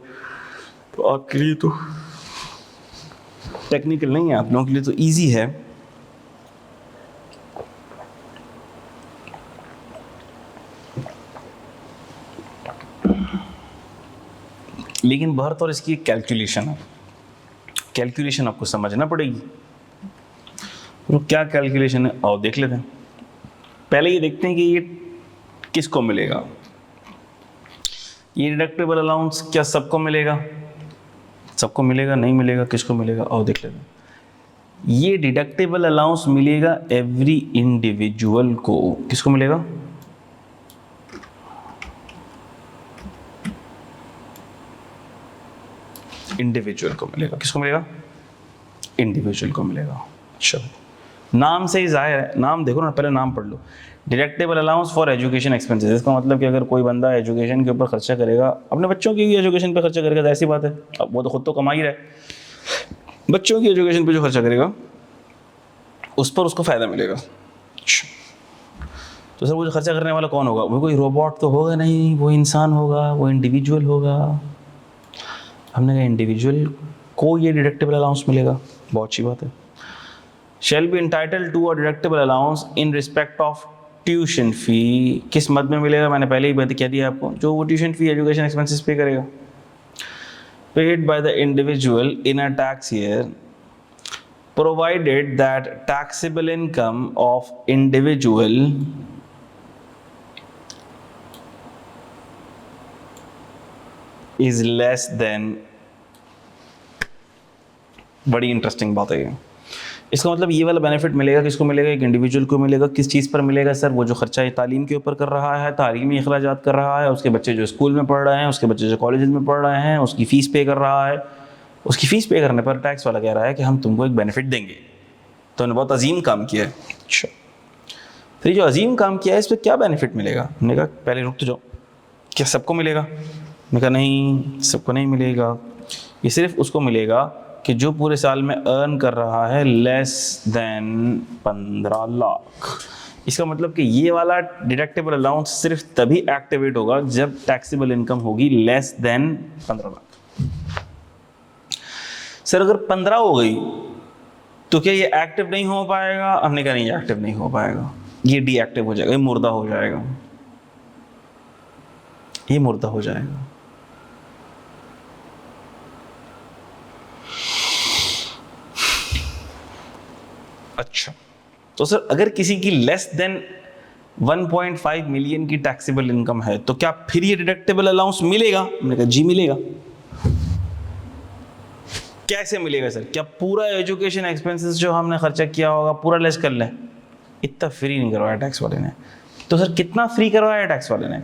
[SPEAKER 1] तो आपके लिए तो टेक्निकल नहीं है, आप लोगों के लिए तो इजी है। लेकिन बहरतौर इसकी एक कैलकुलेशन है, कैलकुलेशन आपको समझना पड़ेगी। तो क्या कैलकुलेशन है आओ देख लेते हैं। पहले ये देखते हैं कि ये किसको मिलेगा। ये डिडक्टिबल अलाउंस क्या सबको मिलेगा? सबको मिलेगा? नहीं मिलेगा? किसको मिलेगा? आओ देख लेते हैं। ये डिडक्टिबल अलाउंस मिलेगा एवरी इंडिविजुअल को। किसको मिलेगा? इंडिविजुअल को मिलेगा। किसको मिलेगा? इंडिविजुअल को मिलेगा। अच्छा, नाम से ही जाहिर है, नाम देखो ना, पहले नाम पढ़ लो। Deductible allowance for education expenses, इसका मतलब कि अगर कोई बंदा एजुकेशन के ऊपर खर्चा करेगा, अपने बच्चों की एजुकेशन पे खर्चा करेगा, ऐसी बात है, अब वो तो खुद तो कमा ही रहा है, बच्चों की एजुकेशन पे जो खर्चा करेगा उस पर उसको फ़ायदा मिलेगा। तो सर वो जो खर्चा करने वाला कौन होगा? वो कोई रोबोट तो होगा नहीं, वो इंसान होगा, वो इंडिविजुअल होगा। हमने कहा इंडिविजुअल को ये डिडक्टिबल अलाउंस मिलेगा, बहुत अच्छी बात है। Shall be entitled to a deductible allowance in respect of tuition fee. किस मद में मिलेगा? मैंने पहले ही बात कह दिया आपको, जो वो ट्यूशन फ़ी एजुकेशन एक्सपेंसेस पे करेगा, paid by the individual in a tax year, provided that taxable income of individual is less than. बड़ी इंटरेस्टिंग बात है ये। इसका मतलब ये वाला बेनिफिट मिलेगा, किसको मिलेगा? एक इंडिविजुअल को मिलेगा। किस चीज़ पर मिलेगा सर? वो जो खर्चा तालीम के ऊपर कर रहा है, तालीमी अखराजात कर रहा है, उसके बच्चे जो स्कूल में पढ़ रहे हैं, उसके बच्चे जो कॉलेज में पढ़ रहे हैं, उसकी फ़ीस पे कर रहा है। उसकी फ़ीस पे करने पर टैक्स वाला कह रहा है कि हम तुमको एक बेनिफिट देंगे। तो उन्होंने बहुत अजीम काम किया है। अच्छा, फिर जो अजीम काम किया है इस पर क्या बेनिफिट मिलेगा? हमने कहा पहले रुक तो जाओ, क्या सबको मिलेगा? मैंने कहा नहीं, सबको नहीं मिलेगा। ये सिर्फ उसको मिलेगा कि जो पूरे साल में अर्न कर रहा है लेस देन 15 लाख। इसका मतलब कि ये वाला डिडक्टेबल अलाउंस सिर्फ तभी एक्टिवेट होगा जब टैक्सेबल इनकम होगी लेस देन 15 लाख। सर अगर 15 हो गई तो क्या ये एक्टिव नहीं हो पाएगा? हमने कहा नहीं, एक्टिव नहीं हो पाएगा, ये डीएक्टिव हो जाएगा, ये मुर्दा हो जाएगा, ये मुर्दा हो जाएगा। अच्छा, तो सर अगर किसी की लेस देन 1.5 मिलियन की टैक्सेबल इनकम है तो क्या फिर ये डिडक्टेबल अलाउंस मिलेगा? हमने कहा जी मिलेगा। कैसे मिलेगा सर? क्या पूरा एजुकेशन एक्सपेंसेस जो हमने खर्चा किया होगा पूरा लेस कर लें? इतना फ्री नहीं करवाया टैक्स वाले ने। तो सर कितना फ्री करवाया टैक्स वाले ने?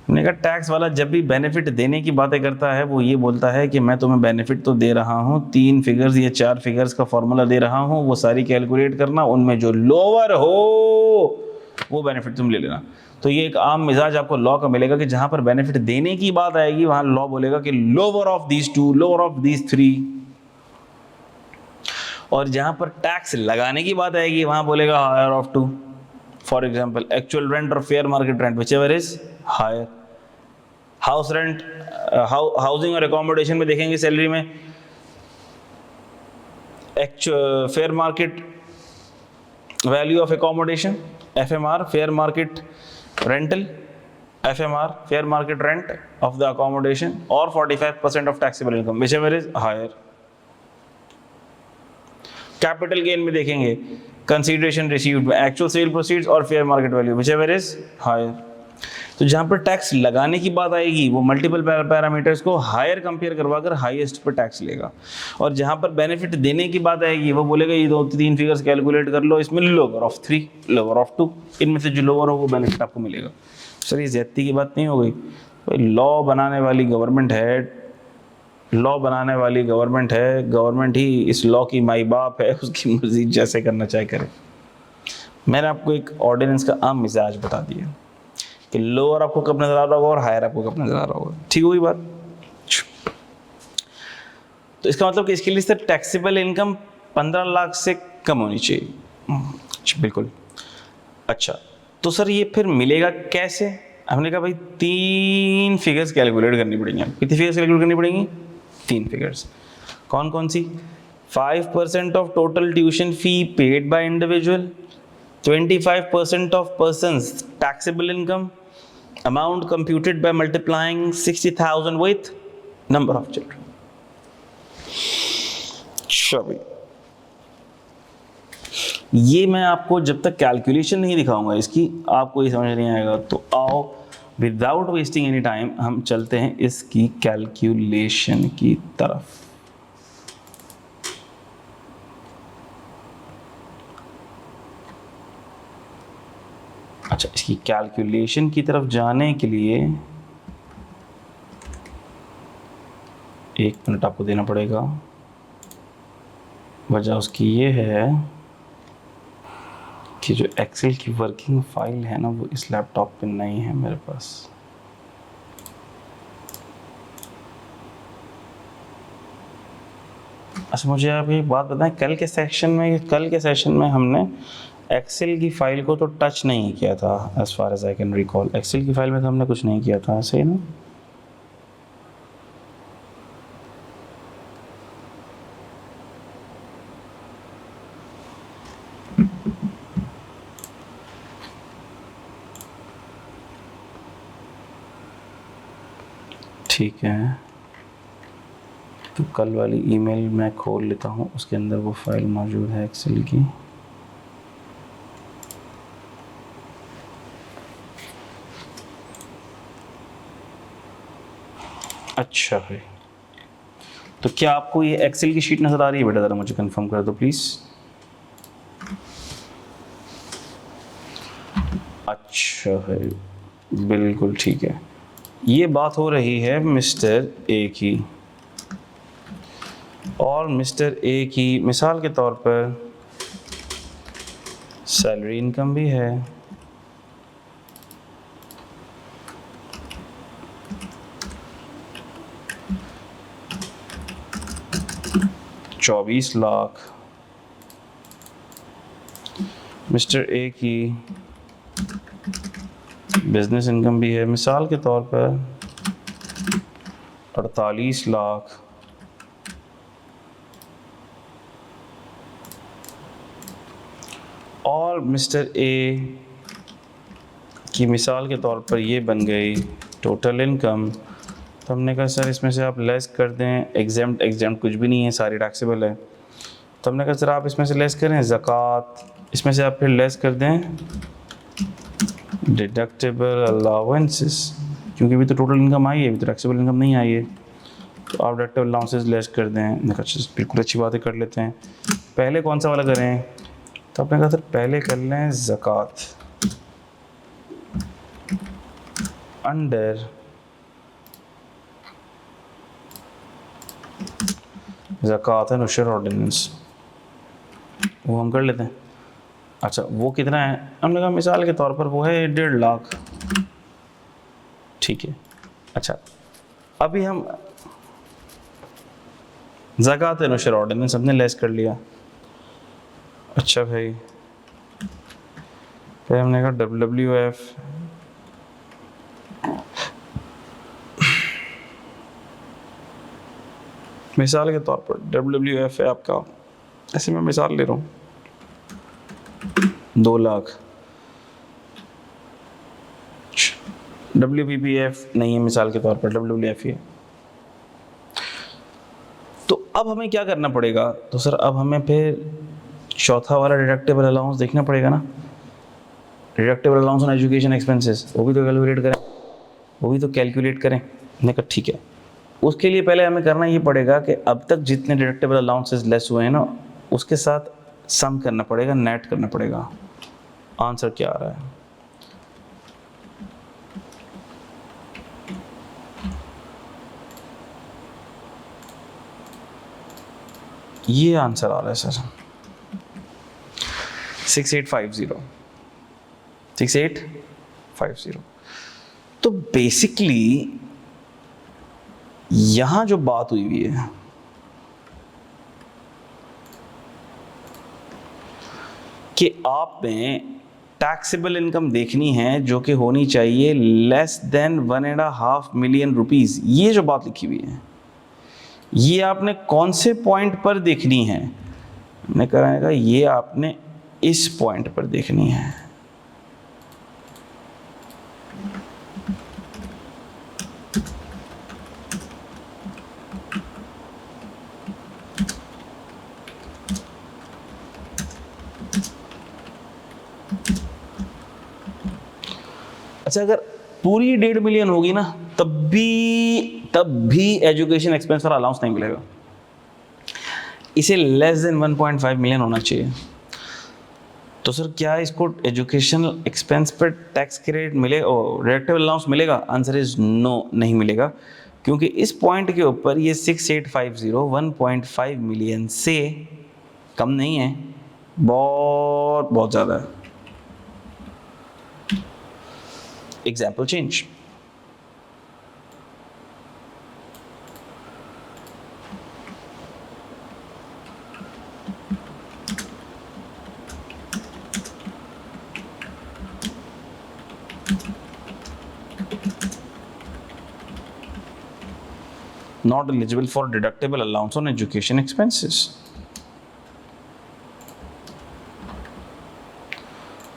[SPEAKER 1] हमने कहा टैक्स वाला जब भी बेनिफिट देने की बातें करता है वो ये बोलता है कि मैं तुम्हें बेनिफिट तो दे रहा हूँ, 3 फिगर्स या 4 फिगर्स का फॉर्मूला दे रहा हूँ, वो सारी कैलकुलेट करना, उनमें जो लोअर हो वो बेनिफिट तुम ले लेना। तो ये एक आम मिजाज आपको लॉ का मिलेगा कि जहां पर बेनिफिट देने की बात आएगी वहां लॉ बोलेगा कि lower of these 2, lower of these 3, और जहां पर टैक्स लगाने की बात आएगी वहां बोलेगा higher of 2। For example actual rent और fair market rent, whichever is higher. House rent, housing और एकोमोडेशन में देखेंगे सैलरी में fair market value of accommodation, FMR, fair market rental, FMR, fair market rent of the accommodation, और 45% of taxable income, whichever is higher. Capital gain में देखेंगे consideration received, actual sale proceeds और fair market value, whichever is higher. तो जहां पर tax लगाने की बात आएगी वो मल्टीपल पैरामीटर्स को हायर कंपेयर करवाकर हाईएस्ट पर टैक्स लेगा, और जहां पर बेनिफिट देने की बात आएगी वो बोलेगा ये 2-3 फिगर्स कैलकुलेट कर लो, इसमें लोअर ऑफ 3, लोअर ऑफ 2, इनमें से जो लोअर हो वो बेनिफिट आपको मिलेगा। सर ये ज्यादती की बात नहीं हो गई? भाई लॉ बनाने वाली गवर्नमेंट है, लॉ बनाने वाली गवर्नमेंट है, गवर्नमेंट ही इस लॉ की माई बाप है, उसकी मर्जी जैसे करना चाहे करे। मैंने आपको एक ऑर्डिनेंस का आम मिजाज बता दिया कि लोअर आपको कब नजर आ रहा होगा और हायर आपको कब नजर आ रहा होगा। ठीक होगी बात? तो इसका मतलब कि इसके लिए सिर्फ टैक्सेबल इनकम 15 लाख से कम होनी चाहिए। बिल्कुल। अच्छा, तो सर ये फिर मिलेगा कैसे? हमने कहा भाई 3 फिगर्स कैलकुलेट करनी पड़ेंगी। कितनी फिगर्स कैलकुलेट करनी पड़ेंगी? 3 फिगर्स। कौन कौन सी? 5% of total tuition fee paid by individual, 25% of person's taxable income, amount computed by multiplying 60,000 with number of children. भाई ये मैं आपको जब तक कैलकुलेशन नहीं दिखाऊंगा इसकी आपको ये समझ नहीं आएगा। तो आओ विदाउट वेस्टिंग एनी टाइम हम चलते हैं इसकी कैलकुलेशन की तरफ। अच्छा, इसकी कैलकुलेशन की तरफ जाने के लिए 1 मिनट आपको देना पड़ेगा। वजह उसकी ये है कि जो एक्सेल की वर्किंग फाइल है ना वो इस लैपटॉप पे नहीं है मेरे पास। अच्छा, मुझे आप एक बात बताएं, कल के सेशन में हमने एक्सेल की फाइल को तो टच नहीं किया था। As far as I can recall Excel की फाइल में तो हमने कुछ नहीं किया था, ऐसे ही ना? ठीक है, तो कल वाली ईमेल मैं खोल लेता हूँ, उसके अंदर वो फाइल मौजूद है एक्सेल की। अच्छा है, तो क्या आपको ये एक्सेल की शीट नज़र आ रही है बेटा? ज़रा मुझे कंफर्म कर दो प्लीज़। अच्छा है, बिल्कुल ठीक है। ये बात हो रही है मिस्टर ए की, और मिस्टर ए की मिसाल के तौर पर सैलरी इनकम भी है, $24 लाख, मिस्टर ए की बिजनेस इनकम भी है मिसाल के तौर पर 48 लाख, और मिस्टर ए की मिसाल के तौर पर ये बन गई टोटल इनकम। तो हमने कहा सर इसमें से आप लेस कर दें, एग्जाम्प्ट कुछ भी नहीं है, सारी टैक्सेबल है। तो हमने कहा सर आप इसमें से लेस करें ज़कात, इसमें से आप फिर लेस कर दें डिडक्टेबल अलाउंसेस, क्योंकि अभी तो टोटल इनकम आई है, अभी तो टैक्सेबल इनकम नहीं आई है। तो आप डिडक्टेबल अलाउंसेस लेस कर दें। बिल्कुल अच्छी बातें कर लेते हैं। पहले कौन सा वाला करें? तो आपने कहा सर पहले कर लें ज़कात अंडर ज़कात एंड उशर ऑर्डिनेंस, वो हम कर लेते हैं। अच्छा वो कितना है? हमने कहा मिसाल के तौर पर वो है 1.5 लाख। ठीक है। अच्छा अभी हम ज़कात एंड उशर ऑर्डिनेंस हमने लेस कर लिया। अच्छा भाई फिर हमने कहा WWF मिसाल के तौर पर WWF है आपका, ऐसे मैं मिसाल ले रहा हूँ 2 लाख। WPPF नहीं है मिसाल के तौर पर, WWF ही है। तो अब हमें क्या करना पड़ेगा? तो सर अब हमें फिर चौथा वाला डिडक्टेबल अलाउंस देखना पड़ेगा ना, deductible allowance on education expenses, वो भी तो कैलकुलेट करें, वो भी तो कैलकुलेट करें। मैंने कहा ठीक है। उसके लिए पहले हमें करना ये पड़ेगा कि अब तक जितने डिडक्टेबल अलाउंसेस लेस हुए हैं ना, उसके साथ सम करना पड़ेगा, नेट करना पड़ेगा। आंसर क्या आ रहा है? ये आंसर आ रहा है सर 6850। तो बेसिकली यहां जो बात हुई हुई है कि आपने टैक्सेबल इनकम देखनी है जो कि होनी चाहिए लेस देन 1.5 मिलियन रुपीस। ये जो बात लिखी हुई है ये आपने कौन से पॉइंट पर देखनी है? मैं कहेगा ये आपने इस पॉइंट पर देखनी है। अच्छा अगर पूरी 1.5 मिलियन होगी ना तब भी एजुकेशन एक्सपेंस पर अलाउंस नहीं मिलेगा, इसे लेस देन 1.5 मिलियन होना चाहिए। तो सर क्या इसको एजुकेशनल एक्सपेंस पर टैक्स क्रेडिट मिले और डिडक्टेबल अलाउंस मिलेगा? आंसर इज नो, नहीं मिलेगा, क्योंकि इस पॉइंट के ऊपर ये 6850 1.5 मिलियन से कम नहीं है, बहुत बहुत ज़्यादा है। Example change. Not eligible for deductible allowance on education expenses.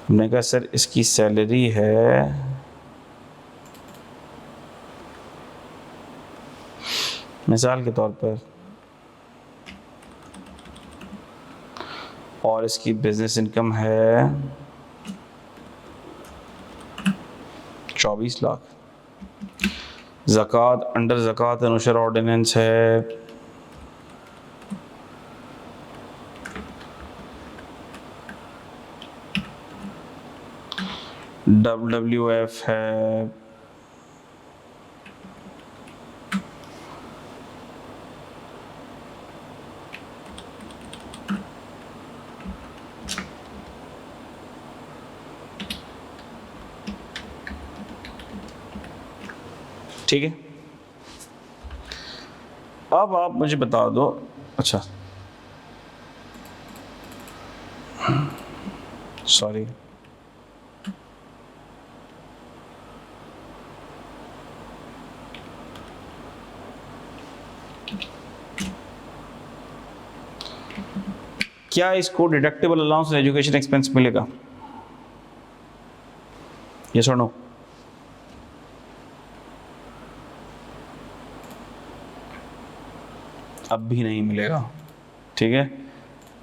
[SPEAKER 1] हमने कहा सर इसकी सैलरी है मिसाल के तौर पर, और इसकी बिजनेस इनकम है 24 लाख। ज़कात अंडर ज़कात एंड उशर ऑर्डिनेंस है WWF है ठीक है। अब आप मुझे बता दो, अच्छा सॉरी, क्या इसको डिडक्टेबल अलाउंस एजुकेशन एक्सपेंस मिलेगा? यस और नो? अब भी नहीं मिलेगा, ठीक है,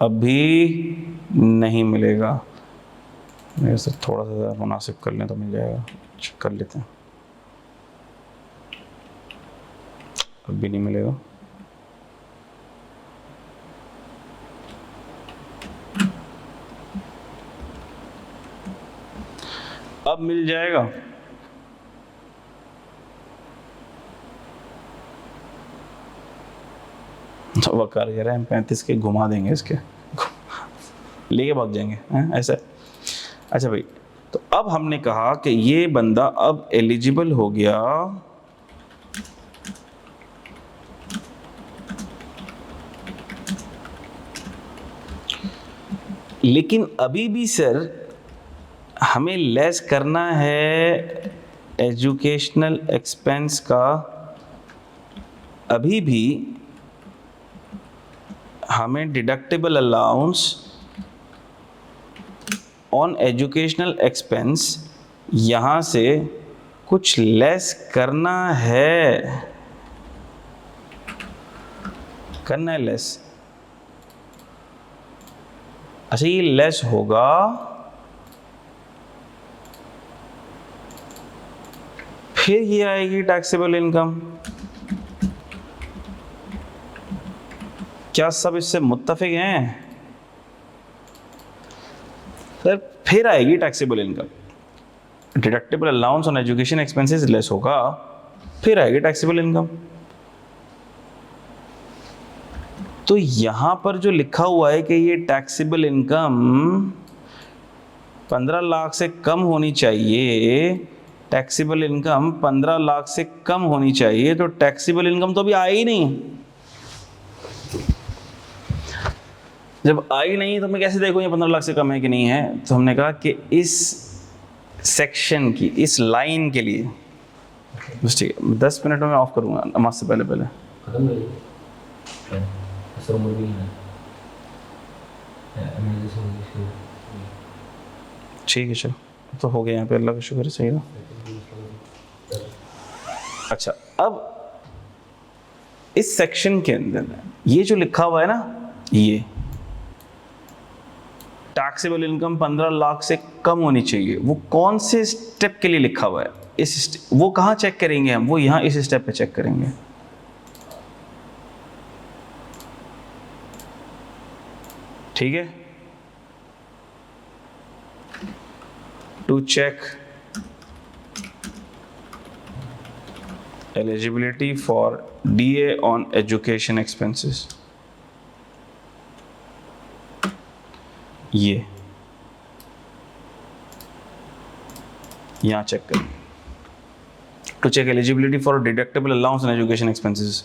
[SPEAKER 1] अब भी नहीं मिलेगा। मेरे से थोड़ा सा मुनासिब कर लें तो मिल जाएगा, कर लेते हैं। अब भी नहीं मिलेगा। अब मिल जाएगा। तो वकार कह रहे हैं 35 के घुमा देंगे, इसके लेके भाग जाएंगे ऐसा। अच्छा भाई, तो अब हमने कहा कि ये बंदा अब एलिजिबल हो गया लेकिन अभी भी सर हमें लेस करना है एजुकेशनल एक्सपेंस का, अभी भी हमें deductible allowance on educational expense यहाँ से कुछ लेस करना है, करना है लेस। अच्छा, ये लेस होगा फिर ये आएगी टैक्सेबल इनकम। क्या सब इससे मुत्तफिक हैं? सर फिर आएगी taxable income, deductible allowance on education expenses less होगा, फिर आएगी टैक्सेबल इनकम। तो यहां पर जो लिखा हुआ है कि ये टैक्सेबल इनकम 15 लाख से कम होनी चाहिए, टैक्सेबल इनकम 15 लाख से कम होनी चाहिए, तो टैक्सेबल इनकम तो अभी आई ही नहीं। जब आई नहीं तो मैं कैसे देखूं ये 15 लाख से कम है कि नहीं है? तो हमने कहा कि इस सेक्शन की, इस लाइन के लिए बस ठीक है, 10 मिनट में ऑफ करूंगा नमाज से पहले पहले। ठीक है, चलो तो हो गया यहाँ पे, अल्लाह का शुक्र है, सही ना। अच्छा, अब इस सेक्शन के अंदर ये जो लिखा हुआ है ना, ये टैक्सेबल इनकम 15 लाख से कम होनी चाहिए, वो कौन से स्टेप के लिए लिखा हुआ है? वो कहाँ चेक करेंगे हम? वो यहाँ इस स्टेप पे चेक करेंगे। ठीक है, to check eligibility for DA on education expenses, ये यहाँ चेक करें। To check eligibility for deductible allowance on education expenses.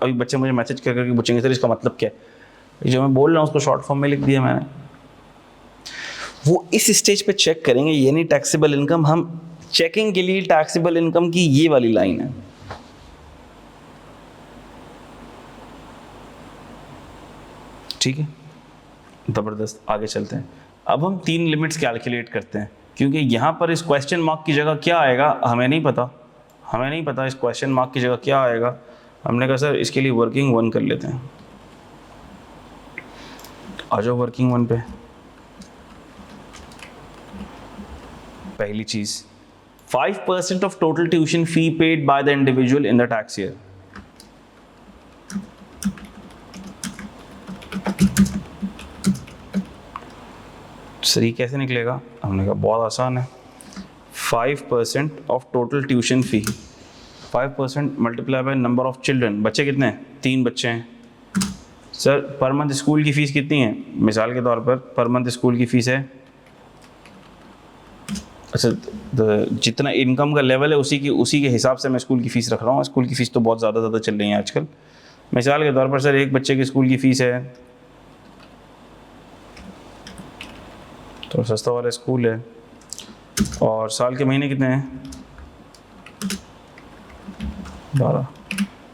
[SPEAKER 1] अभी बच्चे मुझे मैसेज कर करके पूछेंगे सर इसका मतलब क्या है? जो मैं बोल रहा हूँ उसको शॉर्ट फॉर्म में लिख दिया मैंने। वो इस स्टेज पे चेक करेंगे, यानी टैक्सेबल इनकम, हम चेकिंग के लिए टैक्सेबल इनकम की ये वाली लाइन है। ठीक है, ज़बरदस्त, आगे चलते हैं। अब हम 3 लिमिट्स कैलकुलेट करते हैं, क्योंकि यहाँ पर इस क्वेश्चन मार्क की जगह क्या आएगा हमें नहीं पता, हमें नहीं पता इस क्वेश्चन मार्क की जगह क्या आएगा। हमने कहा सर इसके लिए वर्किंग 1 कर लेते हैं। आ जाओ वर्किंग 1 पे। पहली चीज़, 5% of total tuition fee paid by the individual in the tax year. Sir ये कैसे निकलेगा? हमने कहा बहुत आसान है, 5% of total tuition fee, 5% multiply by number of children. बच्चे कितने हैं? 3 बच्चे हैं। सर पर मंथ स्कूल की फ़ीस कितनी है? मिसाल के तौर पर मंथ स्कूल की फ़ीस है, अच्छा जितना इनकम का लेवल है उसी के हिसाब से मैं स्कूल की फ़ीस रख रहा हूँ। स्कूल की फ़ीस तो बहुत ज़्यादा चल रही है आजकल। मिसाल के तौर पर सर एक बच्चे की स्कूल की फ़ीस है तो सस्ता वाला स्कूल है। और साल के महीने कितने हैं? 12।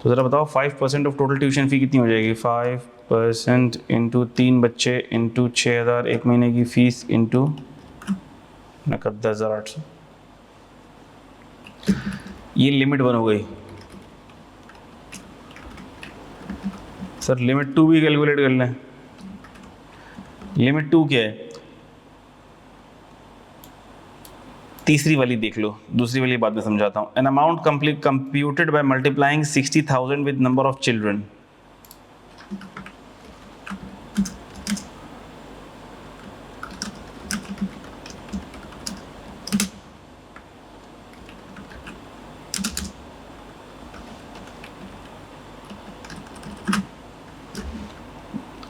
[SPEAKER 1] तो ज़रा बताओ 5% ऑफ टोटल ट्यूशन फ़ी कितनी हो जाएगी? 5% इंटू 3 बच्चे इंटू 6000 एक महीने की फ़ीस इंटू नकद 10,800। ये लिमिट 1 हो गई। सर लिमिट 2 भी कैलकुलेट कर लें। लिमिट 2 क्या है? तीसरी वाली देख लो, दूसरी वाली बात मैं समझाता हूँ। An amount computed by multiplying 60,000 with number of children.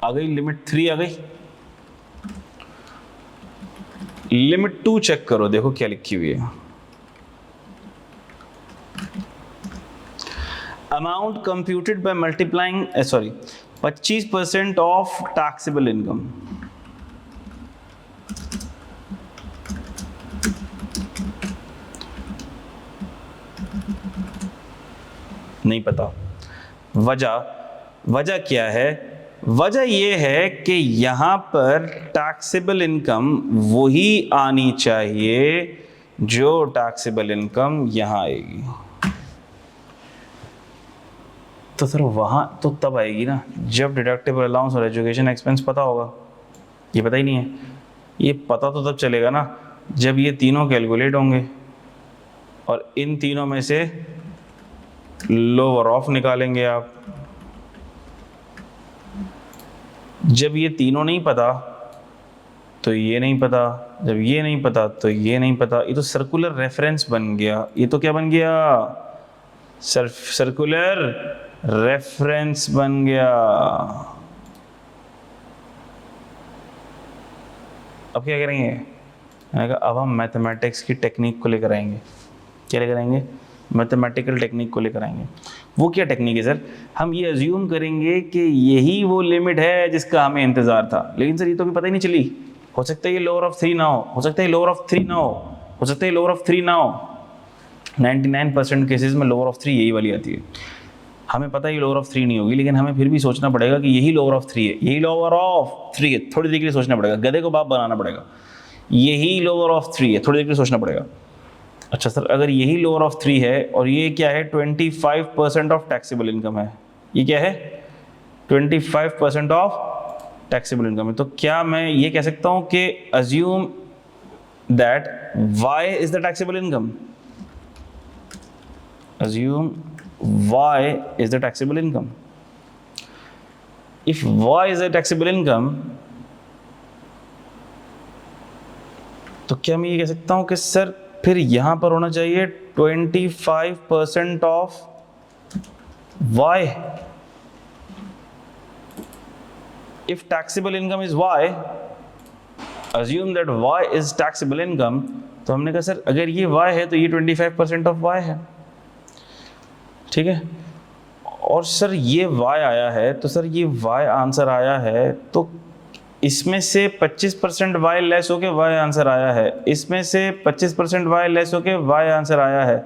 [SPEAKER 1] आ गई लिमिट 3 आ गई। लिमिट 2 चेक करो, देखो क्या लिखी हुई है। Amount computed by multiplying 25% of taxable income. नहीं पता वजह क्या है? वजह यह है कि यहां पर टैक्सेबल इनकम वही आनी चाहिए जो टैक्सेबल इनकम यहां आएगी। तो सर वहां तो तब आएगी ना जब डिडक्टेबल अलाउंस और एजुकेशन एक्सपेंस पता होगा। ये पता ही नहीं है। ये पता तो तब चलेगा ना जब ये तीनों कैलकुलेट होंगे और इन तीनों में से लोअर ऑफ निकालेंगे आप। जब ये तीनों नहीं पता तो ये नहीं पता, जब ये नहीं पता तो ये नहीं पता। ये तो सर्कुलर रेफरेंस बन गया। ये तो क्या बन गया? सर्कुलर रेफरेंस बन गया। अब क्या करेंगे? मैंने कहा अब हम मैथमेटिक्स की टेक्निक को लेकर आएंगे। क्या लेकर आएंगे? मैथमेटिकल टेक्निक को लेकर आएंगे। वो क्या टेक्निक है सर? हम ये अज्यूम करेंगे कि यही वो लिमिट है जिसका हमें इंतजार था, लेकिन सर ये तो अभी पता ही नहीं चली। हो सकता है ये लोअर ऑफ 3 ना हो सकता है लोअर ऑफ 3 ना हो सकता है लोअर ऑफ 3 ना हो। 99% केसेस में लोअर ऑफ 3 यही वाली आती है। हमें पता है ये लोअर ऑफ 3 नहीं होगी, लेकिन हमें फिर भी सोचना पड़ेगा कि यही लोअर ऑफ 3 है, यही लोअर ऑफ 3 है। थोड़ी देर के लिए सोचना पड़ेगा, गधे को बाप बनाना पड़ेगा। यही लोअर ऑफ 3 है, थोड़ी देर के लिए सोचना पड़ेगा। अच्छा सर अगर यही लोअर ऑफ 3 है और ये क्या है? 25% ऑफ टैक्सेबल इनकम है। ये क्या है? 25% ऑफ टैक्सेबल इनकम है। तो क्या मैं ये कह सकता हूं कि assume that y is the taxable income? assume y is the taxable income. If y is a taxable income, तो क्या मैं ये कह सकता हूं कि सर फिर यहां पर होना चाहिए 25% of y. If taxable income is y, assume that y is taxable income. तो हमने कहा सर अगर ये y है तो ये 25% ऑफ y है। ठीक है। और सर ये y आया है तो सर ये y आंसर आया है, तो इसमें से 25% y लेस होके y आंसर आया है, इसमें से 25% y लेस होके y आंसर आया है,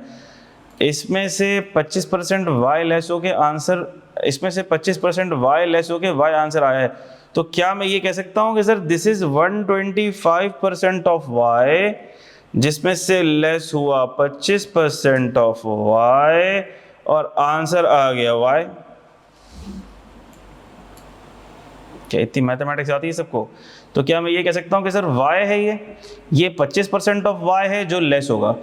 [SPEAKER 1] इसमें से 25% y लेस होके आंसर, इसमें से 25% y लेस होके y आंसर आया है। तो क्या मैं ये कह सकता हूँ कि sir this is 125% of y, जिसमें से लेस हुआ 25% ऑफ y और आंसर आ गया y। क्या इतनी मैथमेटिक्स आती है सबको? तो क्या मैं ये कह सकता हूँ कि सर y है, ये 25% ऑफ y है जो लेस होगा।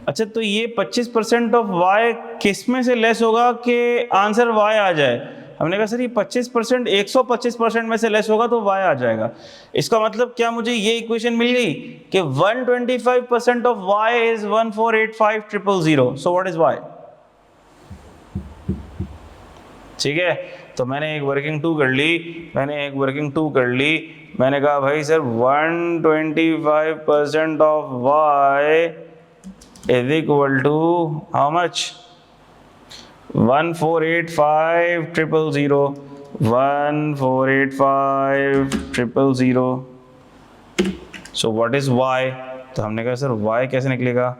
[SPEAKER 1] अच्छा तो ये 25% ऑफ y किस में से लेस होगा कि आंसर y आ जाए? हमने कहा सर ये 25% 125% में से लेस होगा तो y आ जाएगा। इसका मतलब क्या मुझे ये इक्वेशन मिल गई कि 125% of y is 1485000। So what is y? ठीक है। तो मैंने एक वर्किंग टू कर ली, मैंने कहा भाई sir 125% of y is equal to how much? 1485000। So what is y, तो हमने कहा सर y कैसे निकलेगा,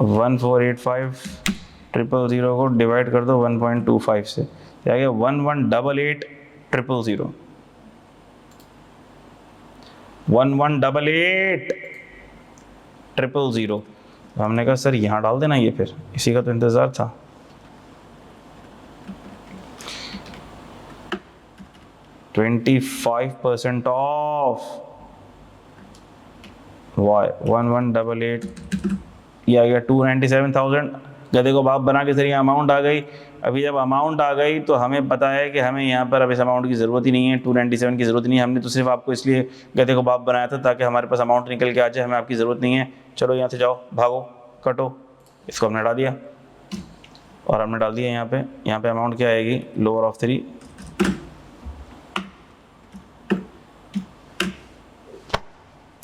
[SPEAKER 1] 1485,000 को डिवाइड कर दो 1.25 से, आ गया 1188,000, 1188,000। हमने कहा सर यहाँ डाल देना, ये फिर इसी का तो इंतज़ार था। %25 ऑफ y 1188, ये आ गया 297,000। गधे को बाप बना के सर ये अमाउंट आ गई। अभी जब अमाउंट आ गई तो हमें पता है कि हमें यहाँ पर अब इस अमाउंट की ज़रूरत ही नहीं है, 297 की ज़रूरत नहीं है। हमने तो सिर्फ आपको इसलिए गधे को बाप बनाया था ताकि हमारे पास अमाउंट निकल के आ जाए, हमें आपकी ज़रूरत नहीं है। चलो यहाँ से जाओ, भागो, कटो। इसको हमने हटा दिया और हमने डाल दिया यहाँ पे अमाउंट क्या आएगी, लोअर ऑफ 3।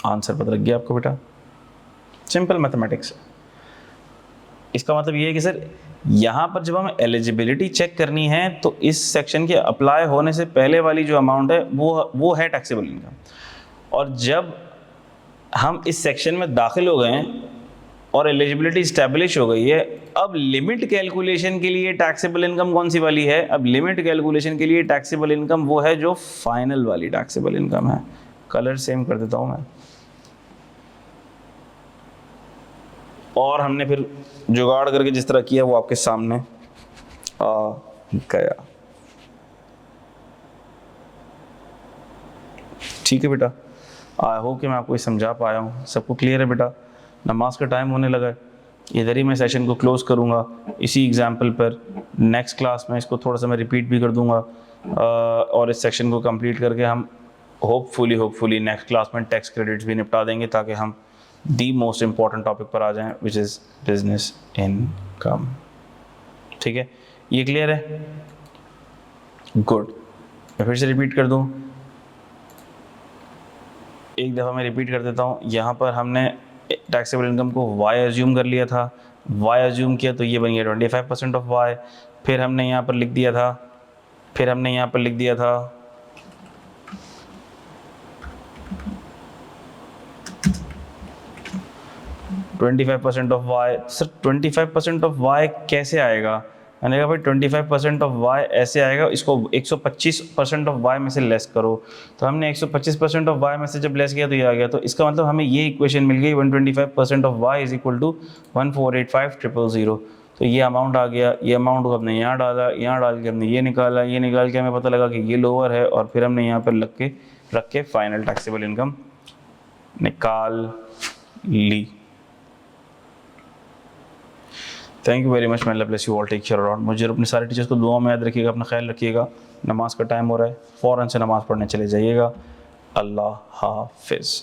[SPEAKER 1] आंसर पता लग गया आपको बेटा, सिंपल मैथमेटिक्स। इसका मतलब ये है कि सर यहाँ पर जब हमें एलिजिबिलिटी चेक करनी है तो इस सेक्शन के अप्लाई होने से पहले वाली जो अमाउंट है वो है टैक्सेबल इनकम, और जब हम इस सेक्शन में दाखिल हो गए हैं और एलिजिबिलिटी इस्टेब्लिश हो गई है, अब लिमिट कैलकुलेशन के लिए टैक्सेबल इनकम कौन सी वाली है, अब लिमिट कैलकुलेशन के लिए टैक्सेबल इनकम वो है जो फाइनल वाली टैक्सेबल इनकम है। कलर सेम कर देता हूँ मैं, और हमने फिर जुगाड़ करके जिस तरह किया वो आपके सामने आ गया। ठीक है बेटा, आई होप कि मैं आपको समझा पाया हूँ। सबको क्लियर है बेटा? नमाज का टाइम होने लगा है, इधर ही मैं सेशन को क्लोज़ करूँगा इसी एग्जाम्पल पर। नेक्स्ट क्लास में इसको थोड़ा सा मैं रिपीट भी कर दूँगा और इस सेक्शन को कंप्लीट करके हम होपफुली नेक्स्ट क्लास में टैक्स क्रेडिट्स भी निपटा देंगे, ताकि हम दी मोस्ट इम्पॉर्टेंट टॉपिक पर आ जाएं, विच इज़ बिजनेस इनकम। ठीक है, ये क्लियर है? गुड। मैं फिर से रिपीट कर दूँ, एक दफ़ा मैं रिपीट कर देता हूँ। यहाँ पर हमने टैक्सेबल इनकम को y एज्यूम कर लिया था, y एज्यूम किया तो ये बन गया 25% ऑफ y। फिर हमने यहाँ पर लिख दिया था 25% of y। Sir 25% of y कैसे आएगा? मैंने कहा भाई 25% ऑफ y ऐसे आएगा, इसको 125% ऑफ y में से लेस करो। तो हमने 125% ऑफ y में से जब लेस किया तो ये आ गया। तो इसका मतलब हमें ये इक्वेशन मिल गई, 125% of y is equal to 1485,000। तो ये अमाउंट आ गया। ये अमाउंट को हमने यहाँ डाला, यहाँ डाल के हमने ये निकाला, ये निकाल के हमें पता लगा कि ये लोअर है, और फिर हमने यहाँ पर रख के फाइनल टैक्सेबल इनकम निकाल ली। थैंक यू वेरी मच, मैं bless you all, take care around. मुझे अपने सारे टीचर्स को दुआ में याद रखिएगा, अपना ख्याल रखिएगा। नमाज का टाइम हो रहा है, फ़ौरन से नमाज़ पढ़ने चले जाइएगा। अल्लाह हाफिज़।